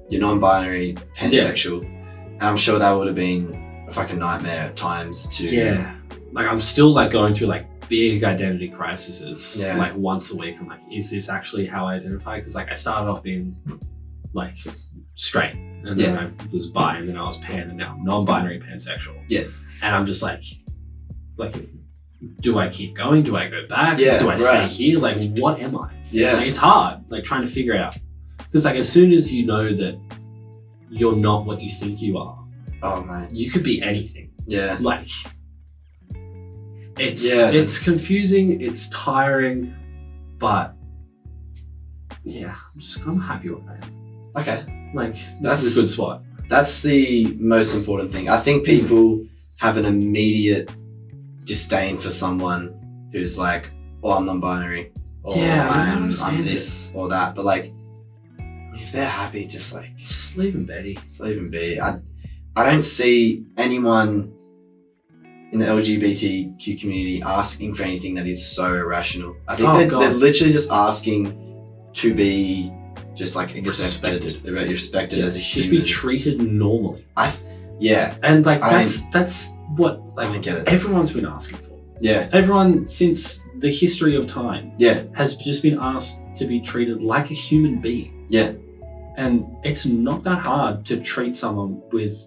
Speaker 1: your non-binary pansexual, and I'm sure that would have been a fucking nightmare at times to.
Speaker 2: Yeah. Like, I'm still like going through like big identity crises.
Speaker 1: Yeah.
Speaker 2: Like once a week, I'm like, is this actually how I identify? Because like, I started off being like straight, and then I was bi, and then I was pan, and now I'm non-binary pansexual.
Speaker 1: Yeah.
Speaker 2: And I'm just like, do I keep going? Do I go back?
Speaker 1: Yeah,
Speaker 2: Do I stay
Speaker 1: right.
Speaker 2: here? Like, what am I?
Speaker 1: Yeah.
Speaker 2: Like, it's hard, like trying to figure out. Because like, as soon as you know that you're not what you think you are,
Speaker 1: Oh man.
Speaker 2: you could be anything.
Speaker 1: Yeah.
Speaker 2: Like, it's confusing, it's tiring, but yeah, I'm happy where I am.
Speaker 1: Okay.
Speaker 2: Like, this is a good spot.
Speaker 1: That's the most important thing. I think people have an immediate disdain for someone who's like, oh, I'm non-binary, or I'm this or that. But like, if they're happy, just
Speaker 2: leave them be.
Speaker 1: Just leave them be. I don't see anyone in the LGBTQ community asking for anything that is so irrational. I think they're literally just asking to be just like accepted, respected as a human.
Speaker 2: Just be treated normally.
Speaker 1: Yeah.
Speaker 2: And like, that's what like
Speaker 1: I get it.
Speaker 2: everyone's been asking for.
Speaker 1: Yeah.
Speaker 2: Everyone since the history of time
Speaker 1: Yeah.
Speaker 2: has just been asked to be treated like a human being.
Speaker 1: Yeah.
Speaker 2: And it's not that hard to treat someone with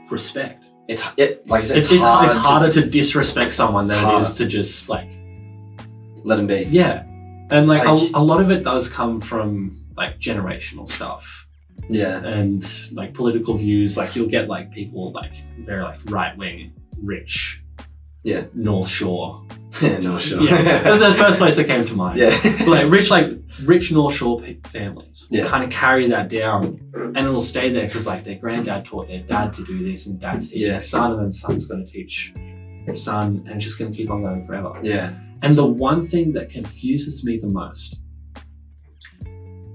Speaker 2: respect.
Speaker 1: Like I said,
Speaker 2: It's harder to disrespect someone than it is to just like
Speaker 1: let them be.
Speaker 2: Yeah. And like a lot of it does come from like generational stuff.
Speaker 1: Yeah.
Speaker 2: And like political views. Like, you'll get like people like very like right wing, rich.
Speaker 1: Yeah.
Speaker 2: North Shore.
Speaker 1: North Shore.
Speaker 2: Yeah. That's the first place that came to mind.
Speaker 1: Yeah.
Speaker 2: But like rich North Shore families will kind of carry that down, and it'll stay there because like their granddad taught their dad to do this, and dad's teaching their son, and then son's going to teach son, and it's just going to keep on going forever.
Speaker 1: Yeah.
Speaker 2: And the one thing that confuses me the most,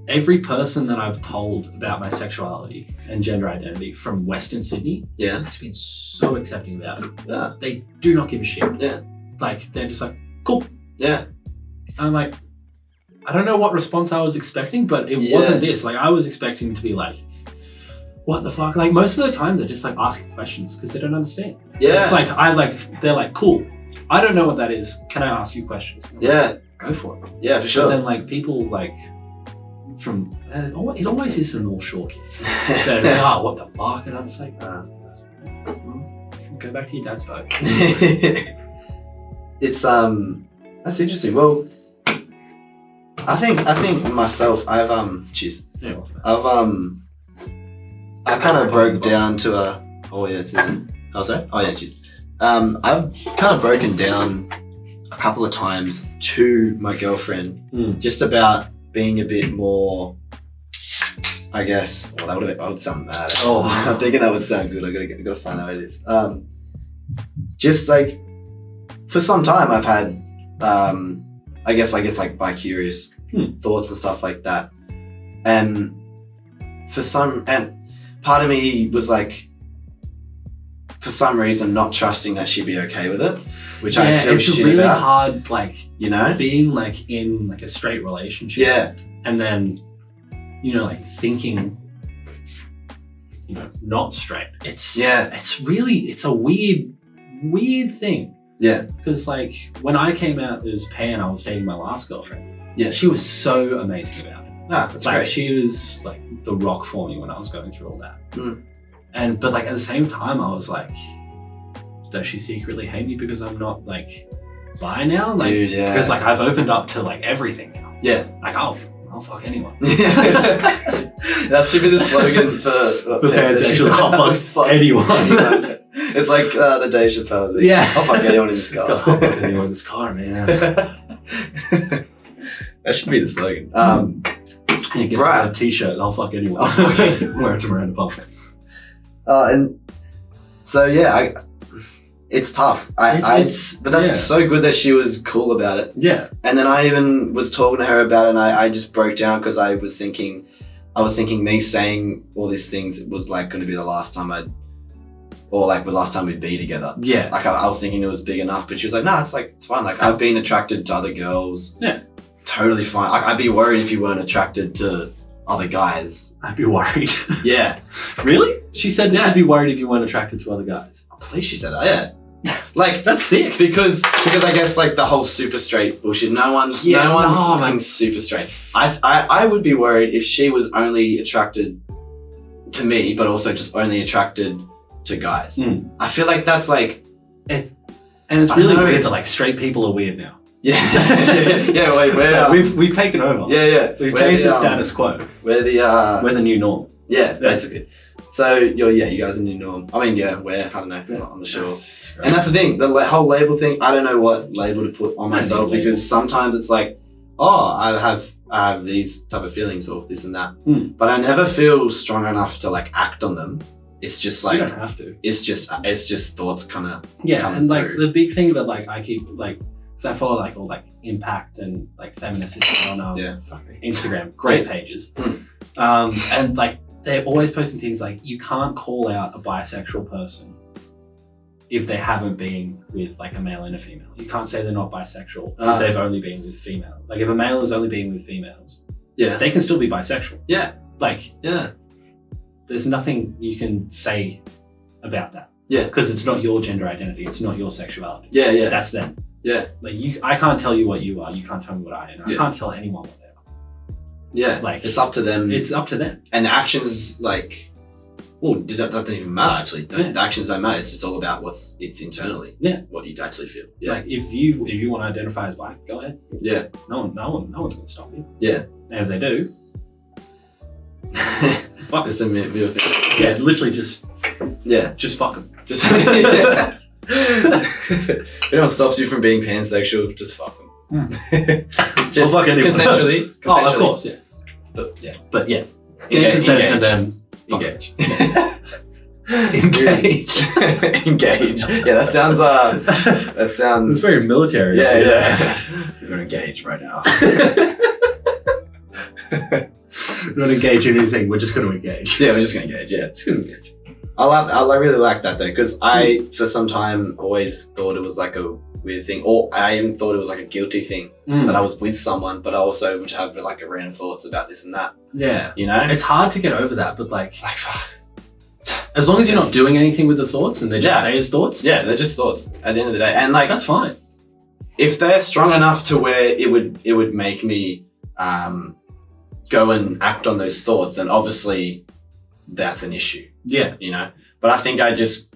Speaker 2: every person that I've told about my sexuality and gender identity from Western Sydney has been so accepting about it.
Speaker 1: Yeah.
Speaker 2: They do not give a shit.
Speaker 1: Yeah.
Speaker 2: Like, they're just like, cool.
Speaker 1: Yeah.
Speaker 2: I'm like, I don't know what response I was expecting, but it wasn't this. Like, I was expecting to be like, what the fuck? Like, most of the time they're just like asking questions because they don't understand.
Speaker 1: Yeah.
Speaker 2: It's like, they're like, cool. I don't know what that is. Can I ask you questions?
Speaker 1: Yeah.
Speaker 2: Go for it.
Speaker 1: Yeah, for sure.
Speaker 2: But then like people like from, it always is the North Shore kids. They're just like, oh, what the fuck? And I'm just like, go back to your dad's boat.
Speaker 1: It's that's interesting. Well, I think myself, I've kind of broke down to I've kind of broken down a couple of times to my girlfriend just about being a bit more, I guess. Well, that would sound mad. I'm thinking that would sound good. I gotta find out what it is. Just like for some time, I've had, I guess like bi-curious thoughts and stuff like that, and part of me was like, for some reason, not trusting that she'd be okay with it, which I feel shit
Speaker 2: really
Speaker 1: about.
Speaker 2: Hard, like,
Speaker 1: you know,
Speaker 2: being like in like a straight relationship.
Speaker 1: Yeah.
Speaker 2: And then, you know, like thinking not straight. It's a weird thing.
Speaker 1: Yeah.
Speaker 2: Because like when I came out as pan, I was dating my last girlfriend.
Speaker 1: Yeah.
Speaker 2: She was so amazing about it.
Speaker 1: Ah, that's
Speaker 2: like,
Speaker 1: great.
Speaker 2: She was like the rock for me when I was going through all that.
Speaker 1: Mm.
Speaker 2: But like at the same time, I was like, does she secretly hate me because I'm not like bi now? Like,
Speaker 1: dude, yeah.
Speaker 2: Because like I've opened up to like everything now.
Speaker 1: Yeah.
Speaker 2: Like I'll fuck anyone.
Speaker 1: That should be the slogan for
Speaker 2: pansexual. I'll fuck anyone.
Speaker 1: It's like the Dave Chappelle thing.
Speaker 2: Yeah.
Speaker 1: I'll fuck anyone in this car.
Speaker 2: I'll fuck anyone in this car, man.
Speaker 1: That should be the slogan.
Speaker 2: Get
Speaker 1: right.
Speaker 2: a t-shirt. I'll fuck anyone. Wear it to Miranda Pump.
Speaker 1: And so yeah, it's tough. But that's so good that she was cool about it.
Speaker 2: Yeah.
Speaker 1: And then I even was talking to her about it, and I just broke down because I was thinking me saying all these things was like going to be the last time the last time we'd be together.
Speaker 2: Yeah.
Speaker 1: Like I was thinking it was big enough, but she was like, no, it's fine. Like I've been attracted to other girls.
Speaker 2: Yeah.
Speaker 1: Totally fine. I'd be worried if you weren't attracted to other guys.
Speaker 2: I'd be worried.
Speaker 1: Yeah.
Speaker 2: Really? She said that she'd be worried if you weren't attracted to other guys.
Speaker 1: I believe she said that, yeah. Like
Speaker 2: that's sick.
Speaker 1: Because I guess like the whole super straight bullshit. No one's fucking super straight. I would be worried if she was only attracted to me, but also just only attracted to guys.
Speaker 2: Mm.
Speaker 1: I feel like that's like
Speaker 2: and it's really weird that like straight people are weird now.
Speaker 1: Yeah. Yeah, wait,
Speaker 2: we've taken over.
Speaker 1: Yeah.
Speaker 2: We've changed the status quo.
Speaker 1: We're the
Speaker 2: new norm.
Speaker 1: Yeah, basically. So you guys are the new norm. I mean, I don't know, not on the shore. And that's the thing, the whole label thing. I don't know what label to put on myself because sometimes it's like, oh, I have these type of feelings or this and that, but I never feel strong enough to like act on them. It's just like
Speaker 2: you don't have to.
Speaker 1: It's just thoughts kind of
Speaker 2: and like
Speaker 1: through.
Speaker 2: the big thing that like I keep like. Because I follow like all like impact and like feminist on Instagram, great pages, and like they're always posting things like you can't call out a bisexual person if they haven't been with like a male and a female. You can't say they're not bisexual if they've only been with female. Like if a male has only been with females, they can still be bisexual.
Speaker 1: Yeah,
Speaker 2: like there's nothing you can say about that.
Speaker 1: Yeah,
Speaker 2: because it's not your gender identity. It's not your sexuality.
Speaker 1: Yeah,
Speaker 2: that's them.
Speaker 1: Yeah.
Speaker 2: Like I can't tell you what you are. You can't tell me what I am. I can't tell anyone what they are.
Speaker 1: Yeah.
Speaker 2: Like
Speaker 1: it's up to them.
Speaker 2: It's up to them.
Speaker 1: And the actions like, that doesn't even matter actually. The actions don't matter. It's just all about it's internally.
Speaker 2: Yeah.
Speaker 1: What you actually feel. Yeah.
Speaker 2: Like if you want to identify as black, go ahead.
Speaker 1: Yeah.
Speaker 2: No one's gonna stop you.
Speaker 1: Yeah.
Speaker 2: And if they do, fuck
Speaker 1: it's a bit of it.
Speaker 2: Yeah. Literally just fuck them.
Speaker 1: Just if anyone stops you from being pansexual, just fuck them. Just
Speaker 2: fuck anyone.
Speaker 1: consensually.
Speaker 2: Oh, of course, yeah.
Speaker 1: But yeah.
Speaker 2: Engage. And then
Speaker 1: engage.
Speaker 2: Engage.
Speaker 1: Yeah, that sounds.
Speaker 2: It's very military.
Speaker 1: Yeah. We're gonna engage right now.
Speaker 2: We're not engage in anything. We're just gonna engage.
Speaker 1: Yeah, we're just gonna engage. Yeah,
Speaker 2: just gonna engage.
Speaker 1: I really like that though, because I, for some time, always thought it was like a weird thing, or I even thought it was like a guilty thing that I was with someone, but I also would have like random thoughts about this and that.
Speaker 2: Yeah,
Speaker 1: you know,
Speaker 2: it's hard to get over that, but like as long as you're not doing anything with the thoughts and they just stay as thoughts. Yeah, they're just thoughts at the end of the day, and like that's fine.
Speaker 1: If they're strong enough to where it would make me go and act on those thoughts, then obviously that's an issue.
Speaker 2: Yeah,
Speaker 1: you know. But I think I just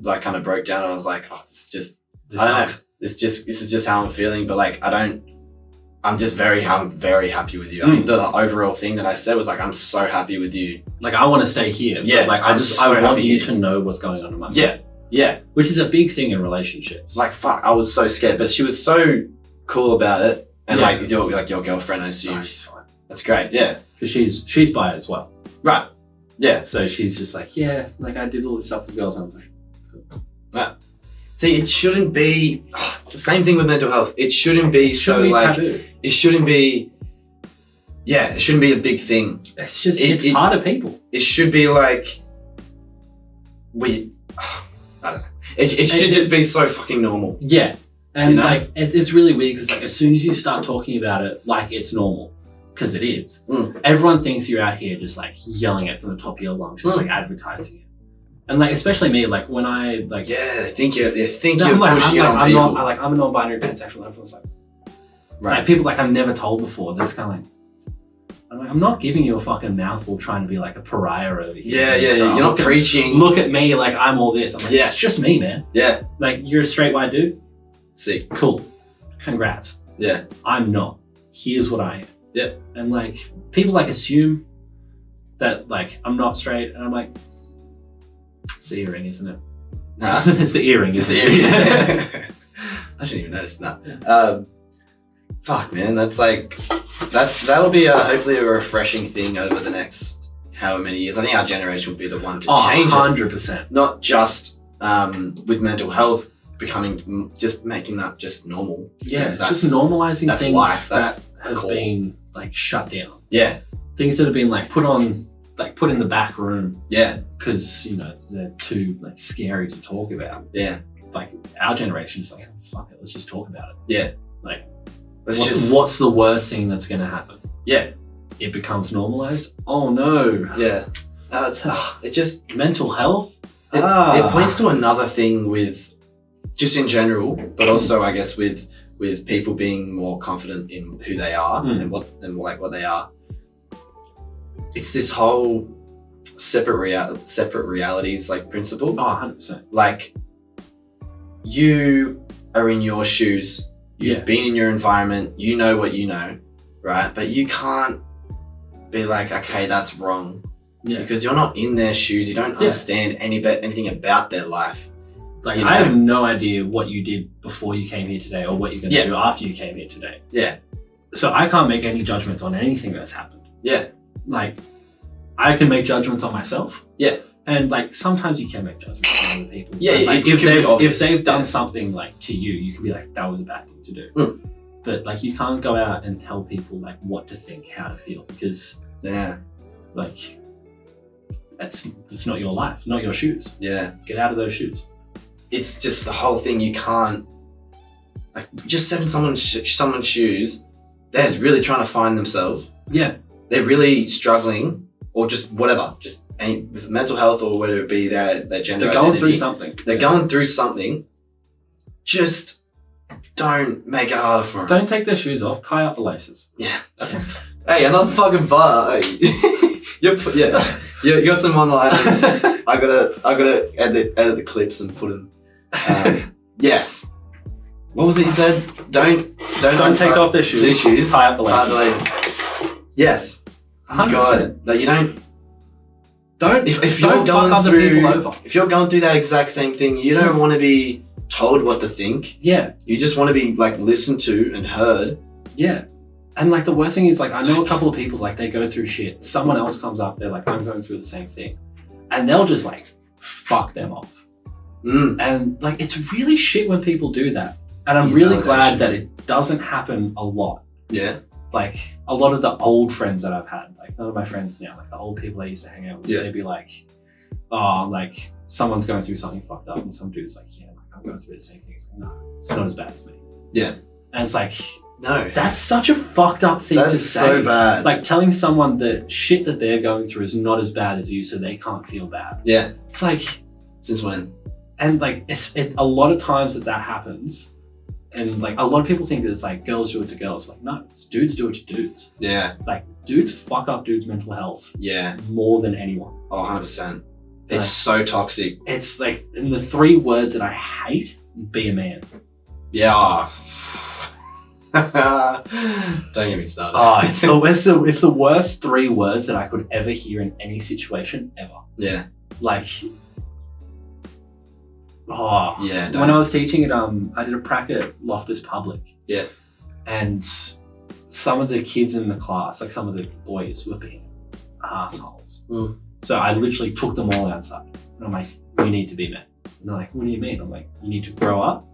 Speaker 1: like kind of broke down. And I was like, oh, this is just how I'm feeling. But like, I'm very happy with you. I think the overall thing that I said was like, I'm so happy with you.
Speaker 2: Like, I want to stay here.
Speaker 1: Yeah,
Speaker 2: like I want you to know what's going on in my life. Yeah. Which is a big thing in relationships.
Speaker 1: Like, fuck, I was so scared, but she was so cool about it. And like your girlfriend, I assume.
Speaker 2: Oh, she's fine.
Speaker 1: That's great. Yeah,
Speaker 2: because she's bi as well.
Speaker 1: Right. Yeah.
Speaker 2: So she's just like, like I did all this stuff with girls. I'm like, cool.
Speaker 1: Yeah. See, it shouldn't be. It's the same thing with mental health. It shouldn't be taboo. It shouldn't be. Yeah, it shouldn't be a big thing.
Speaker 2: It's just it's part of people.
Speaker 1: It should be like I don't know. It should just be so fucking normal.
Speaker 2: Yeah, and like it's really weird because like as soon as you start talking about it like it's normal, because it is. Everyone thinks you're out here just like yelling it from the top of your lungs, just like advertising it. And like, especially me, like when I like,
Speaker 1: they think you're pushing it on people.
Speaker 2: I'm a non-binary pansexual. Everyone's like,
Speaker 1: right.
Speaker 2: Like people like I've never told before. They're just kind of like, I'm not giving you a fucking mouthful trying to be like a pariah over here.
Speaker 1: Yeah. You're not preaching.
Speaker 2: Look at me like I'm all this. I'm like,
Speaker 1: Yeah.
Speaker 2: It's just me, man.
Speaker 1: Yeah.
Speaker 2: Like you're a straight white dude.
Speaker 1: See.
Speaker 2: Cool. Congrats.
Speaker 1: Yeah.
Speaker 2: I'm not. Here's what I am.
Speaker 1: Yeah.
Speaker 2: And like people like assume that like I'm not straight, and I'm like, it's the earring, isn't it?
Speaker 1: Huh?
Speaker 2: It's the earring, isn't it?
Speaker 1: I shouldn't even notice that. Fuck, man. That'll be hopefully a refreshing thing over the next however many years. I think our generation will be the one to change
Speaker 2: 100%.
Speaker 1: it. Not just with mental health just making that just normal.
Speaker 2: Yeah, just normalizing things
Speaker 1: life.
Speaker 2: that have been like shut down.
Speaker 1: Yeah.
Speaker 2: Things that have been like put in the back room.
Speaker 1: Yeah.
Speaker 2: Because, you know, they're too like scary to talk about.
Speaker 1: Yeah.
Speaker 2: Like our generation is like, oh, fuck it, let's just talk about it.
Speaker 1: Yeah.
Speaker 2: Like, what's the worst thing that's going to happen?
Speaker 1: Yeah.
Speaker 2: It becomes normalized. Oh no.
Speaker 1: Yeah. It just
Speaker 2: mental health.
Speaker 1: It points to another thing with just in general, but also I guess with people being more confident in who they are and what they are. It's this whole separate realities like principle.
Speaker 2: 100%.
Speaker 1: Like you are in your shoes. You've been in your environment. You know what you know, right? But you can't be like, okay, that's wrong.
Speaker 2: Yeah.
Speaker 1: Because you're not in their shoes. You don't understand anything about their life.
Speaker 2: Like, I have no idea what you did before you came here today or what you're going to do after you came here today.
Speaker 1: Yeah.
Speaker 2: So I can't make any judgments on anything that's happened.
Speaker 1: Yeah.
Speaker 2: Like, I can make judgments on myself.
Speaker 1: Yeah.
Speaker 2: And like, sometimes you can make judgments on other people.
Speaker 1: Yeah.
Speaker 2: Like, if they've done something like to you, you can be like, that was a bad thing to do. But like, you can't go out and tell people like what to think, how to feel, because like, it's not your life, not your shoes.
Speaker 1: Yeah.
Speaker 2: Get out of those shoes.
Speaker 1: It's just the whole thing. You can't like just set in someone's shoes. They're really trying to find themselves.
Speaker 2: Yeah. They're
Speaker 1: really struggling, or just whatever, just with mental health or whether it be their gender.
Speaker 2: They're going through something.
Speaker 1: They're going through something. Just don't make it harder for them.
Speaker 2: Don't take their shoes off. Tie up the laces.
Speaker 1: Yeah. Hey, another fucking bar. You got some one-liners. I gotta edit the clips and put them. Yes. What was it you said? Don't
Speaker 2: take off their shoes. Tie up the laces.
Speaker 1: Yes.
Speaker 2: 100%.
Speaker 1: God, that you don't. If you're
Speaker 2: don't
Speaker 1: going
Speaker 2: fuck other people over.
Speaker 1: If you're going through that exact same thing, you don't want to be told what to think.
Speaker 2: Yeah.
Speaker 1: You just want to be like listened to and heard.
Speaker 2: Yeah. And like the worst thing is like, I know a couple of people, like they go through shit. Someone else comes up, they're like, I'm going through the same thing. And they'll just like fuck them off. And like, it's really shit when people do that. And I'm really glad that it doesn't happen a lot.
Speaker 1: Yeah.
Speaker 2: Like a lot of the old friends that I've had, like none of my friends now, like the old people I used to hang out with, they'd be like, oh, like someone's going through something fucked up. And some dude's like, yeah, like, I'm going through the same thing. It's like, no, it's not as bad as me.
Speaker 1: Yeah.
Speaker 2: And it's like,
Speaker 1: no,
Speaker 2: that's such a fucked up thing to say.
Speaker 1: That's so bad.
Speaker 2: Like telling someone the shit that they're going through is not as bad as you, so they can't feel bad.
Speaker 1: Yeah.
Speaker 2: It's like,
Speaker 1: since when?
Speaker 2: And like, a lot of times that happens, and like a lot of people think that it's like girls do it to girls. Like, no, it's dudes do it to dudes.
Speaker 1: Yeah.
Speaker 2: Like dudes fuck up dudes' mental health.
Speaker 1: Yeah. More
Speaker 2: than anyone.
Speaker 1: Oh, 100%. It's so toxic.
Speaker 2: It's like, in the 3 words that I hate, be a man.
Speaker 1: Yeah. Don't get me started.
Speaker 2: Oh, it's the worst 3 words that I could ever hear in any situation ever.
Speaker 1: Yeah.
Speaker 2: Like, oh
Speaker 1: yeah.
Speaker 2: When I was teaching it, I did a prac at Loftus Public.
Speaker 1: Yeah.
Speaker 2: And some of the kids in the class, like some of the boys, were being assholes. So I literally took them all outside, and I'm like, "You need to be men." And they're like, "What do you mean?" I'm like, "You need to grow up,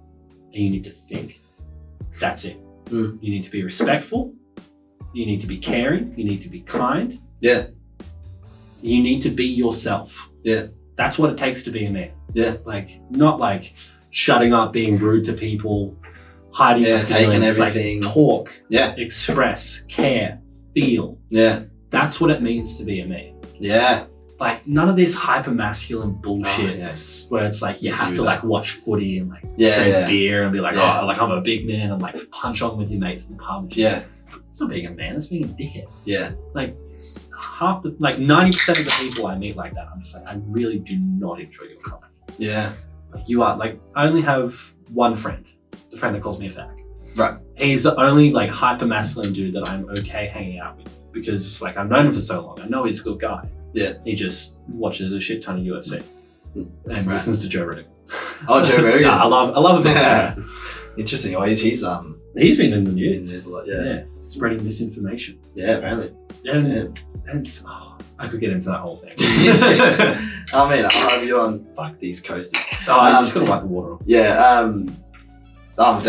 Speaker 2: and you need to think. That's it. You need to be respectful. You need to be caring. You need to be kind.
Speaker 1: Yeah.
Speaker 2: You need to be yourself.
Speaker 1: Yeah.
Speaker 2: That's what it takes to be a man.
Speaker 1: Yeah.
Speaker 2: Like, not like shutting up, being rude to people, hiding your feelings.
Speaker 1: Taking everything.
Speaker 2: Like, talk.
Speaker 1: Yeah.
Speaker 2: Express. Care. feel.
Speaker 1: Yeah.
Speaker 2: That's what it means to be a man.
Speaker 1: Yeah.
Speaker 2: Like none of this hyper masculine bullshit where it's like you have to like watch footy and like drink beer and be like, oh, like I'm a big man and like punch on with your mates in the pub.
Speaker 1: Yeah.
Speaker 2: It's not being a man, it's being a dickhead.
Speaker 1: Yeah.
Speaker 2: Like 90% of the people I meet like that, I'm just like, I really do not enjoy your company.
Speaker 1: Yeah.
Speaker 2: Like you are like, I only have one friend, the friend that calls me a fag.
Speaker 1: Right.
Speaker 2: He's the only like hyper masculine dude that I'm okay hanging out with because like I've known him for so long. I know he's a good guy.
Speaker 1: Yeah.
Speaker 2: He just watches a shit ton of UFC and listens to Joe Rogan.
Speaker 1: Oh, Joe Rogan.
Speaker 2: Yeah, I love him.
Speaker 1: Yeah. Interesting. Oh, he's
Speaker 2: been in the news.
Speaker 1: A lot. Yeah.
Speaker 2: Spreading misinformation.
Speaker 1: Yeah, apparently.
Speaker 2: And I could get into that whole thing.
Speaker 1: I mean, I'll have you on. Fuck these coasters.
Speaker 2: I just gotta wipe the water off.
Speaker 1: Yeah. I'm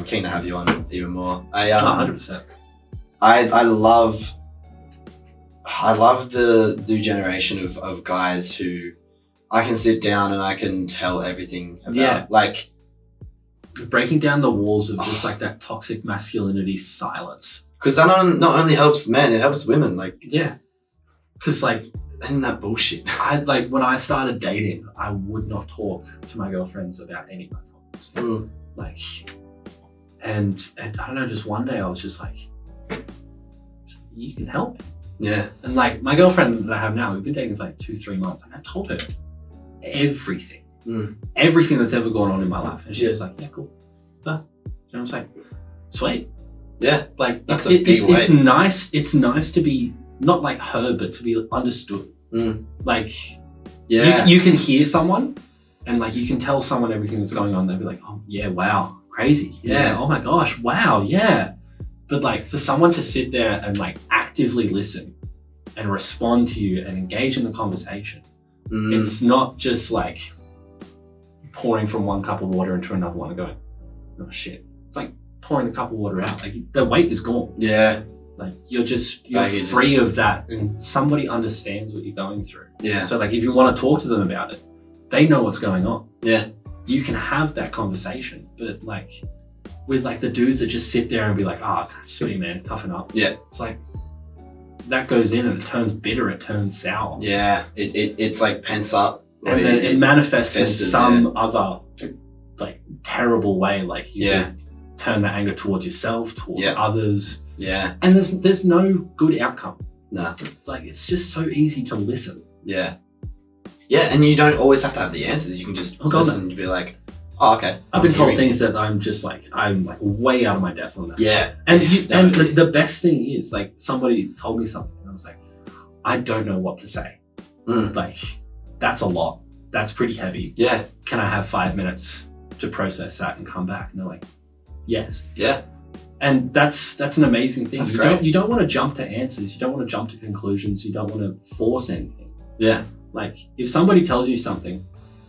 Speaker 1: keen to have you on even more.
Speaker 2: 100%.
Speaker 1: I love the new generation of guys who I can sit down and I can tell everything about.
Speaker 2: Yeah.
Speaker 1: Like
Speaker 2: breaking down the walls of just like that toxic masculinity silence.
Speaker 1: Because that not only helps men, it helps women. Like
Speaker 2: because like
Speaker 1: and that bullshit.
Speaker 2: When I started dating, I would not talk to my girlfriends about any of my problems. Like, and I don't know, just one day I was just like, you can help me.
Speaker 1: Yeah.
Speaker 2: And like my girlfriend that I have now, we've been dating for like 2-3 months. And I told her everything, everything that's ever gone on in my life. And she was like, yeah, cool. And I was like, sweet.
Speaker 1: Yeah.
Speaker 2: Like
Speaker 1: that's a big weight.
Speaker 2: It's nice to be not like her, but to be understood. Like, you can hear someone and like you can tell someone everything that's going on. They'll be like, oh yeah, wow, crazy. Yeah. Oh my gosh, wow, yeah. But like for someone to sit there and like actively listen and respond to you and engage in the conversation, it's not just like pouring from one cup of water into another one and going, oh shit. It's like pouring the cup of water out. Like the weight is gone.
Speaker 1: Yeah.
Speaker 2: Like you're free of that and somebody understands what you're going through.
Speaker 1: Yeah.
Speaker 2: So like if you want to talk to them about it, they know what's going on.
Speaker 1: Yeah.
Speaker 2: You can have that conversation, but like with like the dudes that just sit there and be like, sweet man, toughen up.
Speaker 1: Yeah.
Speaker 2: It's like that goes in and it turns bitter, it turns sour.
Speaker 1: Yeah. It's like pents up.
Speaker 2: And then it manifests in some other like terrible way. Like you can turn that anger towards yourself, towards others.
Speaker 1: Yeah.
Speaker 2: And there's no good outcome.
Speaker 1: No.
Speaker 2: Like it's just so easy to listen.
Speaker 1: Yeah. Yeah, and you don't always have to have the answers. You can just listen and be like, oh, okay.
Speaker 2: I've been told things that I'm like way out of my depth on that.
Speaker 1: Yeah.
Speaker 2: And the best thing is like somebody told me something and I was like, I don't know what to say. Like that's a lot. That's pretty heavy.
Speaker 1: Yeah.
Speaker 2: Can I have 5 minutes to process that and come back? And they're like, yes.
Speaker 1: Yeah.
Speaker 2: And that's an amazing thing.
Speaker 1: That's great.
Speaker 2: You don't want to jump to answers. You don't want to jump to conclusions. You don't want to force anything.
Speaker 1: Yeah.
Speaker 2: Like if somebody tells you something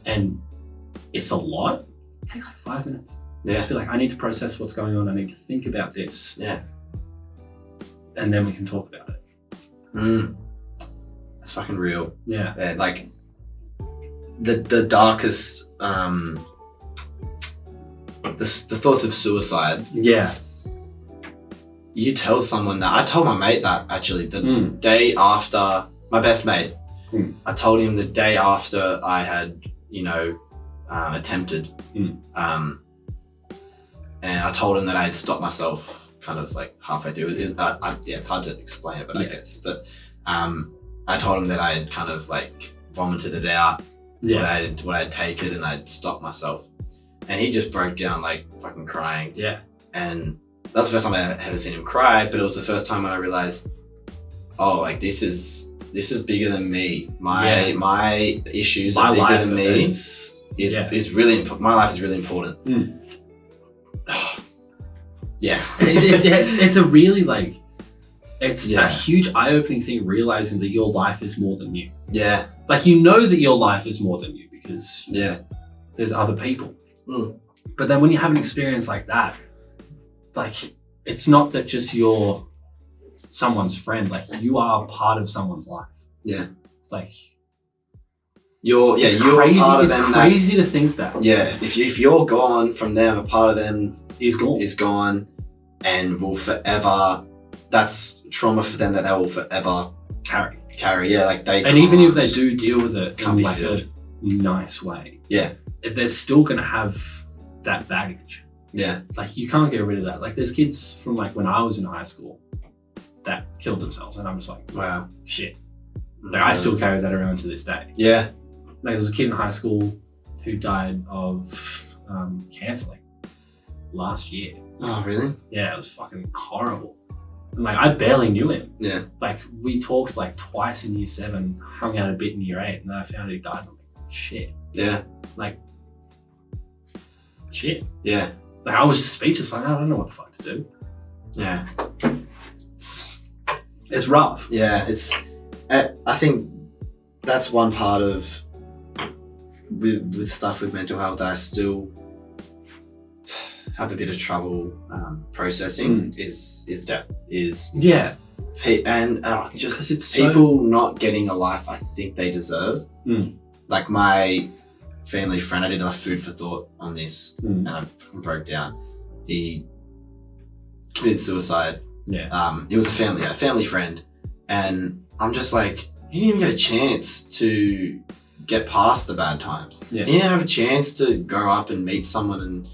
Speaker 2: and it's a lot, take like 5 minutes.
Speaker 1: Yeah.
Speaker 2: Just be like, I need to process what's going on. I need to think about this.
Speaker 1: Yeah.
Speaker 2: And then we can talk about it.
Speaker 1: That's fucking real.
Speaker 2: Yeah.
Speaker 1: Like the darkest the thoughts of suicide.
Speaker 2: Yeah.
Speaker 1: You tell someone that. I told my mate that actually the day after, my best mate. I told him the day after I had, attempted. And I told him that I had stopped myself kind of like halfway through. It's hard to explain it, but I guess. But I told him that I had kind of like vomited it out, what I had taken, and I'd stopped myself. And he just broke down like fucking crying.
Speaker 2: Yeah.
Speaker 1: And that's the first time I ever seen him cry, but it was the first time when I realized, oh, like this is bigger than me. My issues are bigger than me. Is really important. My life is really important. Yeah.
Speaker 2: It's a really like, it's a huge eye-opening thing realizing that your life is more than you.
Speaker 1: Yeah.
Speaker 2: Like you know that your life is more than you because there's other people. But then when you have an experience like that, like it's not that just you're someone's friend, like you are part of someone's life.
Speaker 1: Yeah.
Speaker 2: It's like
Speaker 1: you're
Speaker 2: crazy,
Speaker 1: part of
Speaker 2: it's
Speaker 1: them.
Speaker 2: Crazy to think that.
Speaker 1: Yeah. If you're gone from them, a part of them
Speaker 2: is gone.
Speaker 1: and will forever. That's trauma for them that they will forever carry. Yeah, like they.
Speaker 2: And even if they do deal with it in like
Speaker 1: filled.
Speaker 2: a nice way,
Speaker 1: yeah,
Speaker 2: they're still gonna have that baggage.
Speaker 1: Yeah,
Speaker 2: like you can't get rid of that. Like there's kids from like when I was in high school that killed themselves, and I'm just like,
Speaker 1: wow,
Speaker 2: shit. Like I still carry that around to this day.
Speaker 1: Yeah,
Speaker 2: like there was a kid in high school who died of cancer like last year.
Speaker 1: Oh really?
Speaker 2: Yeah, it was fucking horrible. And like I barely knew him.
Speaker 1: Yeah.
Speaker 2: Like we talked like twice in year 7, hung out a bit in year 8, and then I found out he died. And I'm like, shit.
Speaker 1: Yeah.
Speaker 2: Like, shit.
Speaker 1: Yeah.
Speaker 2: Like I was just speechless. Like I don't know what the fuck to do.
Speaker 1: Yeah.
Speaker 2: It's rough.
Speaker 1: Yeah, it's. I think that's one part of with stuff with mental health that I still have a bit of trouble processing is death.
Speaker 2: Yeah.
Speaker 1: And just
Speaker 2: it's
Speaker 1: people not getting a life I think they deserve. Like my family friend, I did a food for thought on this, and I broke down. He committed suicide.
Speaker 2: Yeah.
Speaker 1: It was a family friend, and I'm just like, he didn't even get a chance to get past the bad times.
Speaker 2: Yeah.
Speaker 1: He didn't have a chance to grow up and meet someone and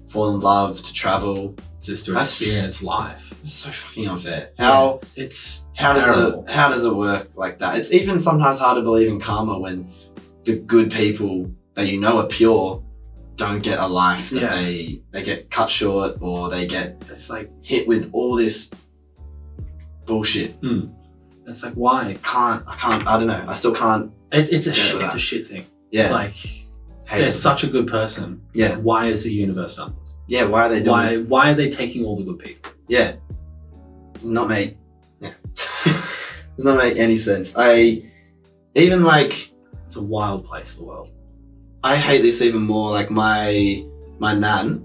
Speaker 1: fall in love, to travel,
Speaker 2: just to experience life.
Speaker 1: It's so fucking unfair. How does it work like that? It's even sometimes hard to believe in karma when the good people that you know are pure don't get a life that they get cut short, or they get hit with all this bullshit.
Speaker 2: It's like, why?
Speaker 1: I don't know. I still can't.
Speaker 2: It's a shit thing.
Speaker 1: Yeah.
Speaker 2: Like, they're such a good person.
Speaker 1: Yeah.
Speaker 2: Why is the universe done this?
Speaker 1: Yeah. Why are they doing it?
Speaker 2: Why are they taking all the good people?
Speaker 1: Yeah. Does not make. Yeah. Does not make any sense.
Speaker 2: It's a wild place, the world.
Speaker 1: I hate this even more. Like my nan,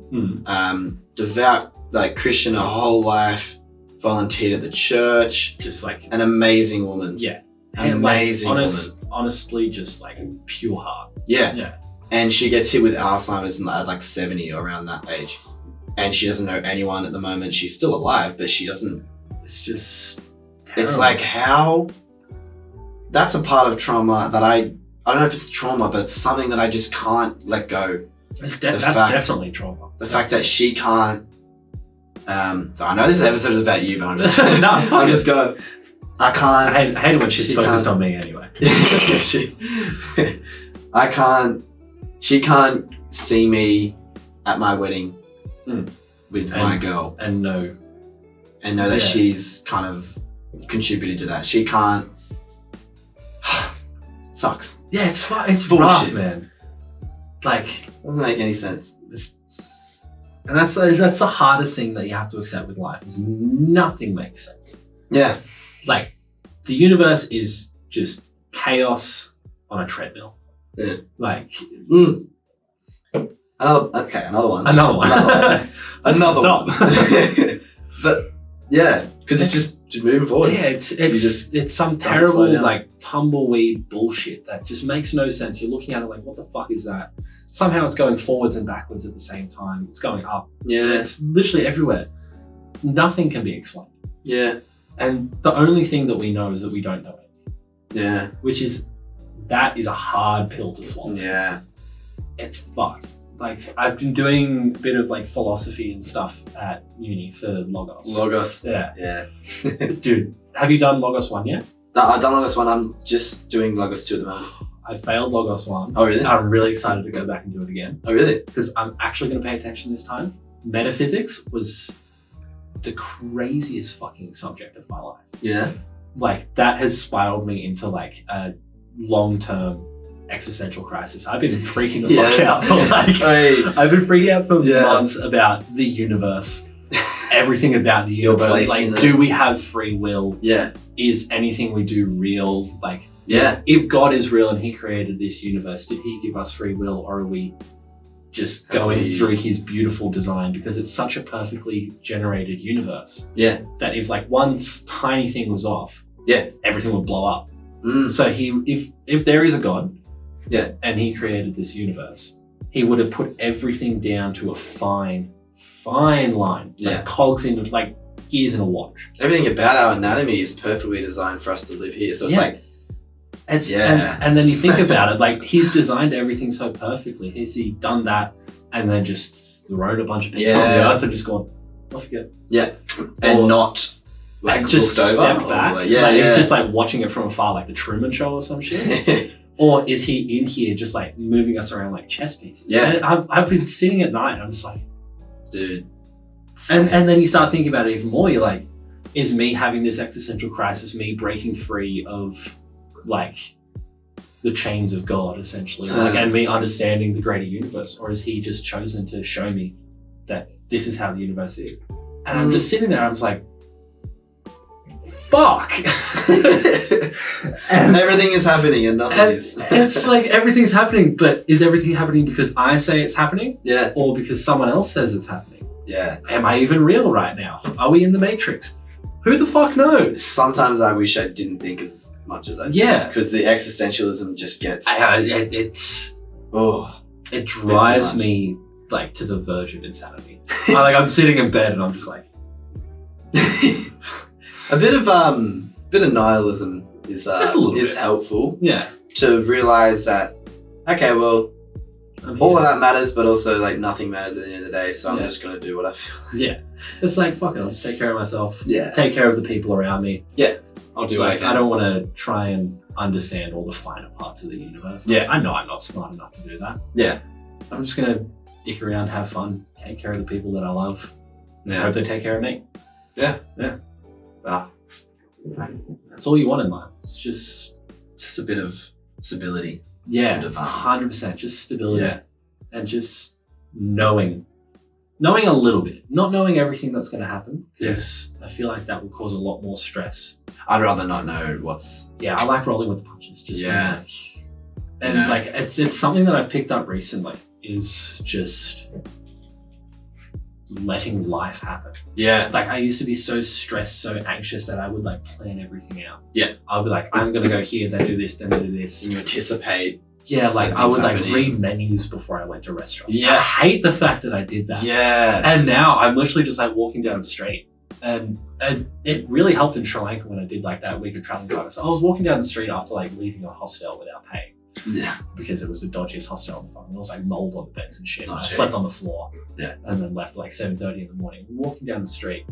Speaker 1: devout, like Christian her whole life, volunteered at the church.
Speaker 2: Just like
Speaker 1: an amazing woman.
Speaker 2: Yeah.
Speaker 1: Amazing woman.
Speaker 2: Honestly, just like pure heart.
Speaker 1: Yeah.
Speaker 2: Yeah.
Speaker 1: And she gets hit with Alzheimer's at like 70 or around that age. And she doesn't know anyone at the moment. She's still alive, but she doesn't.
Speaker 2: It's just terrible.
Speaker 1: It's like how. That's a part of trauma that I don't know if it's trauma, but it's something that I just can't let go.
Speaker 2: That's definitely trauma.
Speaker 1: The fact that she can't. So I know this episode is about you, but I'm just.
Speaker 2: I'm
Speaker 1: just going. I can't.
Speaker 2: I hate it when she's focused on me anyway. She can't see me at my wedding with my girl and know
Speaker 1: that she's kind of contributed to that. She can't. Sucks.
Speaker 2: Yeah, it's
Speaker 1: bullshit,
Speaker 2: rough, man. Like,
Speaker 1: doesn't make any sense.
Speaker 2: And that's the hardest thing that you have to accept with life, is nothing makes sense.
Speaker 1: Yeah.
Speaker 2: Like, the universe is just chaos on a treadmill.
Speaker 1: Yeah.
Speaker 2: Like,
Speaker 1: another one.
Speaker 2: Another one.
Speaker 1: But yeah, because it's just moving forward.
Speaker 2: Yeah, it's some terrible like tumbleweed bullshit that just makes no sense. You're looking at it like, what the fuck is that? Somehow it's going forwards and backwards at the same time. It's going up.
Speaker 1: Yeah.
Speaker 2: It's literally everywhere. Nothing can be explained.
Speaker 1: Yeah.
Speaker 2: And the only thing that we know is that we don't know it.
Speaker 1: Yeah.
Speaker 2: That is a hard pill to swallow.
Speaker 1: Yeah.
Speaker 2: It's fucked. Like, I've been doing a bit of like philosophy and stuff at uni for Logos. Yeah.
Speaker 1: Yeah.
Speaker 2: Dude, have you done Logos 1 yet?
Speaker 1: No, I've done Logos 1. I'm just doing Logos 2 at the moment.
Speaker 2: I failed Logos 1.
Speaker 1: Oh, really?
Speaker 2: I'm really excited to go back and do it again.
Speaker 1: Oh, really?
Speaker 2: Because I'm actually going to pay attention this time. Metaphysics was the craziest fucking subject of my life.
Speaker 1: Yeah.
Speaker 2: Like, that has spiraled me into like a long-term existential crisis. I've been freaking the fuck out. I've been freaking out for months about the universe, everything about the universe. Like, do we have free will?
Speaker 1: Yeah.
Speaker 2: Is anything we do real? Like,
Speaker 1: yeah.
Speaker 2: If God is real and he created this universe, did he give us free will, or are we just going through his beautiful design? Because it's such a perfectly generated universe.
Speaker 1: Yeah.
Speaker 2: That if like one tiny thing was off, everything would blow up. So if there is a God, and he created this universe, he would have put everything down to a fine line, like cogs into like gears in a watch.
Speaker 1: Everything about our anatomy is perfectly designed for us to live here. So it's like,
Speaker 2: and then you think about it, like he's designed everything so perfectly. Has he done that and then just thrown a bunch of people on the earth and just gone, off you go?
Speaker 1: Yeah. And not like
Speaker 2: just
Speaker 1: looked over.
Speaker 2: Step back.
Speaker 1: Or,
Speaker 2: He's just like watching it from afar, like the Truman Show or some shit. Or is he in here just like moving us around like chess pieces?
Speaker 1: Yeah.
Speaker 2: And I've been sitting at night and I'm just like,
Speaker 1: dude.
Speaker 2: And then you start thinking about it even more. You're like, is me having this existential crisis me breaking free of like the chains of God, essentially, like, and me understanding the greater universe, or is he just chosen to show me that this is how the universe is? And I'm just sitting there, I'm just like, fuck.
Speaker 1: And everything is happening and nothing is.
Speaker 2: It's like everything's happening, but is everything happening because I say it's happening?
Speaker 1: Yeah.
Speaker 2: Or because someone else says it's happening?
Speaker 1: Yeah.
Speaker 2: Am I even real right now? Are we in the Matrix? Who the fuck knows?
Speaker 1: Sometimes I wish I didn't think as much as I do.
Speaker 2: Yeah.
Speaker 1: Because the existentialism just gets...
Speaker 2: It drives me like to the verge of insanity. I'm sitting in bed and I'm just like...
Speaker 1: A bit of nihilism is helpful.
Speaker 2: Yeah.
Speaker 1: To realize that, okay, well, all of that matters, but also like nothing matters at the end of the day. So I'm just gonna do what I feel.
Speaker 2: Yeah. It's like, fuck it, I'll just take care of myself.
Speaker 1: Yeah.
Speaker 2: Take care of the people around me.
Speaker 1: Yeah. I'll do what I can.
Speaker 2: I don't want to try and understand all the finer parts of the universe.
Speaker 1: Yeah.
Speaker 2: I know I'm not smart enough to do that.
Speaker 1: Yeah.
Speaker 2: I'm just gonna dick around, have fun, take care of the people that I love.
Speaker 1: Yeah.
Speaker 2: Hope they take care of me.
Speaker 1: Yeah.
Speaker 2: Yeah. That's all you want in life. It's just
Speaker 1: a bit of stability.
Speaker 2: Yeah, 100%. Just stability.
Speaker 1: Yeah.
Speaker 2: And just knowing a little bit, not knowing everything that's going to happen, because I feel like that will cause a lot more stress.
Speaker 1: I'd rather not know what's...
Speaker 2: Yeah, I like rolling with the punches. Just it's something that I've picked up recently, is just letting life happen.
Speaker 1: Yeah.
Speaker 2: Like I used to be so stressed, so anxious that I would like plan everything out.
Speaker 1: Yeah.
Speaker 2: I'll be like, I'm gonna go here, then do this, then do this.
Speaker 1: And you anticipate.
Speaker 2: Yeah, like I would like read menus before I went to restaurants.
Speaker 1: Yeah.
Speaker 2: I hate the fact that I did that.
Speaker 1: Yeah.
Speaker 2: And now I'm literally just like walking down the street. And it really helped in Sri Lanka when I did like that week of traveling driving. So I was walking down the street after like leaving a hostel without paying.
Speaker 1: Yeah.
Speaker 2: Because it was the dodgiest hostel in the fucking. There was like mold on the beds and shit.
Speaker 1: Oh,
Speaker 2: I slept on the floor.
Speaker 1: Yeah.
Speaker 2: And then left at like 7:30 in the morning. Walking down the street.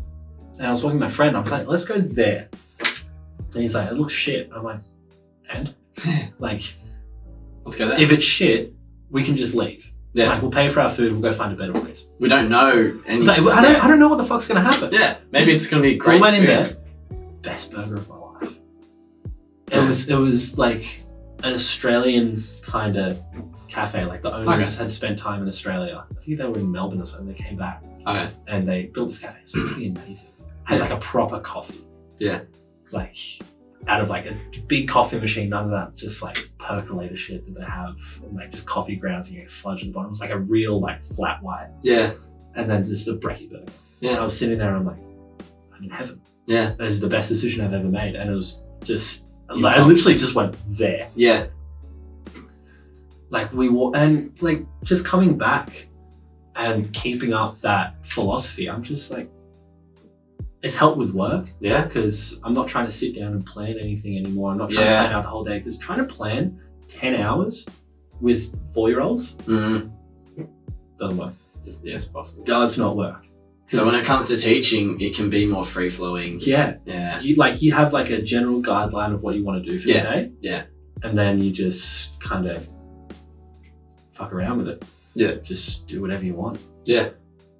Speaker 2: And I was walking with my friend. I was like, let's go there. And he's like, it looks shit. I'm like, and? Like,
Speaker 1: let's go there.
Speaker 2: If it's shit, we can just leave.
Speaker 1: Yeah.
Speaker 2: Like we'll pay for our food, we'll go find a better place.
Speaker 1: We don't know anything.
Speaker 2: Like, I don't know what the fuck's gonna happen.
Speaker 1: Yeah. Maybe it's gonna be a great
Speaker 2: we went
Speaker 1: experience.
Speaker 2: in there, best burger of my life. It was like an Australian kind of cafe. Like the owners had spent time in Australia. I think they were in Melbourne or something. They came back.
Speaker 1: Okay.
Speaker 2: And they built this cafe. It was pretty amazing. Had like a proper coffee.
Speaker 1: Yeah.
Speaker 2: Like out of like a big coffee machine, none of that just like percolator shit that they have, and like just coffee grounds and you get sludge at the bottom. It was like a real like flat white.
Speaker 1: Yeah.
Speaker 2: And then just a brekkie burger.
Speaker 1: Yeah.
Speaker 2: And I was sitting there and I'm like, I'm in heaven.
Speaker 1: Yeah.
Speaker 2: This is the best decision I've ever made. And it was just, I literally just went there.
Speaker 1: Yeah.
Speaker 2: Like and like just coming back and keeping up that philosophy, I'm just like, it's helped with work.
Speaker 1: Yeah.
Speaker 2: Because I'm not trying to sit down and plan anything anymore. I'm not trying to plan out the whole day, because trying to plan 10 hours with 4-year-olds doesn't work.
Speaker 1: It's possible.
Speaker 2: Does not work.
Speaker 1: So when it comes to teaching, it can be more free flowing.
Speaker 2: Yeah.
Speaker 1: Yeah.
Speaker 2: You have like a general guideline of what you want to do for the day.
Speaker 1: Yeah.
Speaker 2: And then you just kind of fuck around with it.
Speaker 1: Yeah.
Speaker 2: Just do whatever you want.
Speaker 1: Yeah.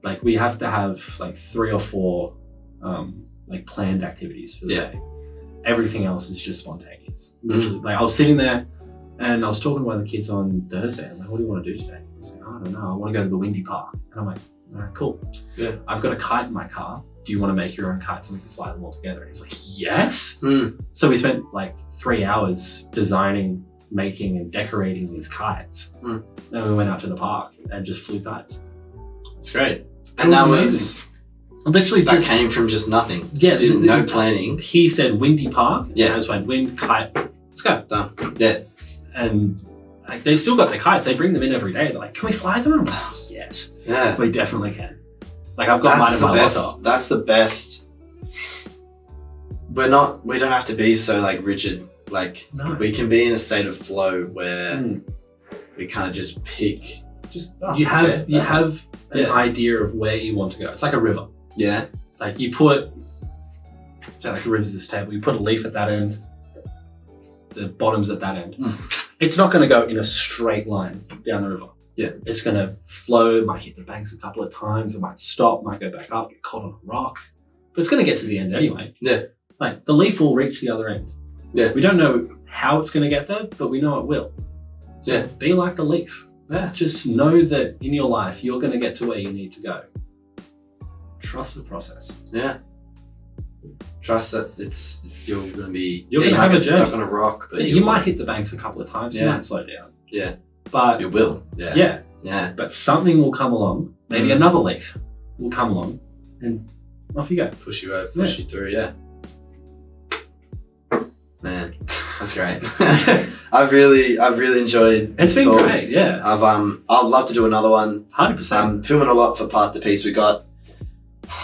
Speaker 2: Like we have to have like 3 or 4 like planned activities for the day. Everything else is just spontaneous. Literally, like I was sitting there and I was talking to one of the kids on Thursday. I'm like, what do you want to do today? He's like, I don't know. I want to go to the windy park. And I'm like, all right, cool. Yeah. I've got a kite in my car. Do you want to make your own kites and we can fly them all together? And he's like, yes. So we spent like 3 hours designing, making and decorating these kites. Then we went out to the park and just flew kites.
Speaker 1: That's great. And that was...
Speaker 2: Literally
Speaker 1: that came from just nothing.
Speaker 2: Yeah.
Speaker 1: No planning.
Speaker 2: He said windy park.
Speaker 1: Yeah.
Speaker 2: And I just went wind, kite, let's go.
Speaker 1: Done. Yeah.
Speaker 2: And like they've still got their kites. They bring them in every day. They're like, can we fly them? I'm like, yes.
Speaker 1: Yeah.
Speaker 2: We definitely can. Like I've got mine in my locker.
Speaker 1: That's the best we don't have to be so like rigid. Like we can be in a state of flow where we kind of just pick.
Speaker 2: You have an idea of where you want to go. It's like a river.
Speaker 1: Yeah.
Speaker 2: Like you put, so like the river's this table. You put a leaf at that end. The bottom's at that end. It's not going to go in a straight line down the river.
Speaker 1: Yeah.
Speaker 2: It's going to flow. It might hit the banks a couple of times. It might stop. Might go back up. Get caught on a rock. But it's going to get to the end anyway.
Speaker 1: Yeah.
Speaker 2: Like the leaf will reach the other end.
Speaker 1: Yeah.
Speaker 2: We don't know how it's going to get there, but we know it will. So be like the leaf.
Speaker 1: Yeah.
Speaker 2: Just know that in your life, you're going to get to where you need to go. Trust the process.
Speaker 1: Yeah. Trust that you're going to be.
Speaker 2: You're going to have a journey.
Speaker 1: Stuck on a rock, but
Speaker 2: you might hit the banks a couple of times. You might slow down.
Speaker 1: Yeah.
Speaker 2: But
Speaker 1: you will. Yeah. Yeah.
Speaker 2: But something will come along. Maybe another leaf will come along, and off you go.
Speaker 1: Push you over. Push you through. Yeah. Man, that's great. I've really enjoyed.
Speaker 2: It's been great. Yeah.
Speaker 1: I'd love to do another one.
Speaker 2: 100%.
Speaker 1: I'm filming a lot for Part the Piece. We got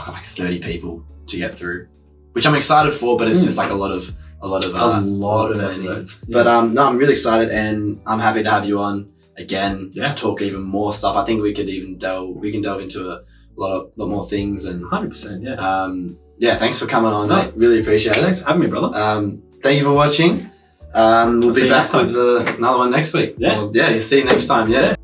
Speaker 1: like 30 people to get through, which I'm excited for. But it's just like a lot of
Speaker 2: episodes.
Speaker 1: But no, I'm really excited, and I'm happy to have you on again to talk even more stuff. I think we can delve into a lot more things. And
Speaker 2: 100%.
Speaker 1: Yeah. Thanks for coming on, mate. Really appreciate it.
Speaker 2: Thanks for having me, brother.
Speaker 1: Thank you for watching. We'll be back with another one next week.
Speaker 2: Yeah.
Speaker 1: Well, see you next time. Yeah.